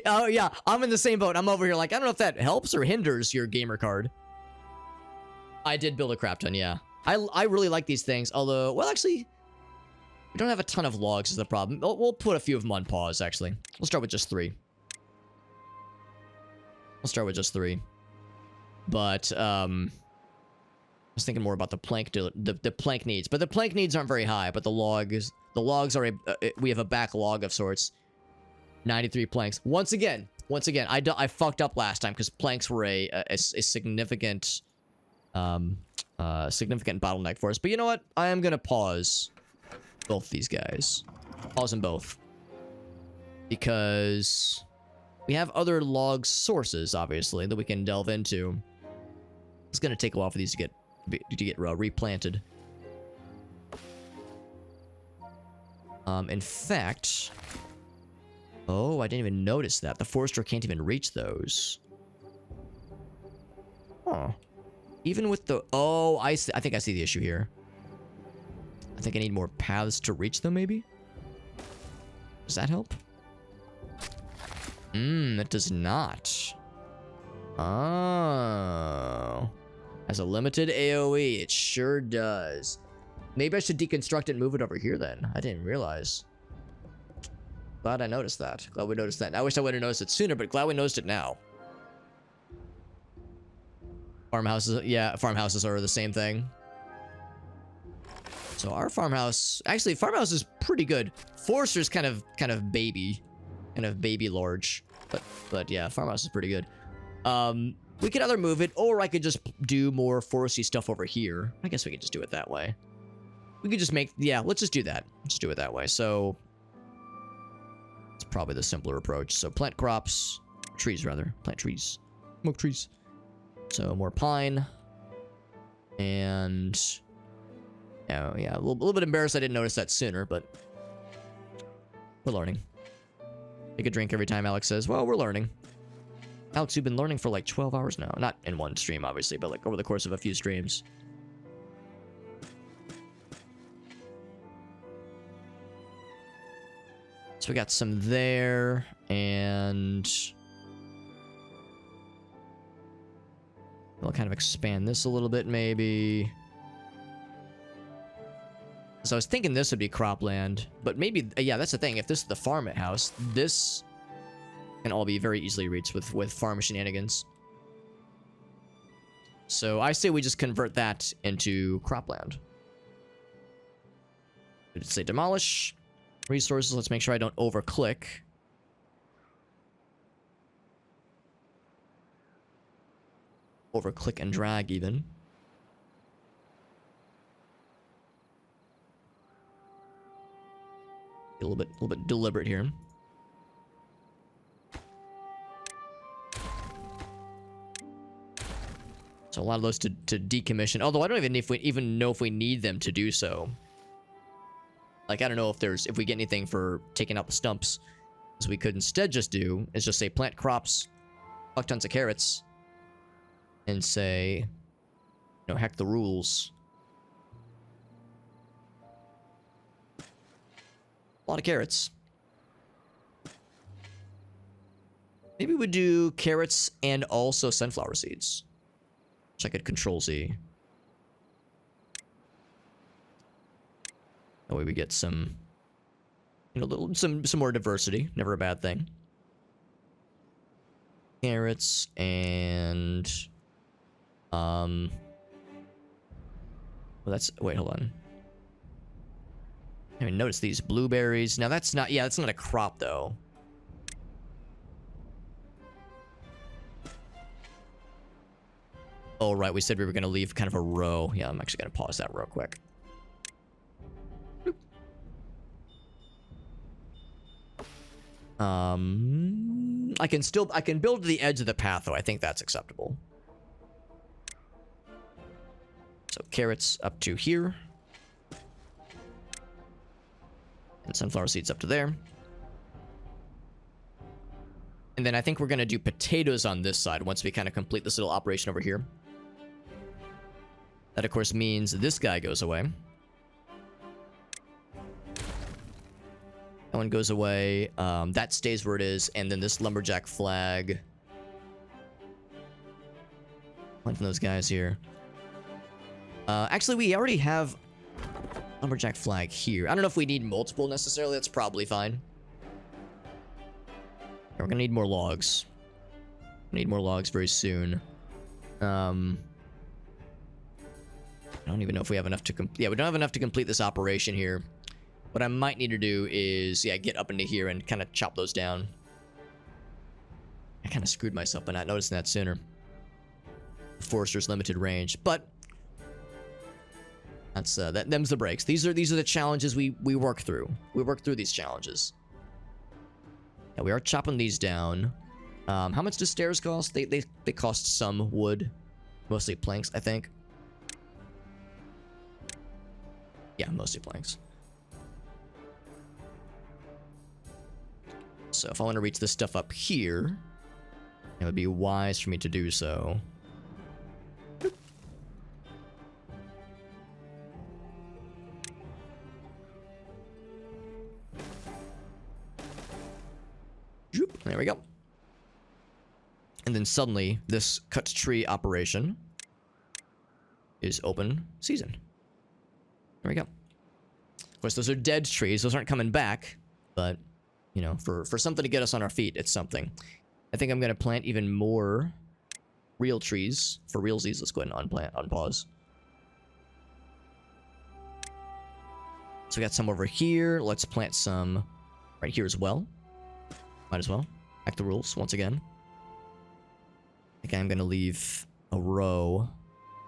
Oh yeah, I'm in the same boat. I'm over here like, I don't know if that helps or hinders your gamer card. I did build a crap ton, yeah. I really like these things, although, well, actually, we don't have a ton of logs is the problem. We'll put a few of them on pause, actually. We'll start with just 3. We'll start with just 3. But, I was thinking more about the plank, the plank needs. But the plank needs aren't very high, but the logs are we have a backlog of sorts. 93 planks. Once again, I fucked up last time because planks were a significant bottleneck for us. But you know what? I am gonna pause both these guys. Pause them both. Because we have other log sources, obviously, that we can delve into. It's gonna take a while for these to get replanted. In fact... Oh, I didn't even notice that. The forester can't even reach those. Huh. Even with the... Oh, I think I see the issue here. I think I need more paths to reach them, maybe? Does that help? It does not. Oh. Has a limited AoE. It sure does. Maybe I should deconstruct it and move it over here then. I didn't realize. Glad I noticed that. Glad we noticed that. I wish I would have noticed it sooner, but glad we noticed it now. Farmhouses, yeah, farmhouses are the same thing. So our farmhouse, actually, farmhouse is pretty good. Forester's kind of baby large, but yeah, farmhouse is pretty good. We could either move it, or I could just do more foresty stuff over here. I guess we could just do it that way. We could just make, yeah, let's just do that. Let's do it that way. So it's probably the simpler approach. So plant crops, trees rather, plant trees, smoke trees. So more pine, and yeah, a little bit embarrassed I didn't notice that sooner, but we're learning. Take a drink every time Alex says, well, we're learning. Alex, you've been learning for like 12 hours now. Not in one stream, obviously, but like over the course of a few streams. So we got some there, and we'll kind of expand this a little bit, maybe. So I was thinking this would be cropland, but maybe, yeah, that's the thing. If this is the farmhouse, this can all be very easily reached with farm shenanigans. So I say we just convert that into cropland. We'd say demolish. Resources, let's make sure I don't overclick. Overclick and drag even. A little bit deliberate here. So a lot of those to decommission. Although I don't even know if we need them to do so. Like, I don't know if we get anything for taking out the stumps. So we could instead just do is just say plant crops, fuck tons of carrots, and say, you know, heck the rules. A lot of carrots. Maybe we do carrots and also sunflower seeds. Which I could Control Z. That way we get some, you know, some more diversity. Never a bad thing. Carrots and well, wait, hold on. I mean, notice these blueberries. Now that's not, yeah, that's not a crop though. Oh, right, we said we were going to leave kind of a row. Yeah, I'm actually going to pause that real quick. I can build to the edge of the path though. I think that's acceptable. So carrots up to here. And sunflower seeds up to there. And then I think we're going to do potatoes on this side once we kind of complete this little operation over here. That, of course, means this guy goes away. That one goes away. That stays where it is. And then this lumberjack flag. One from those guys here. Actually, we already have lumberjack flag here. I don't know if we need multiple necessarily. That's probably fine. We're gonna need more logs. Need more logs very soon. I don't even know if we have enough to yeah, we don't have enough to complete this operation here. What I might need to do is, yeah, get up into here and kind of chop those down. I kind of screwed myself by not noticing that sooner. Forester's limited range, but that's them's the breaks. These are the challenges we work through. We work through these challenges. Yeah, we are chopping these down. How much do stairs cost? They cost some wood, mostly planks, I think. Yeah, mostly planks. So if I want to reach this stuff up here, it would be wise for me to do so. There we go. And then suddenly, this cut tree operation is open season. There we go. Of course, those are dead trees. Those aren't coming back. But, you know, for something to get us on our feet, it's something. I think I'm going to plant even more real trees for realsies. Let's go ahead and unpause. So we got some over here. Let's plant some right here as well. Might as well. Back the rules once again. I think I'm going to leave a row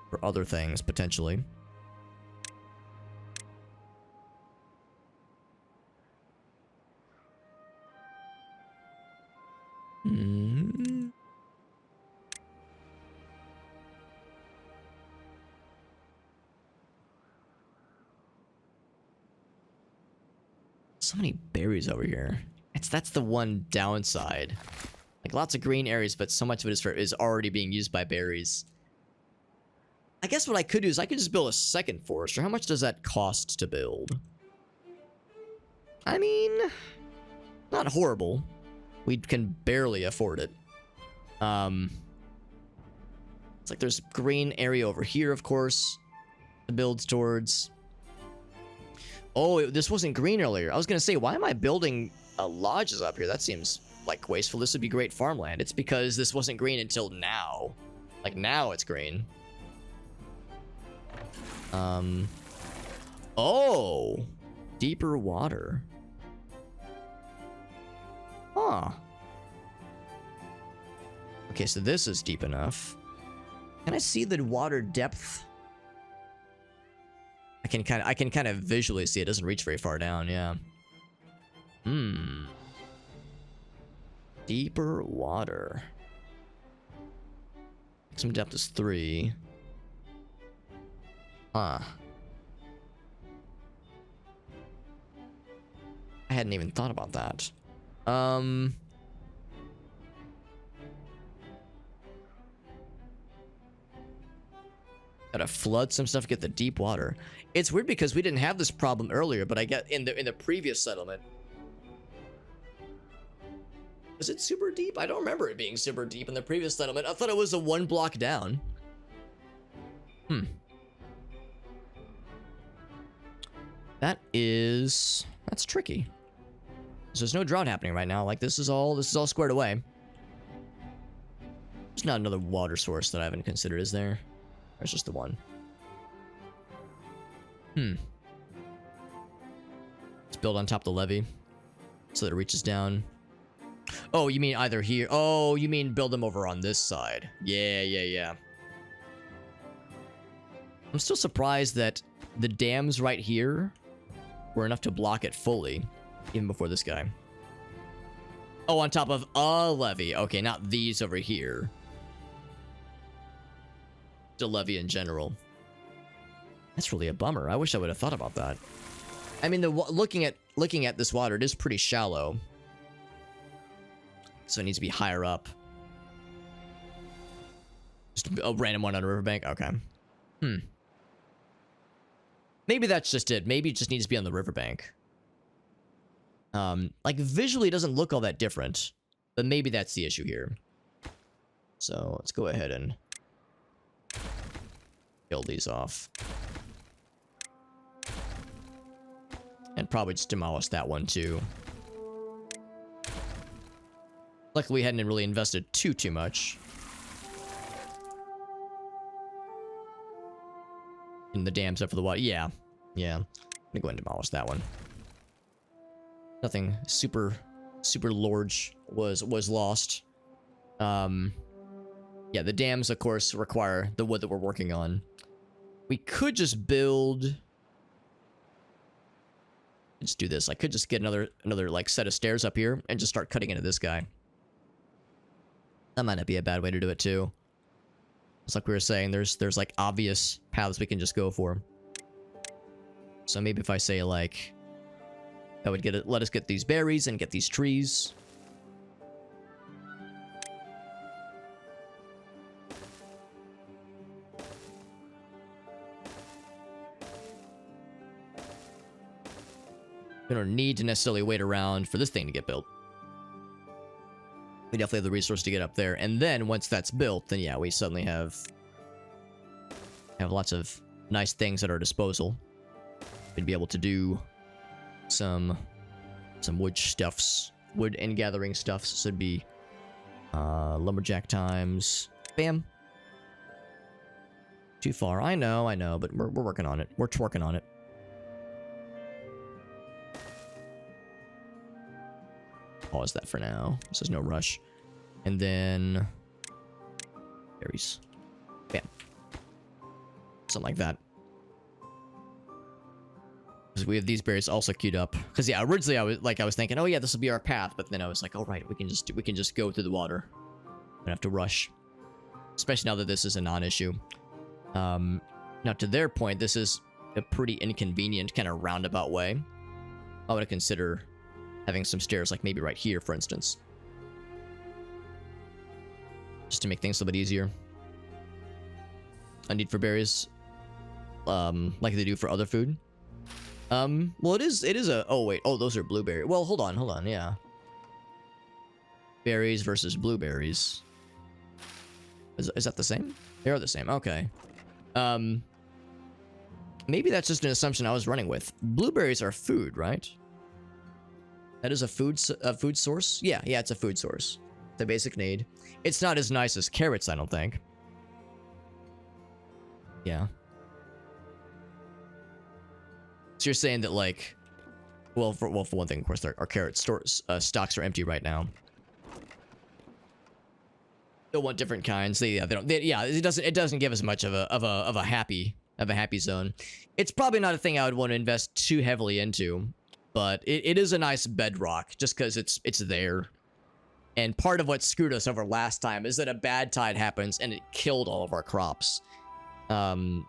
for other things, potentially. So many berries over here. That's the one downside. Like lots of green areas, but so much of it is already being used by berries. I guess what I could do is I could just build a second forester. How much does that cost to build? I mean, not horrible. We can barely afford it. It's like there's green area over here, of course, to build towards. Oh, this wasn't green earlier. I was gonna say, why am I building lodges up here? That seems like wasteful. This would be great farmland. It's because this wasn't green until now. Like now it's green. Oh, deeper water. Huh. Okay, so this is deep enough. Can I see the water depth? I can kind of visually see it. Doesn't reach very far down. Yeah. Deeper water. Maximum depth is 3. Huh. I hadn't even thought about that. Gotta flood some stuff to get the deep water. It's weird because we didn't have this problem earlier, but I get in the previous settlement. Was it super deep? I don't remember it being super deep in the previous settlement. I thought it was a 1 block down. That's tricky. So there's no drought happening right now. Like this is all squared away. There's not another water source that I haven't considered, is there? There's just the one. Let's build on top of the levee so that it reaches down. Oh, you mean either here? Oh, you mean build them over on this side? Yeah. I'm still surprised that the dams right here were enough to block it fully, even before this guy. Oh, on top of a levee. Okay, not these over here. The levee in general. That's really a bummer. I wish I would have thought about that. I mean, looking at this water, it is pretty shallow, so it needs to be higher up. Just a random one on a riverbank. Okay. Maybe that's just it. Maybe it just needs to be on the riverbank. Like visually, it doesn't look all that different, but maybe that's the issue here. So let's go ahead and kill these off. And probably just demolish that one too. Luckily we hadn't really invested too much in the dams up for the water. Yeah. I'm gonna go ahead and demolish that one. Nothing super large was lost. Yeah, the dams, of course, require the wood that we're working on. We could just build... Let's do this. I could just get another like set of stairs up here and just start cutting into this guy. That might not be a bad way to do it too. It's like we were saying, there's like obvious paths we can just go for. So maybe if I say like, that would get it. Let us get these berries and get these trees. We don't need to necessarily wait around for this thing to get built. We definitely have the resource to get up there. And then once that's built, then yeah, we suddenly have lots of nice things at our disposal. We'd be able to do some wood and gathering stuffs. So it'd be lumberjack times. Bam. Too far. I know, but we're working on it. We're twerking on it. Pause that for now. This is no rush. And then berries. Bam. Something like that. Because we have these berries also queued up. Because yeah, originally I was thinking, oh yeah, this will be our path. But then I was like, oh right, we can just go through the water. We don't have to rush. Especially now that this is a non-issue. Now to their point, this is a pretty inconvenient kind of roundabout way. I would consider having some stairs, like maybe right here, for instance. Just to make things a little bit easier. A need for berries. Like they do for other food. Well, it is a... Oh, wait. Oh, those are blueberries. Well, hold on, yeah. Berries versus blueberries. Is that the same? They are the same, okay. Maybe that's just an assumption I was running with. Blueberries are food, right? That is a food source? Yeah, it's a food source. It's a basic need. It's not as nice as carrots, I don't think. Yeah. So you're saying that, like... Well, for one thing, of course, our carrot stocks are empty right now. They'll want different kinds. It doesn't give us much of a happy zone. It's probably not a thing I would want to invest too heavily into. But it is a nice bedrock, just because it's there. And part of what screwed us over last time is that a bad tide happens and it killed all of our crops. And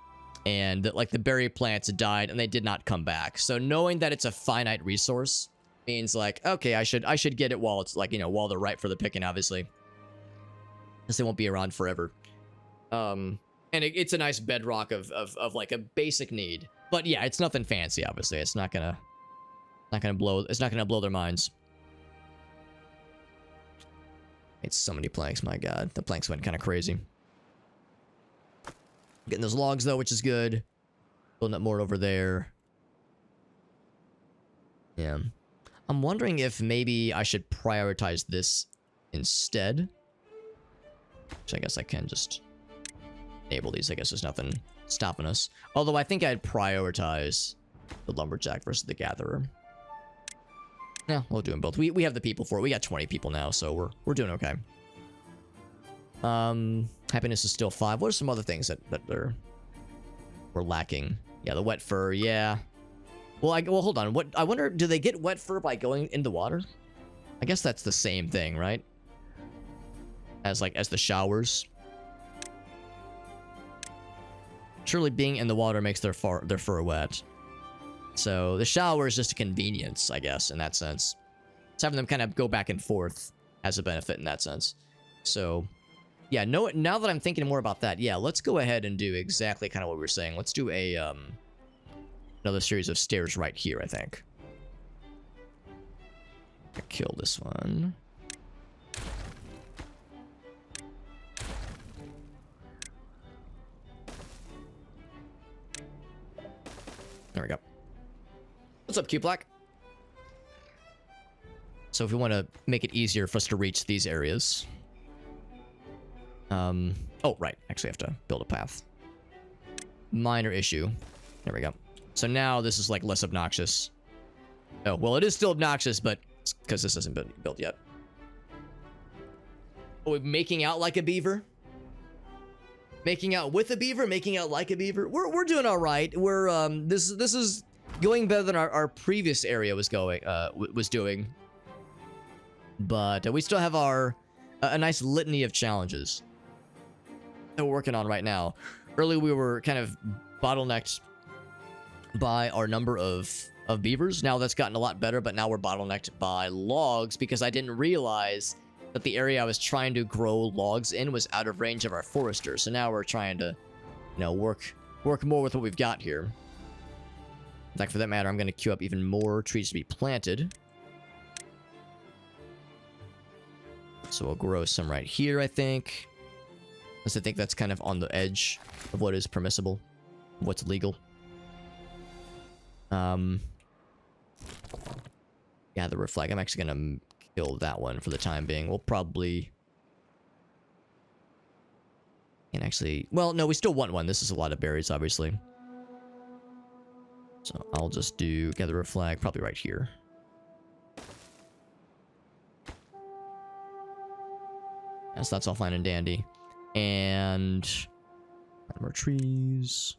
like the berry plants died and they did not come back. So knowing that it's a finite resource means like, okay, I should get it while it's like, while they're ripe for the picking, obviously. Because they won't be around forever. And it's a nice bedrock of like a basic need. But yeah, it's nothing fancy, obviously. It's not gonna blow their minds. It's so many planks, my god. The planks went kind of crazy. Getting those logs though, which is good. Building up more over there. Yeah. I'm wondering if maybe I should prioritize this instead. Which I guess I can just enable these. I guess there's nothing stopping us. Although I think I'd prioritize the lumberjack versus the gatherer. Yeah, we'll do them both. We have the people for it. We got 20 people now, so we're doing okay. Happiness is still 5. What are some other things that we're lacking? Yeah, the wet fur. Yeah. Well, hold on. I wonder, do they get wet fur by going in the water? I guess that's the same thing, right? As the showers. Surely being in the water makes their fur wet. So the shower is just a convenience, I guess, in that sense. It's having them kind of go back and forth has a benefit in that sense. So, yeah, no. Now that I'm thinking more about that, yeah, let's go ahead and do exactly kind of what we were saying. Let's do a another series of stairs right here, I think. Kill this one. What's up, Q-Black? So if we want to make it easier for us to reach these areas. Oh, right. Actually, I have to build a path. Minor issue. There we go. So now this is like less obnoxious. Oh, well, it is still obnoxious, but it's because this hasn't been built yet. Are we making out like a beaver? Making out with a beaver? Making out like a beaver? We're doing all right. We're this is going better than our previous area was going was doing. But we still have our a nice litany of challenges that we're working on right now. Earlier we were kind of bottlenecked by our number of beavers. Now that's gotten a lot better, but now we're bottlenecked by logs because I didn't realize that the area I was trying to grow logs in was out of range of our forester. So now we're trying to, you know, work more with what we've got here. In fact, for that matter, I'm going to queue up even more trees to be planted. So we'll grow some right here, I think. Because I think that's kind of on the edge of what is permissible, what's legal. Gather a flag. I'm actually going to kill that one for the time being. We'll probably... And actually... Well, no, we still want one. This is a lot of berries, obviously. So I'll just do gather a flag, probably right here. Yes, that's all fine and dandy. And... more trees...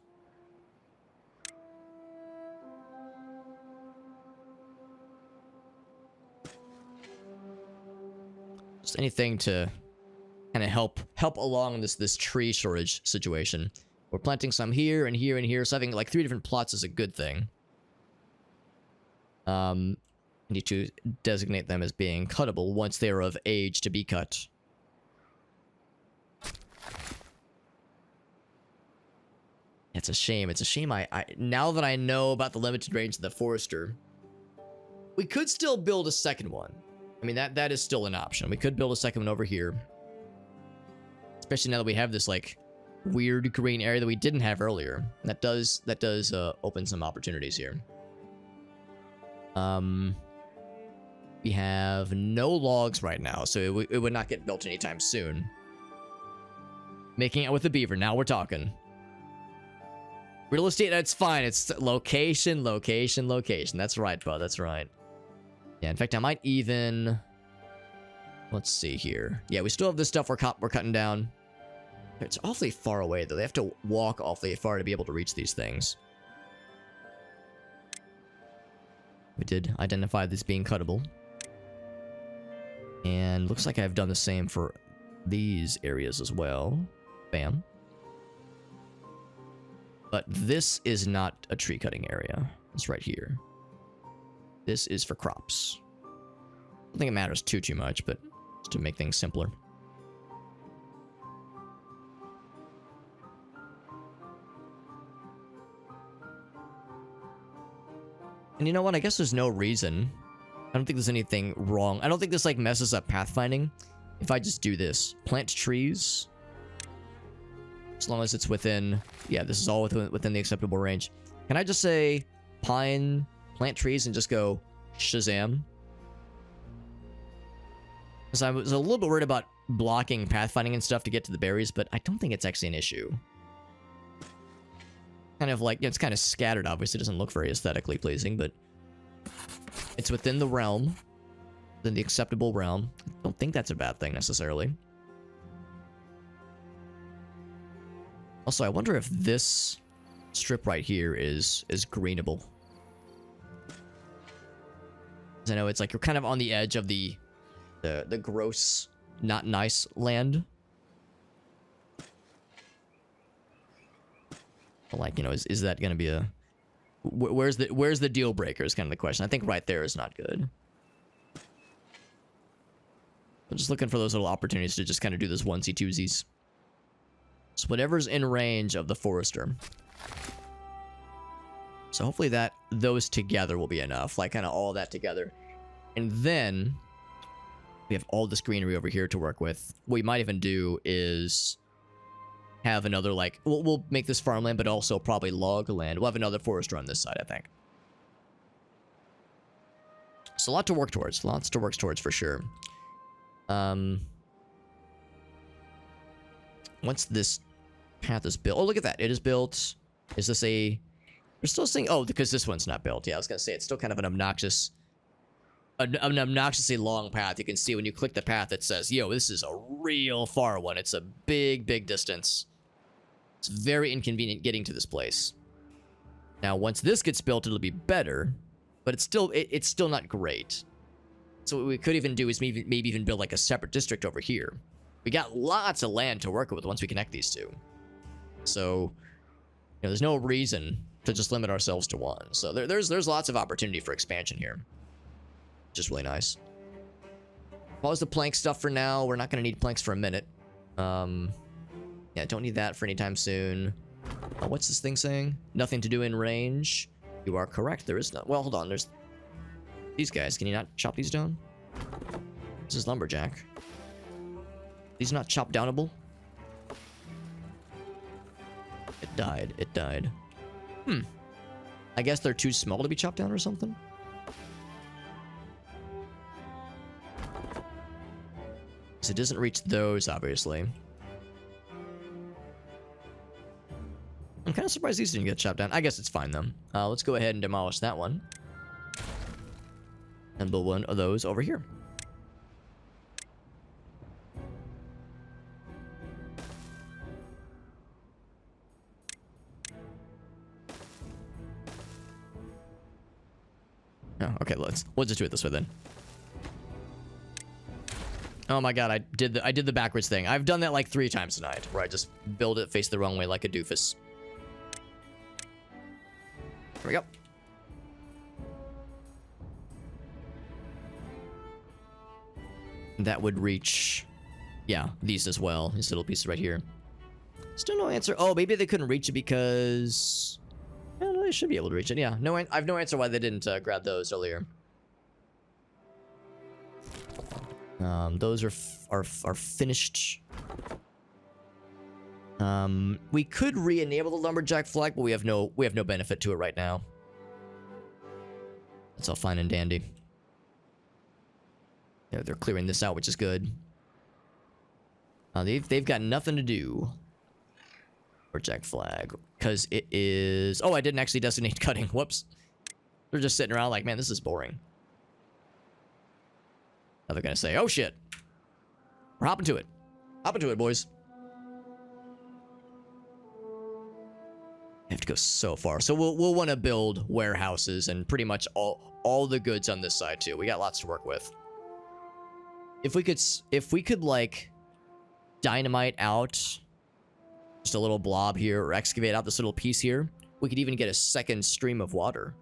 Just anything to kind of help along this tree shortage situation. We're planting some here and here and here, so having like 3 different plots is a good thing. I need to designate them as being cuttable once they are of age to be cut. It's a shame. It's a shame. I now that I know about the limited range of the forester, we could still build a second one. I mean, that is still an option. We could build a second one over here. Especially now that we have this, like, weird green area that we didn't have earlier. That does open some opportunities here. We have no logs right now, so it would not get built anytime soon. Making out with the beaver. Now we're talking. Real estate, that's fine. It's location, location, location. That's right, bud. That's right. Yeah, in fact, I might even... Let's see here. Yeah, we still have this stuff we're cutting down. It's awfully far away, though. They have to walk awfully far to be able to reach these things. We did identify this being cuttable. And looks like I've done the same for these areas as well. Bam. But this is not a tree cutting area. It's right here. This is for crops. I don't think it matters too much, but just to make things simpler. And you know what? I guess there's no reason. I don't think there's anything wrong. I don't think this like messes up pathfinding. If I just do this, plant trees. As long as it's within, yeah, this is all within the acceptable range. Can I just say pine, plant trees, and just go Shazam? Because I was a little bit worried about blocking pathfinding and stuff to get to the berries, but I don't think it's actually an issue. Kind of like, it's kind of scattered, obviously. It doesn't look very aesthetically pleasing, but it's within the realm, within the acceptable realm. I don't think that's a bad thing, necessarily. Also, I wonder if this strip right here is greenable. I know it's like you're kind of on the edge of the gross, not nice land. But like, you know, is that going to be a... Where's the deal breaker is kind of the question. I think right there is not good. I'm just looking for those little opportunities to just kind of do this onesie-twosies. So whatever's in range of the forester. So hopefully those together will be enough. Like kind of all of that together. And then we have all this greenery over here to work with. What we might even do is have another like... We'll make this farmland, but also probably log land. We'll have another forester on this side, I think. So a lot to work towards. Lots to work towards for sure. Once this path is built... Oh, look at that. It is built. Is this a... We're still seeing... Oh, because this one's not built. Yeah, I was going to say, it's still kind of an obnoxious... An obnoxiously long path. You can see when you click the path, it says, yo, this is a real far one. It's a big, big distance. It's very inconvenient getting to this place. Now, once this gets built, it'll be better. But it's still not great. So what we could even do is maybe even build like a separate district over here. We got lots of land to work with once we connect these two. So, there's no reason to just limit ourselves to one. So there's lots of opportunity for expansion here. Just really nice. Pause the plank stuff for now. We're not going to need planks for a minute. Yeah, don't need that for anytime soon. What's this thing saying? Nothing to do in range. You are correct. There is no... Well, hold on. There's these guys. Can you not chop these down? This is lumberjack. These not chop downable? It died. It died. I guess they're too small to be chopped down or something? So it doesn't reach those, obviously. I'm kind of surprised these didn't get chopped down. I guess it's fine, though. Let's go ahead and demolish that one. And build one of those over here. Oh, okay, we'll just do it this way then. Oh my god, I did the backwards thing. I've done that like 3 times tonight, where I just build it face the wrong way like a doofus. Here we go. That would reach, yeah, these as well. These little pieces right here. Still no answer. Oh, maybe they couldn't reach it because... No, they should be able to reach it. Yeah, no, I have no answer why they didn't grab those earlier. Those are finished. We could re-enable the lumberjack flag, but we have no benefit to it right now. That's all fine and dandy. Yeah, they're clearing this out, which is good. They've got nothing to do. Lumberjack flag, because it is... Oh, I didn't actually designate cutting. Whoops. They're just sitting around like, man, this is boring. Now they're gonna say, oh shit. We're hopping to it. Hopping to it, boys. I have to go so far. So we'll want to build warehouses and pretty much all the goods on this side too. We got lots to work with. If we could like dynamite out just a little blob here or excavate out this little piece here, we could even get a second stream of water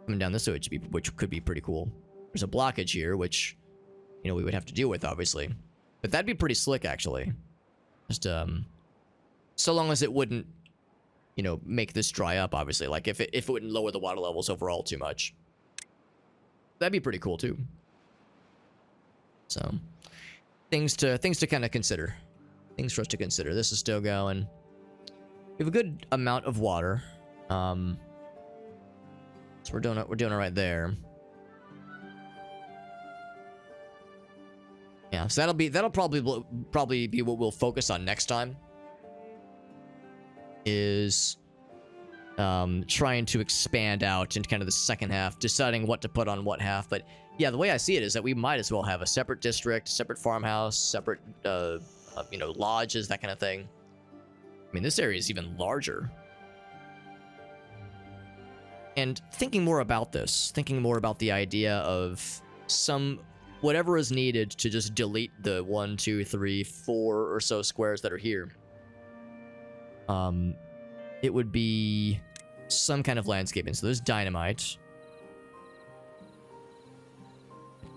coming down this way, which could be pretty cool. There's a blockage here, which, we would have to deal with, obviously. But that'd be pretty slick, actually. Just, so long as it wouldn't, make this dry up, obviously. Like, if it wouldn't lower the water levels overall too much. That'd be pretty cool, too. So, things to kind of consider. Things for us to consider. This is still going. We have a good amount of water. So we're doing it right there. Yeah, so that'll probably be what we'll focus on next time. Is trying to expand out into kind of the second half, deciding what to put on what half. But yeah, the way I see it is that we might as well have a separate district, separate farmhouse, separate lodges, that kind of thing. I mean, this area is even larger. And thinking more about this, thinking more about the idea of whatever is needed to just delete the 1, 2, 3, 4 or so squares that are here. It would be some kind of landscaping. So there's dynamite.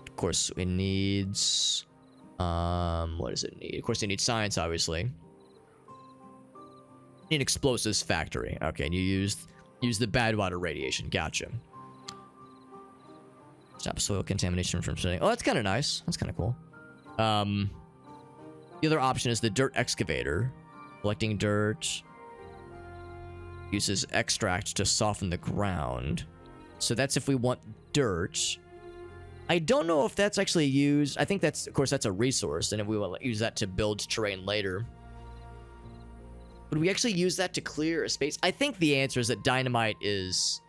Of course, it needs... what does it need? Of course, it needs science, obviously. Need explosives factory. Okay, and you use the bad water radiation. Gotcha. Stop soil contamination from spreading. Oh, that's kind of nice. That's kind of cool. The other option is the dirt excavator. Collecting dirt. Uses extract to soften the ground. So that's if we want dirt. I don't know if that's actually used. I think that's, of course, that's a resource, and if we will use that to build terrain later. Would we actually use that to clear a space? I think the answer is that dynamite is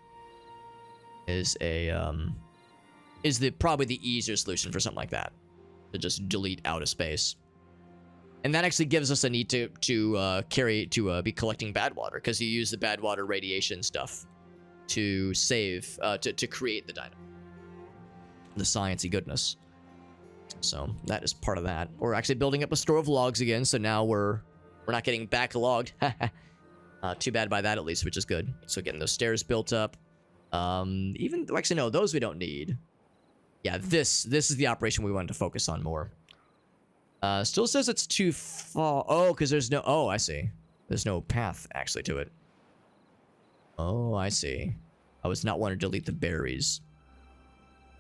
probably the easier solution for something like that, to just delete out of space. And that actually gives us a need to be collecting bad water, because you use the bad water radiation stuff to save to create the dynamite. The sciencey goodness. So that is part of that. We're actually building up a store of logs again, so now we're not getting backlogged. Too bad by that, at least, which is good. So getting those stairs built up. Actually no, those we don't need. Yeah, this is the operation we wanted to focus on more. Still says it's too far. Oh, because there's no. Oh, I see. There's no path actually to it. Oh, I see. I was not wanting to delete the berries.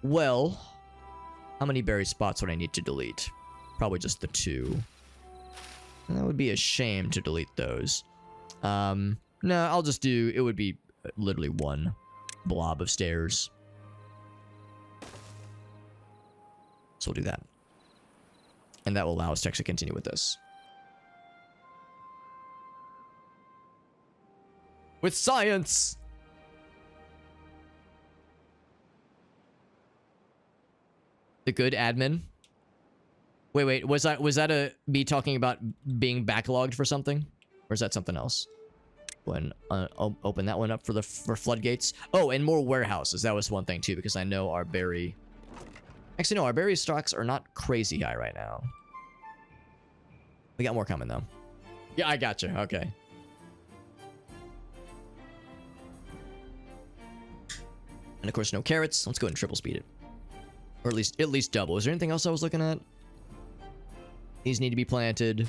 Well, how many berry spots would I need to delete? Probably just the 2. And that would be a shame to delete those. No, I'll just do. It would be literally 1 blob of stairs. So we'll do that. And that will allow us to actually continue with this. With science! The good admin? Wait, was that me talking about being backlogged for something? Or is that something else? When open that one up for floodgates. Oh, and more warehouses. That was one thing too, because I know our berry... Actually, no, our berry stocks are not crazy high right now. We got more coming, though. Yeah, I gotcha. Okay. And of course, no carrots. Let's go ahead and triple speed it. Or at least double. Is there anything else I was looking at? These need to be planted.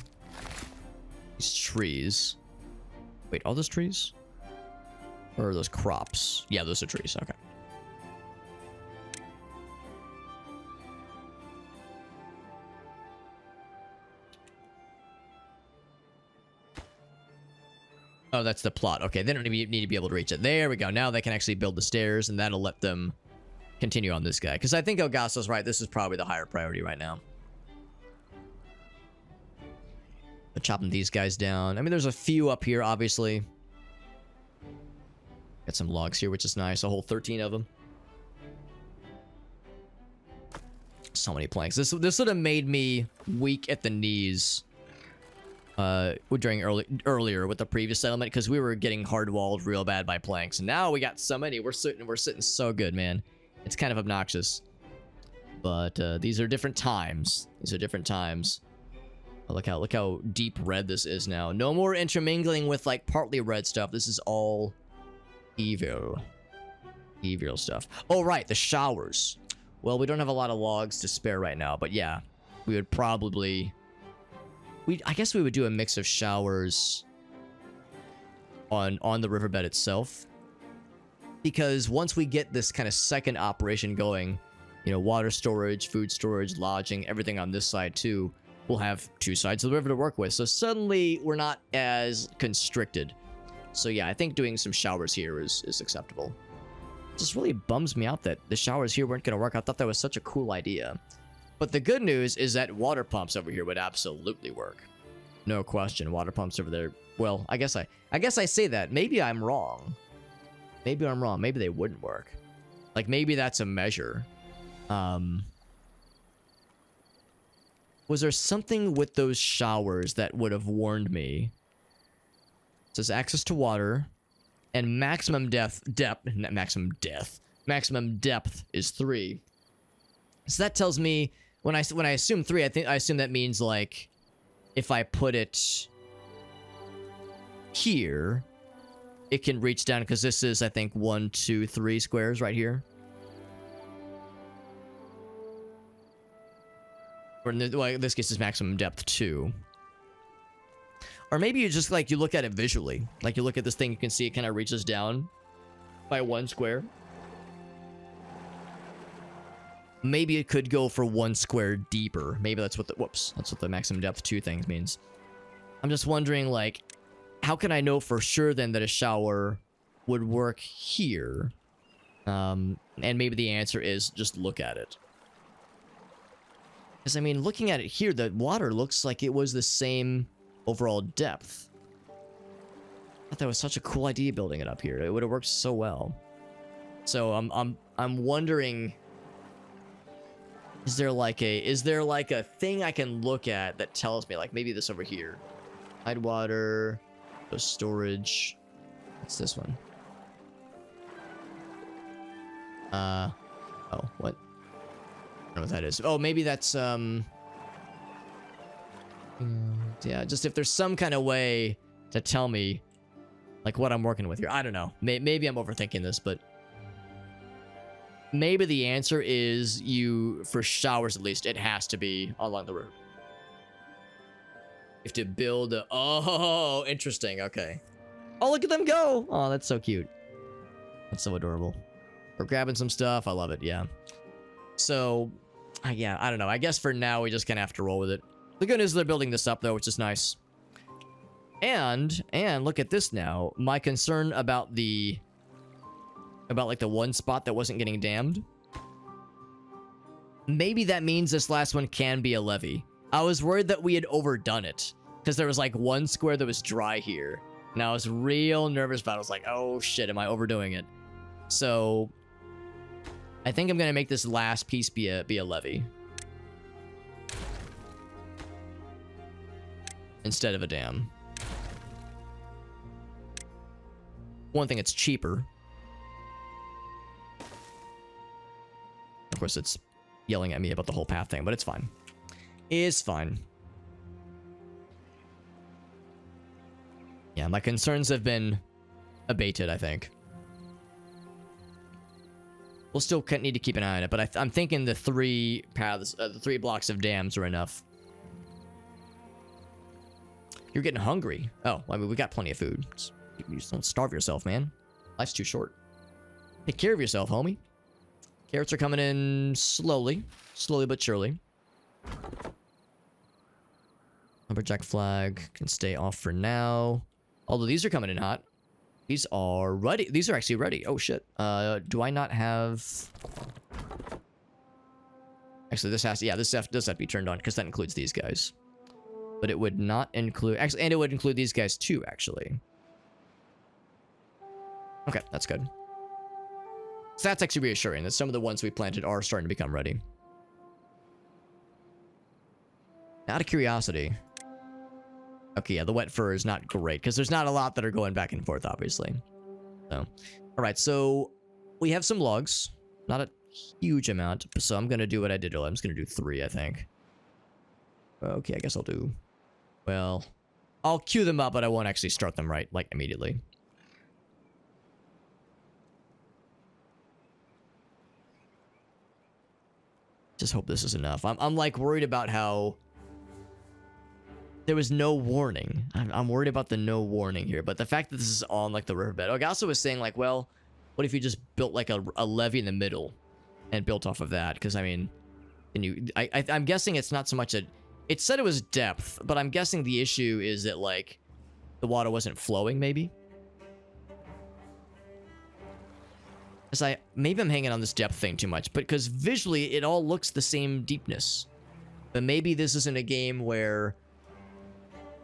These trees. Wait, all those trees? Or are those crops? Yeah, those are trees. Okay. Oh, that's the plot. Okay, they don't need to be able to reach it. There we go. Now they can actually build the stairs, and that'll let them continue on this guy. Because I think Elgaso's right. This is probably the higher priority right now. But chopping these guys down. I mean, there's a few up here, obviously. Got some logs here, which is nice. A whole 13 of them. So many planks. This would have made me weak at the knees. During earlier with the previous settlement, because we were getting hard walled real bad by planks. And now we got so many. We're sitting so good, man. It's kind of obnoxious. But these are different times. These are different times. Oh, look how deep red this is now. No more intermingling with like partly red stuff. This is all evil stuff. Oh right, the showers. Well, we don't have a lot of logs to spare right now, but yeah, we would probably. I guess we would do a mix of showers on the riverbed itself, because once we get this kind of second operation going, you know, water storage, food storage, lodging, everything on this side too, we'll have 2 sides of the river to work with. So suddenly we're not as constricted. So yeah, I think doing some showers here is acceptable. It just really bums me out that the showers here weren't going to work. I thought that was such a cool idea. But the good news is that water pumps over here would absolutely work. No question. Water pumps over there. Well, I guess I say that. Maybe I'm wrong. Maybe I'm wrong. Maybe they wouldn't work. Like, maybe that's a measure. Was there something with those showers that would have warned me? It says access to water and maximum depth is 3. So that tells me when I assume 3, I assume that means like if I put it here, it can reach down, because this is, I think, 1, 2, 3 squares right here. Or in this case, is maximum depth 2. Or maybe you just like you look at it visually, like you look at this thing, you can see it kind of reaches down by 1 square. Maybe it could go for 1 square deeper. Maybe that's what the maximum depth 2 thing means. I'm just wondering, like, how can I know for sure then that a shower would work here? And maybe the answer is just look at it. Because, I mean, looking at it here, the water looks like it was the same overall depth. I thought that was such a cool idea building it up here. It would have worked so well. So I'm wondering, is there like a thing I can look at that tells me, like, maybe this over here? Tidewater, the storage. What's this one? Oh, what? I don't know what that is. Oh, maybe that's yeah, just if there's some kind of way to tell me like what I'm working with here. I don't know. Maybe I'm overthinking this, but maybe the answer is for showers at least, it has to be along the river. You have to build a, oh, interesting. Okay. Oh, look at them go. Oh, that's so cute. That's so adorable. We're grabbing some stuff. I love it. Yeah. So, yeah, I don't know. I guess for now, we just kind of have to roll with it. The good news is they're building this up, though, which is nice. And look at this now. My concern about like the one spot that wasn't getting dammed. Maybe that means this last one can be a levee. I was worried that we had overdone it because there was like one square that was dry here. And I was real nervous about it. I was like, oh shit, am I overdoing it? So I think I'm going to make this last piece be a levee. Instead of a dam. One thing, it's cheaper. Of course, it's yelling at me about the whole path thing, but it's fine. It's fine. Yeah, my concerns have been abated, I think. We'll still need to keep an eye on it, but I'm thinking the 3 paths, the 3 blocks of dams are enough. You're getting hungry. Oh, I mean, we got plenty of food. You just don't starve yourself, man. Life's too short. Take care of yourself, homie. Carrots are coming in slowly. Slowly but surely. Lumberjack flag can stay off for now. Although these are coming in hot. These are ready. These are actually ready. Oh, shit. Do I not have... Actually, this has to... Yeah, this does have to be turned on because that includes these guys. But it would not include... Actually, and it would include these guys too, actually. Okay, that's good. So that's actually reassuring that some of the ones we planted are starting to become ready. Out of curiosity. Okay, yeah, the wet fur is not great because there's not a lot that are going back and forth, obviously. So, all right, so we have some logs. Not a huge amount, so I'm going to do what I did earlier. I'm just going to do 3, I think. Okay, I guess I'll do... Well, I'll queue them up, but I won't actually start them right, like, immediately. Just hope this is enough. I'm like worried about how there was no warning. I'm worried about the no warning here, but the fact that this is on like the riverbed. Okay, I also was saying like, well, what if you just built like a levee in the middle and built off of that? Because I mean, I'm guessing it's not so much a. It said it was depth, but I'm guessing the issue is that like the water wasn't flowing. Maybe. Maybe I'm hanging on this depth thing too much, but because visually it all looks the same deepness. But maybe this isn't a game where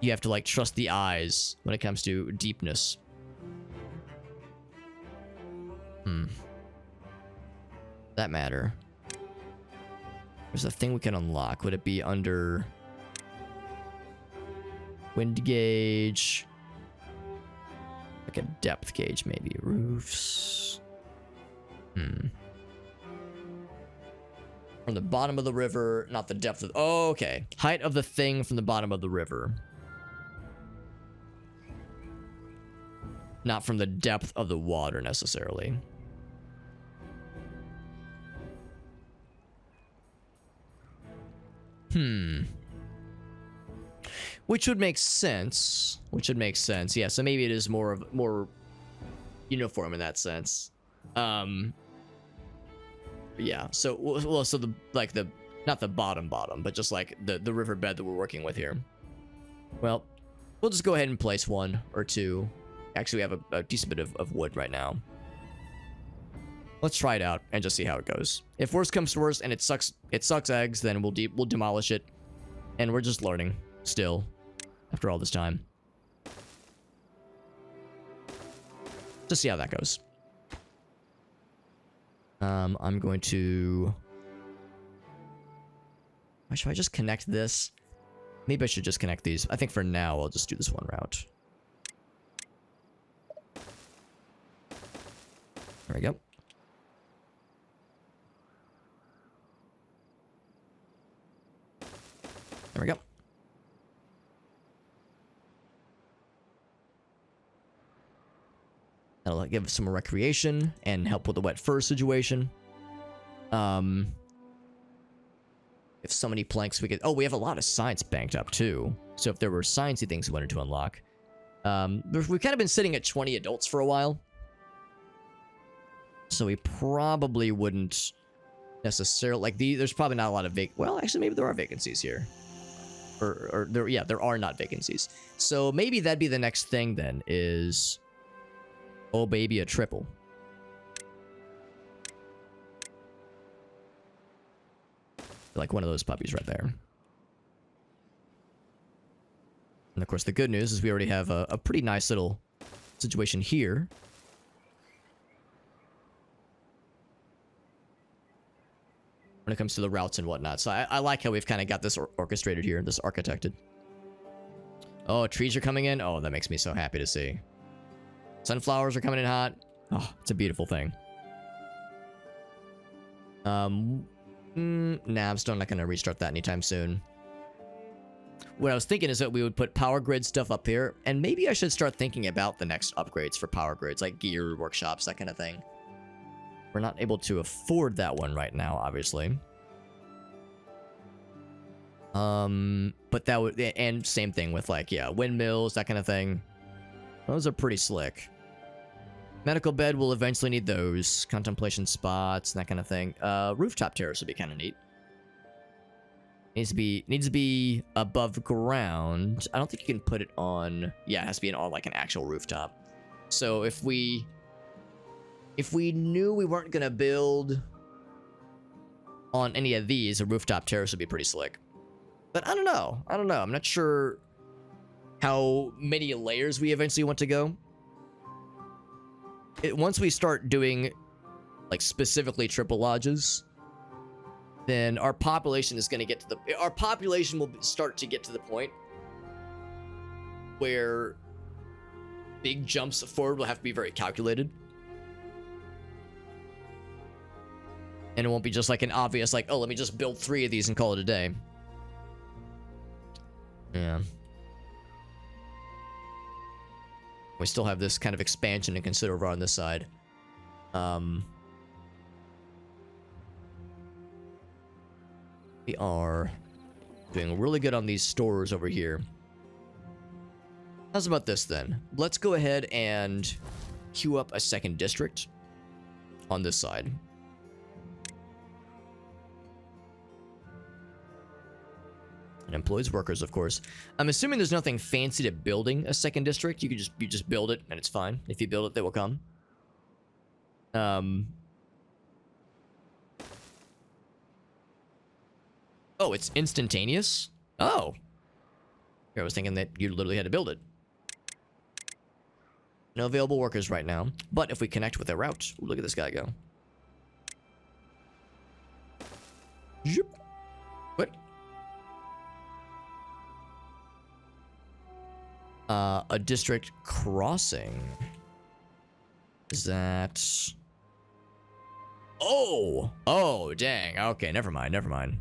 you have to like trust the eyes when it comes to deepness. That matter. There's a thing we can unlock. Would it be under wind gauge? Like a depth gauge, maybe. Roofs. From the bottom of the river, not the depth of... Oh, okay. Height of the thing from the bottom of the river. Not from the depth of the water, necessarily. Which would make sense. Yeah, so maybe it is more uniform in that sense. Yeah, so well, so not the bottom, but just like the riverbed that we're working with here. Well, we'll just go ahead and place 1 or 2. Actually, we have a decent bit of wood right now. Let's try it out and just see how it goes. If worst comes to worst and it sucks eggs, then we'll demolish it. And we're just learning still after all this time. Just see how that goes. I'm going to... Should I just connect this? Maybe I should just connect these. I think for now, I'll just do this one route. There we go. There we go. That'll give some recreation and help with the wet fur situation. If so many planks we could... Oh, we have a lot of science banked up too. So if there were sciencey things we wanted to unlock. We've kind of been sitting at 20 adults for a while. So we probably wouldn't necessarily... Like, there's probably not a lot of well, actually, maybe there are vacancies here. Yeah, there are not vacancies. So maybe that'd be the next thing then, is... Oh, baby, a triple. Like one of those puppies right there. And of course, the good news is we already have a pretty nice little situation here. When it comes to the routes and whatnot. So I like how we've kind of got this orchestrated here, this architected. Oh, trees are coming in. Oh, that makes me so happy to see. Sunflowers are coming in hot. Oh, it's a beautiful thing. Nah, I'm still not going to restart that anytime soon. What I was thinking is that we would put power grid stuff up here, and maybe I should start thinking about the next upgrades for power grids, like gear workshops, that kind of thing. We're not able to afford that one right now, obviously. But that would, and same thing with like, yeah, windmills, that kind of thing. Those are pretty slick. Medical bed, will eventually need those. Contemplation spots, that kind of thing. Rooftop terrace would be kind of neat. Needs to be above ground. I don't think you can put it on... Yeah, it has to be on like an actual rooftop. So if we knew we weren't gonna build on any of these, a rooftop terrace would be pretty slick. But I don't know. I'm not sure how many layers we eventually want to go. Once we start doing like specifically triple lodges, then our population is going to get to our population will start to get to the point where big jumps forward will have to be very calculated. And it won't be just like an obvious, like, oh, let me just build 3 of these and call it a day. Yeah. We still have this kind of expansion to consider over on this side. We are doing really good on these stores over here. How's about this then? Let's go ahead and queue up a second district on this side. And employs workers, of course. I'm assuming there's nothing fancy to building a second district. You just build it and it's fine. If you build it, they will come. Oh, it's instantaneous? Oh. Here, I was thinking that you literally had to build it. No available workers right now. But if we connect with a route, ooh, look at this guy go. Yep. What? A district crossing. Is that... Oh! Oh, dang. Okay, never mind.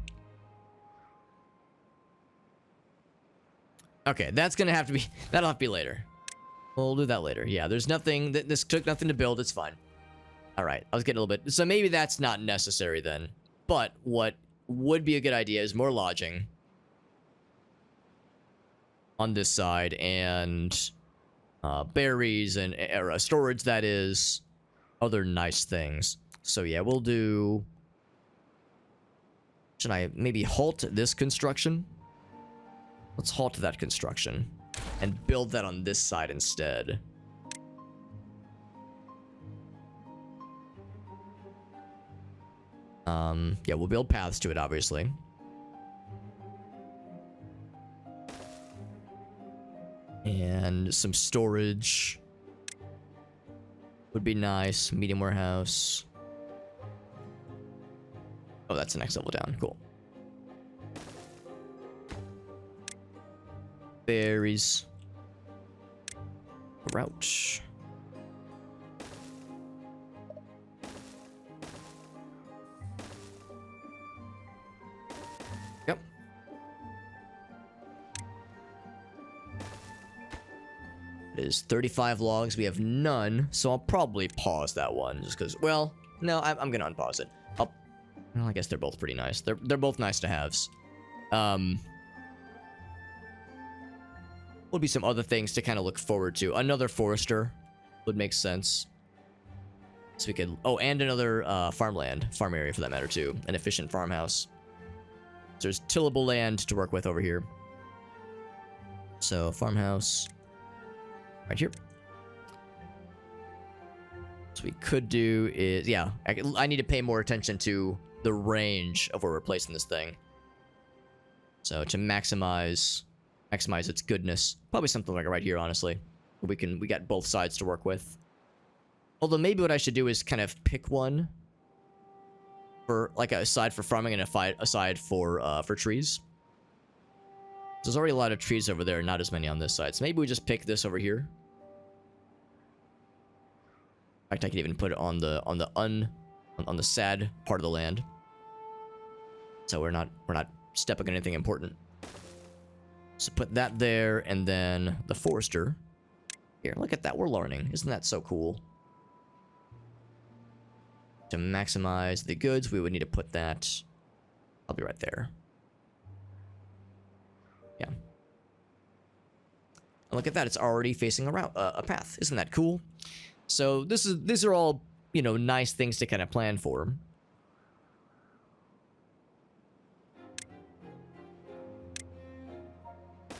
Okay, that's gonna have to be... That'll have to be later. We'll do that later. Yeah, there's nothing... This took nothing to build. It's fine. Alright, I was getting a little bit... So maybe that's not necessary then. But what would be a good idea is more lodging on this side, and berries and storage, that is, other nice things. So yeah, we'll do... Should I maybe halt this construction? Let's halt that construction and build that on this side instead. Yeah, we'll build paths to it, obviously. And some storage would be nice. Medium warehouse. Oh, that's the next level down. Cool. Berries. Route. Yep. It is 35 logs. We have none, so I'll probably pause that one just because. Well, no, I'm gonna unpause it. Well, I guess they're both pretty nice. They're both nice to haves. Would be some other things to kind of look forward to. Another forester would make sense. So we could. Oh, and another farm area for that matter too. An efficient farmhouse. So there's tillable land to work with over here. So farmhouse right here. So we could do is yeah. I need to pay more attention to the range of where we're placing this thing. So to maximize its goodness, probably something like right here. Honestly, we got both sides to work with. Although maybe what I should do is kind of pick one for like a side for farming and a side for trees. There's already a lot of trees over there, not as many on this side. So maybe we just pick this over here. In fact, I could even put it on the sad part of the land. So we're not stepping on anything important. So put that there, and then the forester. Here, look at that. We're learning. Isn't that so cool? To maximize the goods, we would need to put that. I'll be right there. Yeah. And look at that. It's already facing a path. Isn't that cool? So these are all, you know, nice things to kind of plan for.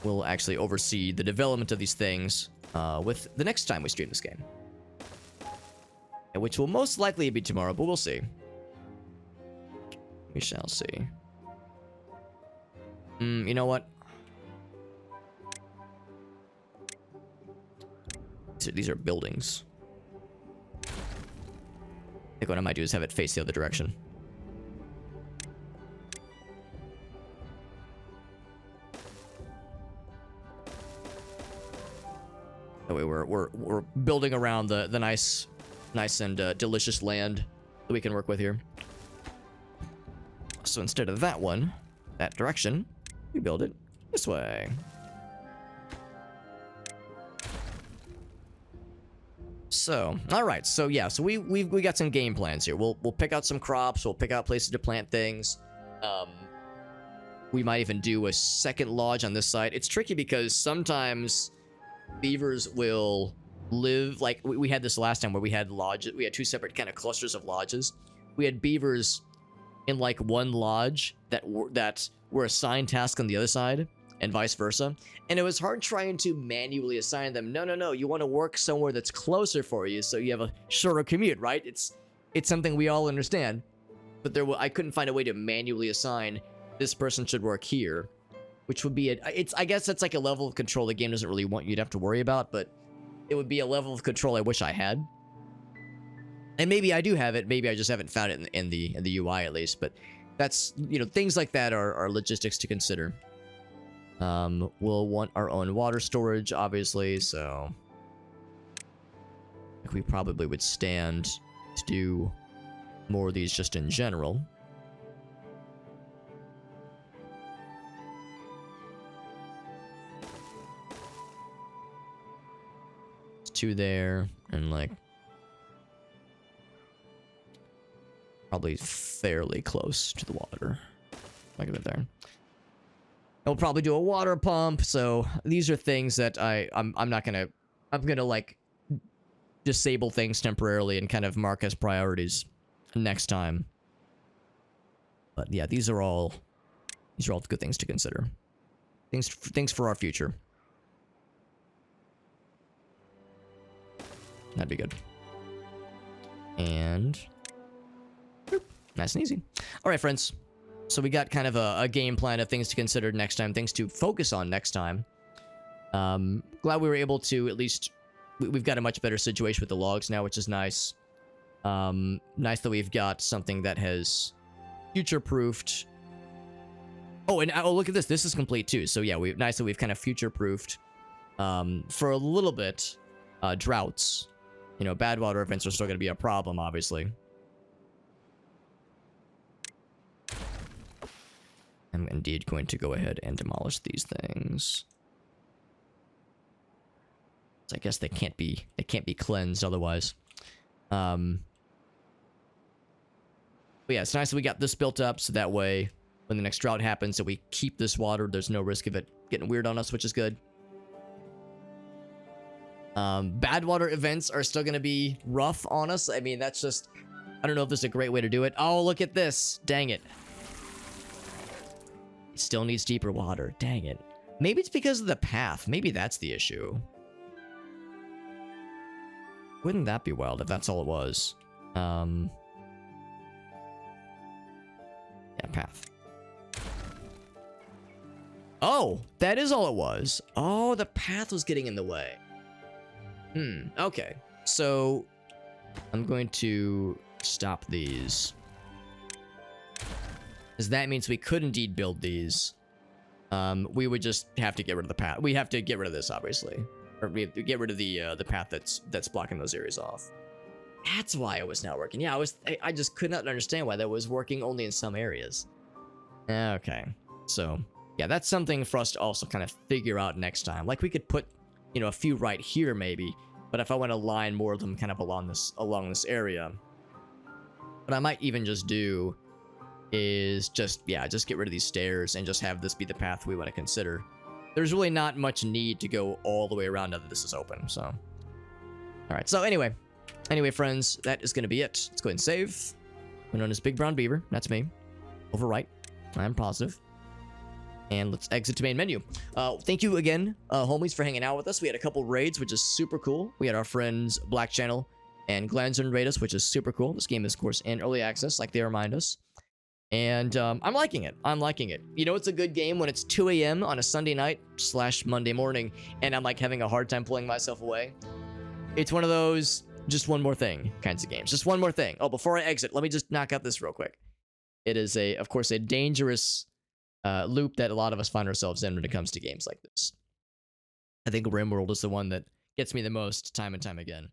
We'll actually oversee the development of these things with the next time we stream this game. Which will most likely be tomorrow, but we'll see. We shall see. You know what? These are buildings. I think what I might do is have it face the other direction. That way we're building around the nice and delicious land that we can work with here. So instead of that one, that direction, we build it this way. So, all right. So yeah, so we got some game plans here. We'll pick out some crops. We'll pick out places to plant things. We might even do a second lodge on this side. It's tricky because sometimes beavers will live like we had this last time where we had lodges. We had two separate kind of clusters of lodges. We had beavers in like one lodge that were assigned tasks on the other side, and vice versa. And it was hard trying to manually assign them. No, you want to work somewhere that's closer for you, so you have a shorter commute, right? It's something we all understand. But I couldn't find a way to manually assign this person should work here, which would be I guess that's like a level of control the game doesn't really want you to have to worry about, but it would be a level of control I wish I had. And maybe I do have it. Maybe I just haven't found it in the UI at least. But that's, you know, things like that are logistics to consider. We'll want our own water storage, obviously. So we probably would stand to do more of these just in general. It's 2 there, and like probably fairly close to the water. Look at it there. I'll probably do a water pump. So these are things that I'm gonna like disable things temporarily and kind of mark as priorities next time. But yeah, these are all good things to consider. Things for our future. That'd be good. And Nice and easy. All right, friends. So we got kind of a game plan of things to consider next time, things to focus on next time. Glad we were able to at least... We've got a much better situation with the logs now, which is nice. Nice that we've got something that has future-proofed... Oh, and oh, look at this. This is complete, too. So, yeah, nice that we've kind of future-proofed for a little bit droughts. You know, bad water events are still going to be a problem, obviously. I'm indeed going to go ahead and demolish these things. So I guess they can't be cleansed otherwise. But yeah, it's nice that we got this built up so that way when the next drought happens that we keep this water. There's no risk of it getting weird on us, which is good. Bad water events are still going to be rough on us. I mean, that's just... I don't know if this is a great way to do it. Oh, look at this. Dang it. It still needs deeper water. Dang it. Maybe it's because of the path. Maybe that's the issue. Wouldn't that be wild if that's all it was? Yeah, path. Oh, that is all it was. Oh, the path was getting in the way. Okay. So, I'm going to stop these. Because that means we could indeed build these. We would just have to get rid of the path. We have to get rid of this, obviously. Or we have to get rid of the path that's blocking those areas off. That's why it was not working. Yeah, I just could not understand why that was working only in some areas. Okay. So, yeah, that's something for us to also kind of figure out next time. Like, we could put, you know, a few right here, maybe. But if I want to line more of them kind of along this area. What I might even just do is just get rid of these stairs and just have this be the path we want to consider. There's really not much need to go all the way around now that this is open, so. Alright, so anyway, friends, that is going to be it. Let's go ahead and save. We're known as Big Brown Beaver. That's me. Overwrite. I'm positive. And let's exit to main menu. Thank you again, homies, for hanging out with us. We had a couple raids, which is super cool. We had our friends Black Channel and Glanzern raid us, which is super cool. This game is, of course, in early access, like they remind us. And I'm liking it. I'm liking it. You know, it's a good game when it's 2 a.m. on a Sunday night / Monday morning, and I'm like having a hard time pulling myself away. It's one of those just one more thing kinds of games. Just one more thing. Oh, before I exit, let me just knock out this real quick. It is, of course, a dangerous loop that a lot of us find ourselves in when it comes to games like this. I think RimWorld is the one that gets me the most time and time again.